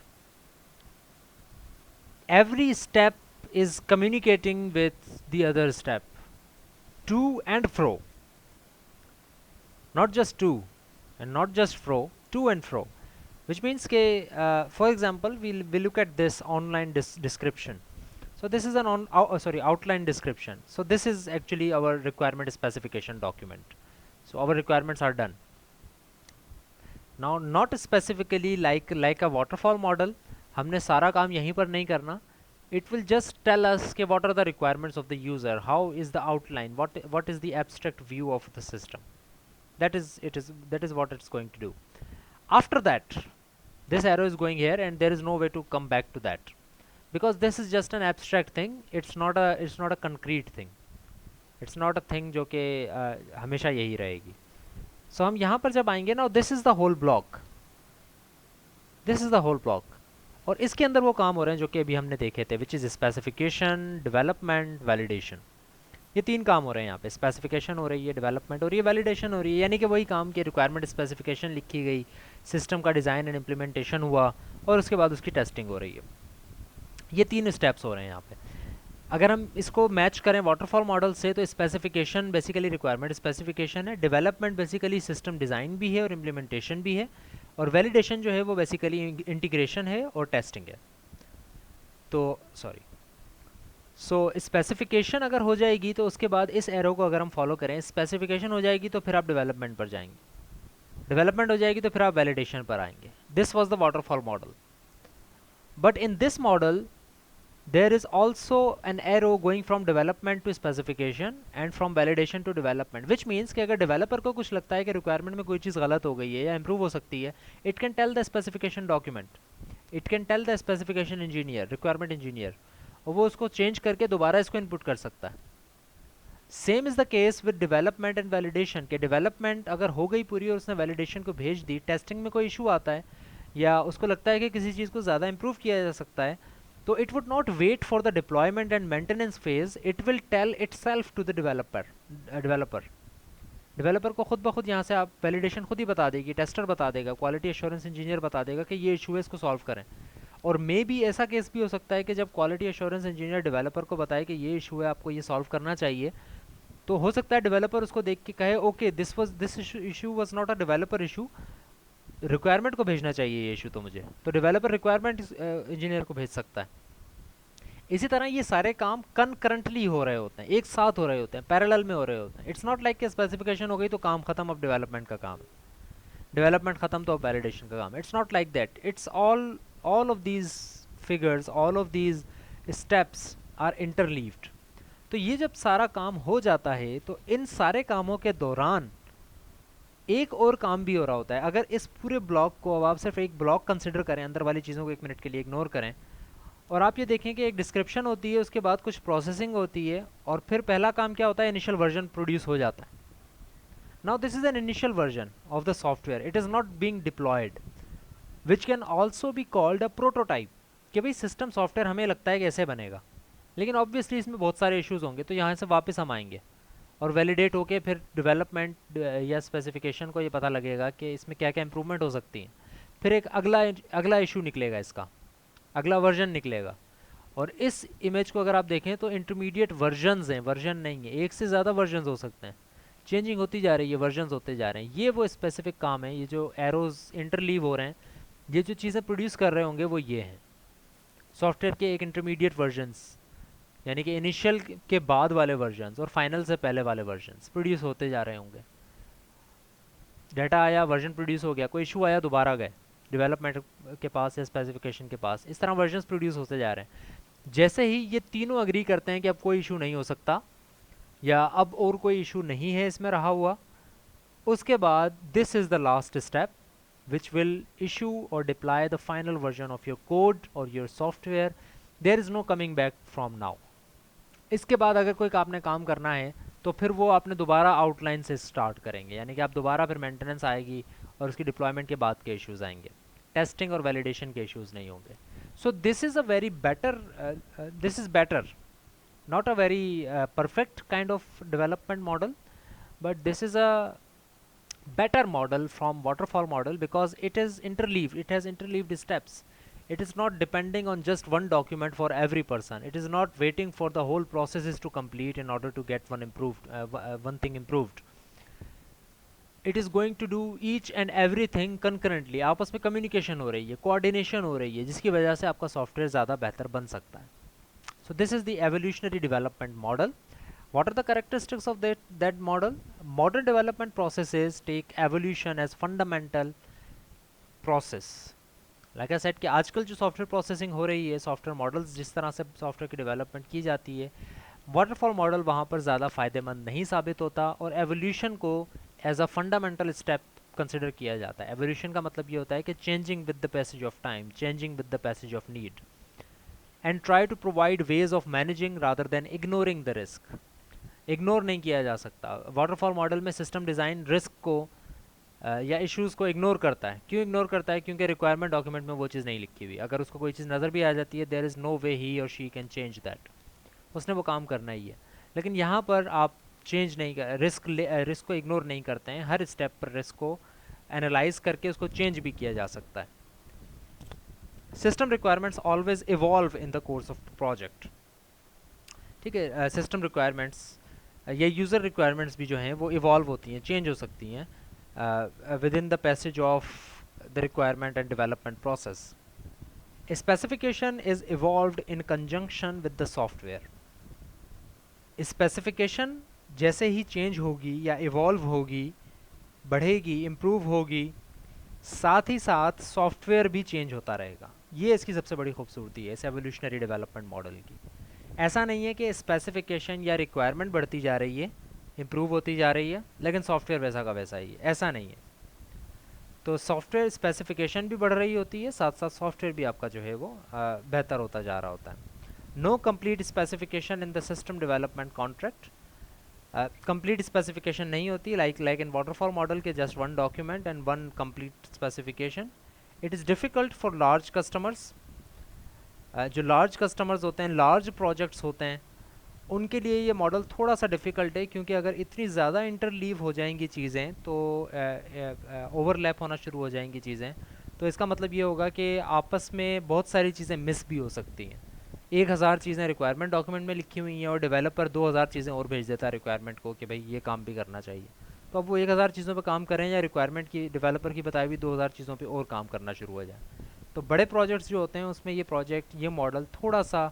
A: Every step is communicating with the other step, to and fro. Not just to and not just fro, to and fro. Which means ke, for example, we look at this online description. So this is an outline description. So this is actually our requirement specification document. So our requirements are done. Now not specifically like a waterfall model, हमने सारा काम यहीं पर नहीं करना. It will just tell us के what are the requirements of the user, how is the outline, what is the abstract view of the system. That is what it's going to do. After that, this arrow is going here and there is no way to come back to that, because this is just an abstract thing. It's not a concrete thing. It's not a thing जो कि हमेशा यही रहेगी. So हम यहाँ पर जब आएंगे ना, this is the whole block. This is the whole block. और इसके अंदर वो काम हो रहे हैं जो कि अभी हमने देखे थे, which is specification, development, validation. ये 3 काम हो रहे हैं यहाँ पे. स्पेसिफिकेशन हो रही है, डेवलपमेंट हो रही है, वैलिडेशन हो रही है. यानी कि वही काम की रिक्वायरमेंट स्पेसिफिकेशन लिखी गई, सिस्टम का डिज़ाइन एंड इम्प्लीमेंटेशन हुआ और उसके बाद उसकी टेस्टिंग हो रही है. ये 3 स्टेप्स हो रहे हैं यहाँ पे. अगर हम इसको मैच करें वाटरफॉल मॉडल से, तो स्पेसिफिकेशन बेसिकली रिक्वायरमेंट स्पेसिफिकेशन है, डेवलपमेंट बेसिकली सिस्टम डिज़ाइन भी है और इम्प्लीमेंटेशन भी है, और वैलिडेशन जो है वो बेसिकली इंटीग्रेशन है और टेस्टिंग है. तो सो स्पेसिफिकेशन अगर हो जाएगी तो उसके बाद इस एरो को अगर हम फॉलो करें, स्पेसिफिकेशन हो जाएगी तो फिर आप डेवलपमेंट पर जाएंगे, डेवलपमेंट हो जाएगी तो फिर आप वैलिडेशन पर आएंगे. This was the waterfall model. But in this model there is also an arrow going from development to specification and from validation to development, which means कि अगर developer को कुछ लगता है कि requirement में कोई चीज़ गलत हो गई है या improve हो सकती है, it can tell the specification document, it can tell the specification engineer, requirement engineer, और वो उसको change करके दोबारा इसको input कर सकता है. Same is the case with development and validation के डेवलपमेंट अगर हो गई पूरी और उसने वैलिडेशन को भेज दी, टेस्टिंग में कोई इशू आता है या उसको लगता है कि किसी चीज़ को ज़्यादा इंप्रूव किया जा सकता है, तो it would not wait for the deployment and maintenance phase, it will tell itself to the developer को खुद ब खुद यहाँ से आप वैलिडेशन खुद ही बता देगी, टेस्टर बता देगा, क्वालिटी एश्योरेंस इंजीनियर बता देगा कि ये इशू है, इसको सॉल्व करें. और मे बी ऐसा केस भी हो सकता है कि जब क्वालिटी एश्योरेंस इंजीनियर डेवलपर को बताए कि ये इशू है, आपको ये सॉल्व करना चाहिए, तो हो सकता है डेवलपर उसको देख के कहे okay this issue was not a developer issue, requirement को भेजना चाहिए ये इशू तो मुझे, तो डेवलपर रिक्वायरमेंट इंजीनियर को भेज सकता है. इसी तरह ये सारे काम कनकरंटली हो रहे होते हैं, एक साथ हो रहे होते हैं, पैरेलल में हो रहे होते हैं. इट्स नॉट लाइक कि स्पेसिफिकेशन हो गई तो काम खत्म, अब डेवलपमेंट का काम, डेवलपमेंट खत्म तो अब वैलिडेशन का काम. It's not like that. It's all of these figures, all of these steps are interleaved. तो ये जब सारा काम हो जाता है तो इन सारे कामों के दौरान एक और काम भी हो रहा होता है। अगर इस पूरे ब्लॉक को, अब आप सिर्फ एक ब्लॉक कंसिडर करें, अंदर वाली चीज़ों को 1 मिनट के लिए इग्नोर करें, और आप ये देखें कि एक डिस्क्रिप्शन होती है, उसके बाद कुछ प्रोसेसिंग होती है, और फिर पहला काम क्या होता है, इनिशियल वर्जन प्रोड्यूस हो जाता है। Now this is an initial version of the software, it is not being deployed, which can also be called a prototype. कि भाई सिस्टम सॉफ्टवेयर हमें लगता है कि ऐसे बनेगा, लेकिन ऑब्वियसली इसमें बहुत सारे इश्यूज होंगे, तो यहाँ से वापस हम आएंगे और वैलिडेट होके फिर डेवलपमेंट या स्पेसिफिकेशन को ये पता लगेगा कि इसमें क्या क्या इंप्रूवमेंट हो सकती हैं। फिर एक अगला अगला इशू निकलेगा, इसका अगला वर्जन निकलेगा। और इस इमेज को अगर आप देखें तो इंटरमीडिएट वर्जन्स हैं, वर्जन नहीं है, एक से ज़्यादा वर्जन्स हो सकते हैं, चेंजिंग होती जा रही है, वर्जन्स होते जा रहे हैं। ये वो स्पेसिफिक काम है, ये जो एरोज इंटरलीव हो रहे हैं, ये जो चीज़ें प्रोड्यूस कर रहे होंगे वो ये हैं सॉफ्टवेयर के एक इंटरमीडिएट वर्जन्स, यानी कि इनिशियल के बाद वाले वर्जन्स और फाइनल से पहले वाले वर्जन्स प्रोड्यूस होते जा रहे होंगे। डाटा आया, वर्जन प्रोड्यूस हो गया, कोई इशू आया, दोबारा गए डेवलपमेंट के पास या स्पेसिफिकेशन के पास, इस तरह वर्जन्स प्रोड्यूस होते जा रहे हैं। जैसे ही ये तीनों अग्री करते हैं कि अब कोई इशू नहीं हो सकता या अब और कोई इशू नहीं है इसमें रहा हुआ, उसके बाद this is the last step which will issue or deploy the final version of your code or your software. There is no coming back from now. इसके बाद अगर कोई आपने काम करना है तो फिर वो आपने दोबारा आउटलाइन से स्टार्ट करेंगे, यानी कि आप दोबारा फिर मेंटेनेंस आएगी और उसकी डिप्लॉयमेंट के बाद के इश्यूज आएंगे, टेस्टिंग और वैलिडेशन के इश्यूज नहीं होंगे। सो this is a very better, this is better, not a very perfect kind of development model, but this is a better model from waterfall model because it is interleaved, it has interleaved steps. It is not depending on just one document for every person, it is not waiting for the whole processes to complete in order to get one improved one thing improved. It is going to do each and everything concurrently, आपस में communication हो रही है, coordination हो रही है, जिसकी वजह से आपका सॉफ्टवेयर ज़्यादा बेहतर बन सकता है। So this is the evolutionary development model. What are the characteristics of that model? Modern development processes take evolution as fundamental process. Like I said कि आजकल जो सॉफ्टवेयर प्रोसेसिंग हो रही है, सॉफ्टवेयर मॉडल्स जिस तरह से सॉफ्टवेयर की डेवलपमेंट की जाती है, वाटरफॉल मॉडल वहाँ पर ज़्यादा फ़ायदेमंद नहीं साबित होता और एवोल्यूशन को as a fundamental step consider किया जाता है। एवोल्यूशन का मतलब ये होता है कि changing with the passage of time, changing with the passage of need, and try to provide ways of managing rather than ignoring the risk. Ignore नहीं किया जा सकता। वाटरफॉल मॉडल में सिस्टम डिज़ाइन रिस्क को या इश्यूज़ को ignore करता है। क्यों इग्नोर करता है? क्योंकि रिक्वायरमेंट डॉक्यूमेंट में वो चीज़ नहीं लिखी हुई। अगर उसको कोई चीज़ नज़र भी आ जाती है, देयर इज़ नो वे ही और शी कैन चेंज दैट, उसने वो काम करना ही है। लेकिन यहाँ पर आप चेंज नहीं कर, रिस्क को इग्नोर नहीं करते हैं, हर स्टेप पर रिस्क को एनालाइज करके उसको चेंज भी किया जा सकता है। System requirements always evolve in the course of project. ठीक है, सिस्टम रिक्वायरमेंट्स या यूज़र रिक्वायरमेंट्स भी जो हैं वो इवॉल्व होती हैं, चेंज हो सकती हैं with in the passage of the requirement and development process. Specification is evolved in conjunction with the software. Specification जैसे ही चेंज होगी या इवॉल्व होगी, बढ़ेगी, इम्प्रूव होगी, साथ ही साथ सॉफ्टवेयर भी चेंज होता रहेगा। ये इसकी सबसे बड़ी खूबसूरती है इस एवोल्यूशनरी डेवलपमेंट मॉडल की। ऐसा नहीं है कि स्पेसिफिकेशन या रिक्वायरमेंट बढ़ती जा रही है, इम्प्रूव होती जा रही है, लेकिन सॉफ्टवेयर वैसा का वैसा ही है, ऐसा नहीं है। तो सॉफ्टवेयर स्पेसिफिकेशन भी बढ़ रही होती है, साथ साथ सॉफ्टवेयर भी आपका जो है वो बेहतर होता जा रहा होता है। No complete specification in the system development contract. Complete specification नहीं होती, लाइक इन वाटरफॉल मॉडल के just one document and one complete specification. It is difficult for large customers. जो लार्ज कस्टमर्स होते हैं, लार्ज प्रोजेक्ट्स होते हैं, उनके लिए ये मॉडल थोड़ा सा डिफ़िकल्ट है, क्योंकि अगर इतनी ज़्यादा इंटरलीव हो जाएंगी चीज़ें तो ओवरलैप होना शुरू हो जाएंगी चीज़ें, तो इसका मतलब ये होगा कि आपस में बहुत सारी चीज़ें मिस भी हो सकती हैं। 1000 चीज़ें रिक्वायरमेंट डॉक्यूमेंट में लिखी हुई हैं और डेवलपर 2000 चीज़ें और भेज देता है रिक्वायरमेंट को कि भाई ये काम भी करना चाहिए। तो अब वो 1000 चीज़ों पर काम करें या रिक्वायरमेंट की डेवलपर की बताई हुई 2000 चीज़ों पर और काम करना शुरू हो जाए। तो बड़े प्रोजेक्ट्स जो होते हैं उसमें ये मॉडल थोड़ा सा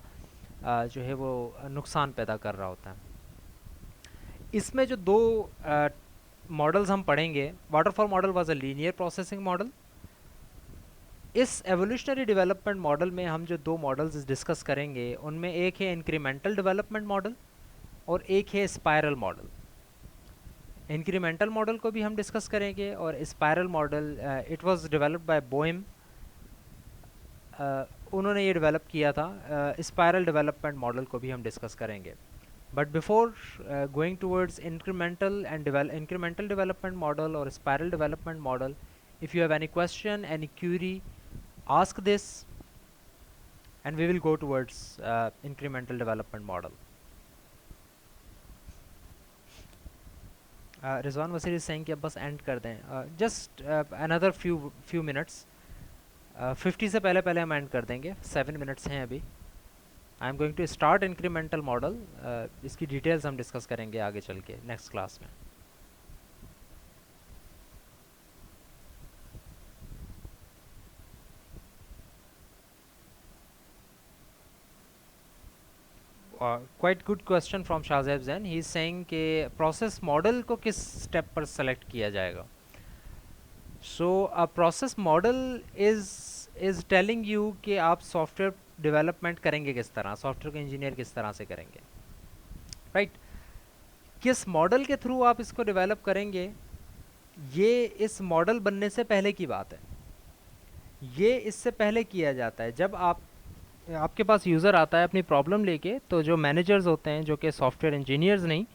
A: जो है वो नुकसान पैदा कर रहा होता है। इसमें जो दो मॉडल्स हम पढ़ेंगे, waterfall model was a linear processing model. इस एवोल्यूशनरी डेवलपमेंट मॉडल में हम जो दो मॉडल्स डिस्कस करेंगे उनमें एक है इंक्रीमेंटल डेवलपमेंट मॉडल और एक है स्पायरल मॉडल। इंक्रीमेंटल मॉडल को भी हम डिस्कस करेंगे, और spiral model it was developed by Boehm, उन्होंने ये डेवलप किया था। स्पायरल डेवलपमेंट मॉडल को भी हम डिस्कस करेंगे। But before going towards incremental development model or spiral development model, if you have any question, any query, ask this, and we will go towards incremental development model. Rizwan Wasir is saying कि अब बस end कर दें, just another few minutes, 50 से पहले पहले हम end कर देंगे, 7 minutes हैं अभी। I am going to start incremental model, इसकी डिटेल्स हम डिस्कस करेंगे आगे चल के नेक्स्ट क्लास में। Quite good question from Shahzaib Jain, he is saying कि प्रोसेस मॉडल को किस स्टेप पर सेलेक्ट किया जाएगा। So a process model is telling you कि आप सॉफ्टवेयर डेवलपमेंट करेंगे किस तरह, सॉफ्टवेयर को इंजीनियर किस तरह से करेंगे, राइट किस मॉडल के थ्रू आप इसको डेवलप करेंगे, ये इस मॉडल बनने से पहले की बात है। ये इससे पहले किया जाता है जब आपके पास यूज़र आता है अपनी प्रॉब्लम लेके, तो जो मैनेजर्स होते हैं, जो कि सॉफ्टवेयर इंजीनियर्स नहीं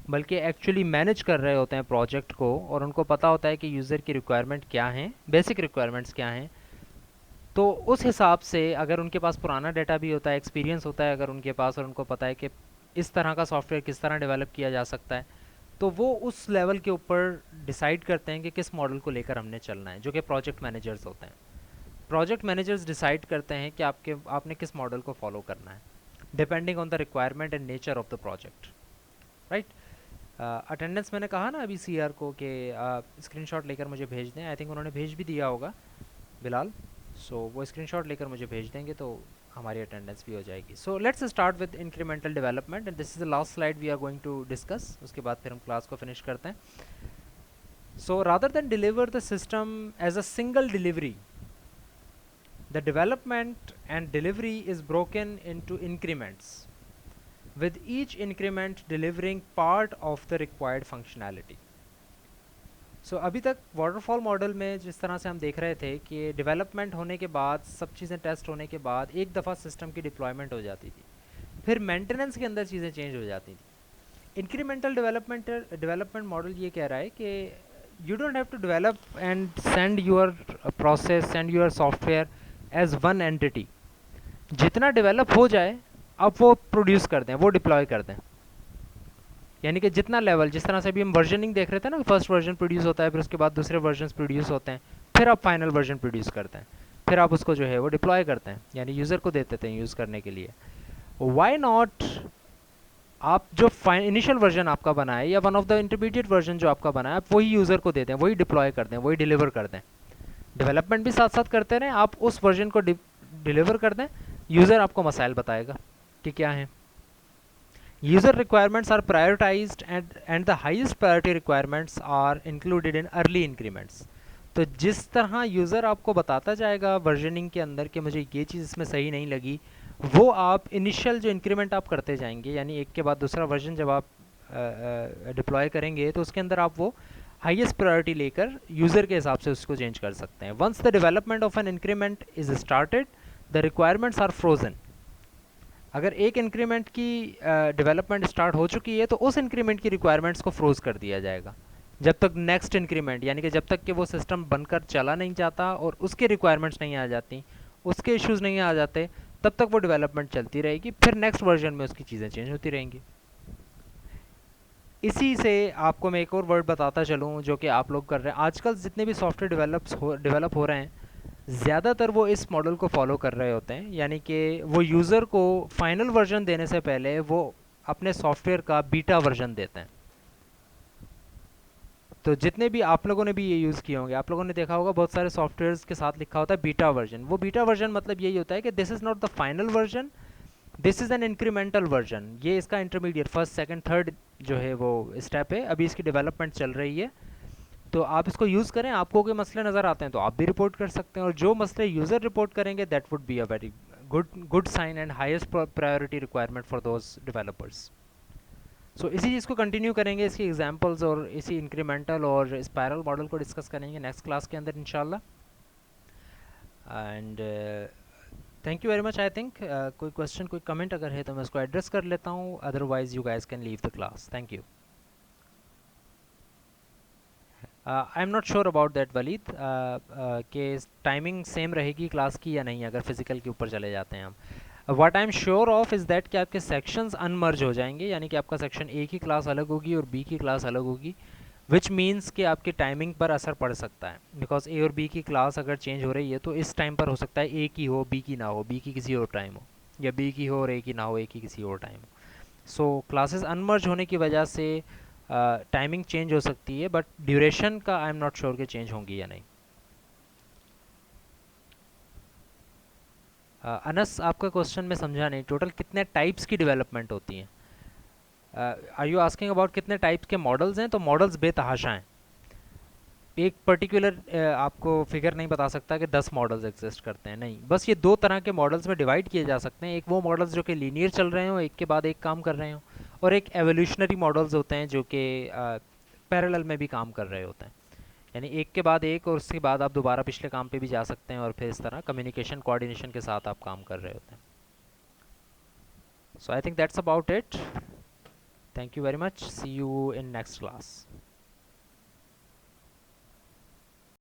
A: बल्कि एक्चुअली मैनेज कर रहे होते हैं प्रोजेक्ट को, और उनको पता होता है कि यूज़र की रिक्वायरमेंट क्या हैं, बेसिक रिक्वायरमेंट्स क्या हैं, तो उस हिसाब से अगर उनके पास पुराना डाटा भी होता है, एक्सपीरियंस होता है अगर उनके पास, और उनको पता है कि इस तरह का सॉफ्टवेयर किस तरह डेवलप किया जा सकता है, तो वो उस लेवल के ऊपर डिसाइड करते हैं कि किस मॉडल को लेकर हमने चलना है, जो कि प्रोजेक्ट मैनेजर्स होते हैं। प्रोजेक्ट मैनेजर्स डिसाइड करते हैं कि आपने किस मॉडल को फॉलो करना है, depending on the requirement and nature of the project, right. Attendance मैंने कहा ना अभी सीआर को कि स्क्रीनशॉट लेकर मुझे भेज दें, आई थिंक उन्होंने भेज भी दिया होगा बिलाल, सो वो स्क्रीनशॉट लेकर मुझे भेज देंगे तो हमारी अटेंडेंस भी हो जाएगी। So let's start with incremental development, and this is the last slide we are going to discuss, उसके बाद फिर हम क्लास को फिनिश करते हैं। So rather than deliver the system as a single delivery, the development and delivery is broken into increments, with each increment delivering part of the required functionality. So अभी तक waterfall model में जिस तरह से हम देख रहे थे कि डेवलपमेंट होने के बाद, सब चीज़ें टेस्ट होने के बाद एक दफ़ा सिस्टम की डिप्लॉयमेंट हो जाती थी, फिर मेंटेनेंस के अंदर चीज़ें चेंज हो जाती थी। इंक्रीमेंटल डेवलपमेंट मॉडल ये कह रहा है कि you don't have to develop and send your process, send your software as one entity. जितना डेवलप हो जाए अब वो प्रोड्यूस कर दें, वो डिप्लॉय कर दें, यानी कि जितना लेवल, जिस तरह से अभी हम वर्जनिंग देख रहे थे ना, फर्स्ट वर्जन प्रोड्यूस होता है, फिर उसके बाद दूसरे वर्जन प्रोड्यूस होते हैं, फिर आप फाइनल वर्जन प्रोड्यूस करते हैं, फिर आप उसको जो है वो डिप्लॉय करते हैं, यानी यूज़र को दे देते हैं यूज़ करने के लिए। वाई नॉट आप जो इनिशियल वर्जन आपका बना है या one of the intermediate version जो आपका बना है, आप वही यूज़र को दे दें, वही डिप्लॉय कर दें, वही डिलीवर कर दें। डेवलपमेंट भी साथ साथ करते रहें, आप उस वर्जन को डिलीवर कर दें, यूज़र आपको मसाइल बताएगा कि क्या है। User requirements are prioritized and the highest priority requirements are included in early increments. तो जिस तरह यूज़र आपको बताता जाएगा वर्जनिंग के अंदर कि मुझे ये चीज़ इसमें सही नहीं लगी, वो आप इनिशियल जो इंक्रीमेंट आप करते जाएंगे, यानी एक के बाद दूसरा वर्जन जब आप डिप्लॉय करेंगे तो उसके अंदर आप वो हाईएस्ट प्रायोरिटी लेकर यूज़र के हिसाब से उसको चेंज कर सकते हैं। Once the development of an increment is started, the requirements are frozen. अगर एक इंक्रीमेंट की डेवलपमेंट स्टार्ट हो चुकी है तो उस इंक्रीमेंट की रिक्वायरमेंट्स को फ्रोज कर दिया जाएगा जब तक नेक्स्ट इंक्रीमेंट, यानी कि जब तक कि वो सिस्टम बनकर चला नहीं जाता और उसके रिक्वायरमेंट्स नहीं आ जाती, उसके इश्यूज़ नहीं आ जाते, तब तक वो डेवलपमेंट चलती रहेगी, फिर नेक्स्ट वर्जन में उसकी चीज़ें चेंज होती रहेंगी। इसी से आपको मैं एक और वर्ड बताता चलूँ जो कि आप लोग कर रहे हैं आजकल, जितने भी सॉफ्टवेयर डेवलप हो रहे हैं, ज़्यादातर वो इस मॉडल को फॉलो कर रहे होते हैं, यानी कि वो यूज़र को फाइनल वर्जन देने से पहले वो अपने सॉफ्टवेयर का बीटा वर्जन देते हैं। तो जितने भी आप लोगों ने भी ये यूज़ किए होंगे, आप लोगों ने देखा होगा बहुत सारे सॉफ्टवेयर्स के साथ लिखा होता है बीटा वर्जन। वो बीटा वर्जन मतलब यही होता है कि this is not the final version, this is an incremental version, ये इसका इंटरमीडिएट, फर्स्ट सेकंड थर्ड जो है वो स्टेप है, अभी इसकी डेवलपमेंट चल रही है। तो आप इसको यूज़ करें, आपको कोई मसले नज़र आते हैं तो आप भी रिपोर्ट कर सकते हैं, और जो मसले यूज़र रिपोर्ट करेंगे that would be a very good sign and highest priority requirement for those developers. So इसी चीज़ को कंटिन्यू करेंगे, इसकी एग्जांपल्स और इसी इंक्रीमेंटल और स्पायरल मॉडल को डिस्कस करेंगे नेक्स्ट क्लास के अंदर इंशाल्लाह। And thank you very much. I think कोई क्वेश्चन कोई कमेंट अगर है तो मैं उसको एड्रेस कर लेता हूँ, otherwise you guys can leave the class. Thank you. I am not sure about that Waleed कि टाइमिंग सेम रहेगी क्लास की या नहीं अगर फिजिकल के ऊपर चले जाते हैं हम। What I am sure of is that कि आपके सेक्शंस अनमर्ज हो जाएंगे, यानी कि आपका सेक्शन ए की क्लास अलग होगी और बी की क्लास अलग होगी, विच मीन्स कि आपकी टाइमिंग पर असर पड़ सकता है। बिकॉज ए और बी की क्लास अगर चेंज हो रही है तो इस टाइम पर हो सकता है ए की हो बी की ना हो, बी की किसी और टाइम हो, या बी की हो और ए की ना हो, ए की किसी और टाइम हो। सो क्लासेस अनमर्ज होने की वजह से टाइमिंग चेंज हो सकती है, बट ड्यूरेशन का आई एम नॉट श्योर कि चेंज होंगी या नहीं। अनस आपका क्वेश्चन में समझा नहीं, टोटल कितने टाइप्स की डेवलपमेंट होती हैं? आर यू आस्किंग अबाउट कितने टाइप्स के मॉडल्स हैं? तो मॉडल्स बेतहाशा हैं, एक पर्टिकुलर आपको फिगर नहीं बता सकता कि 10 मॉडल्स एग्जिस्ट करते हैं, नहीं, बस ये दो तरह के मॉडल्स में डिवाइड किए जा सकते हैं। एक वो मॉडल्स जो कि लीनियर चल रहे हो, एक के बाद एक काम कर रहे हो, और एक एवोल्यूशनरी मॉडल्स होते हैं जो कि पैरेलल में भी काम कर रहे होते हैं, यानी एक के बाद एक और उसके बाद आप दोबारा पिछले काम पे भी जा सकते हैं, और फिर इस तरह कम्युनिकेशन कोऑर्डिनेशन के साथ आप काम कर रहे होते हैं। So I think that's about it. Thank you very much, see you in next class.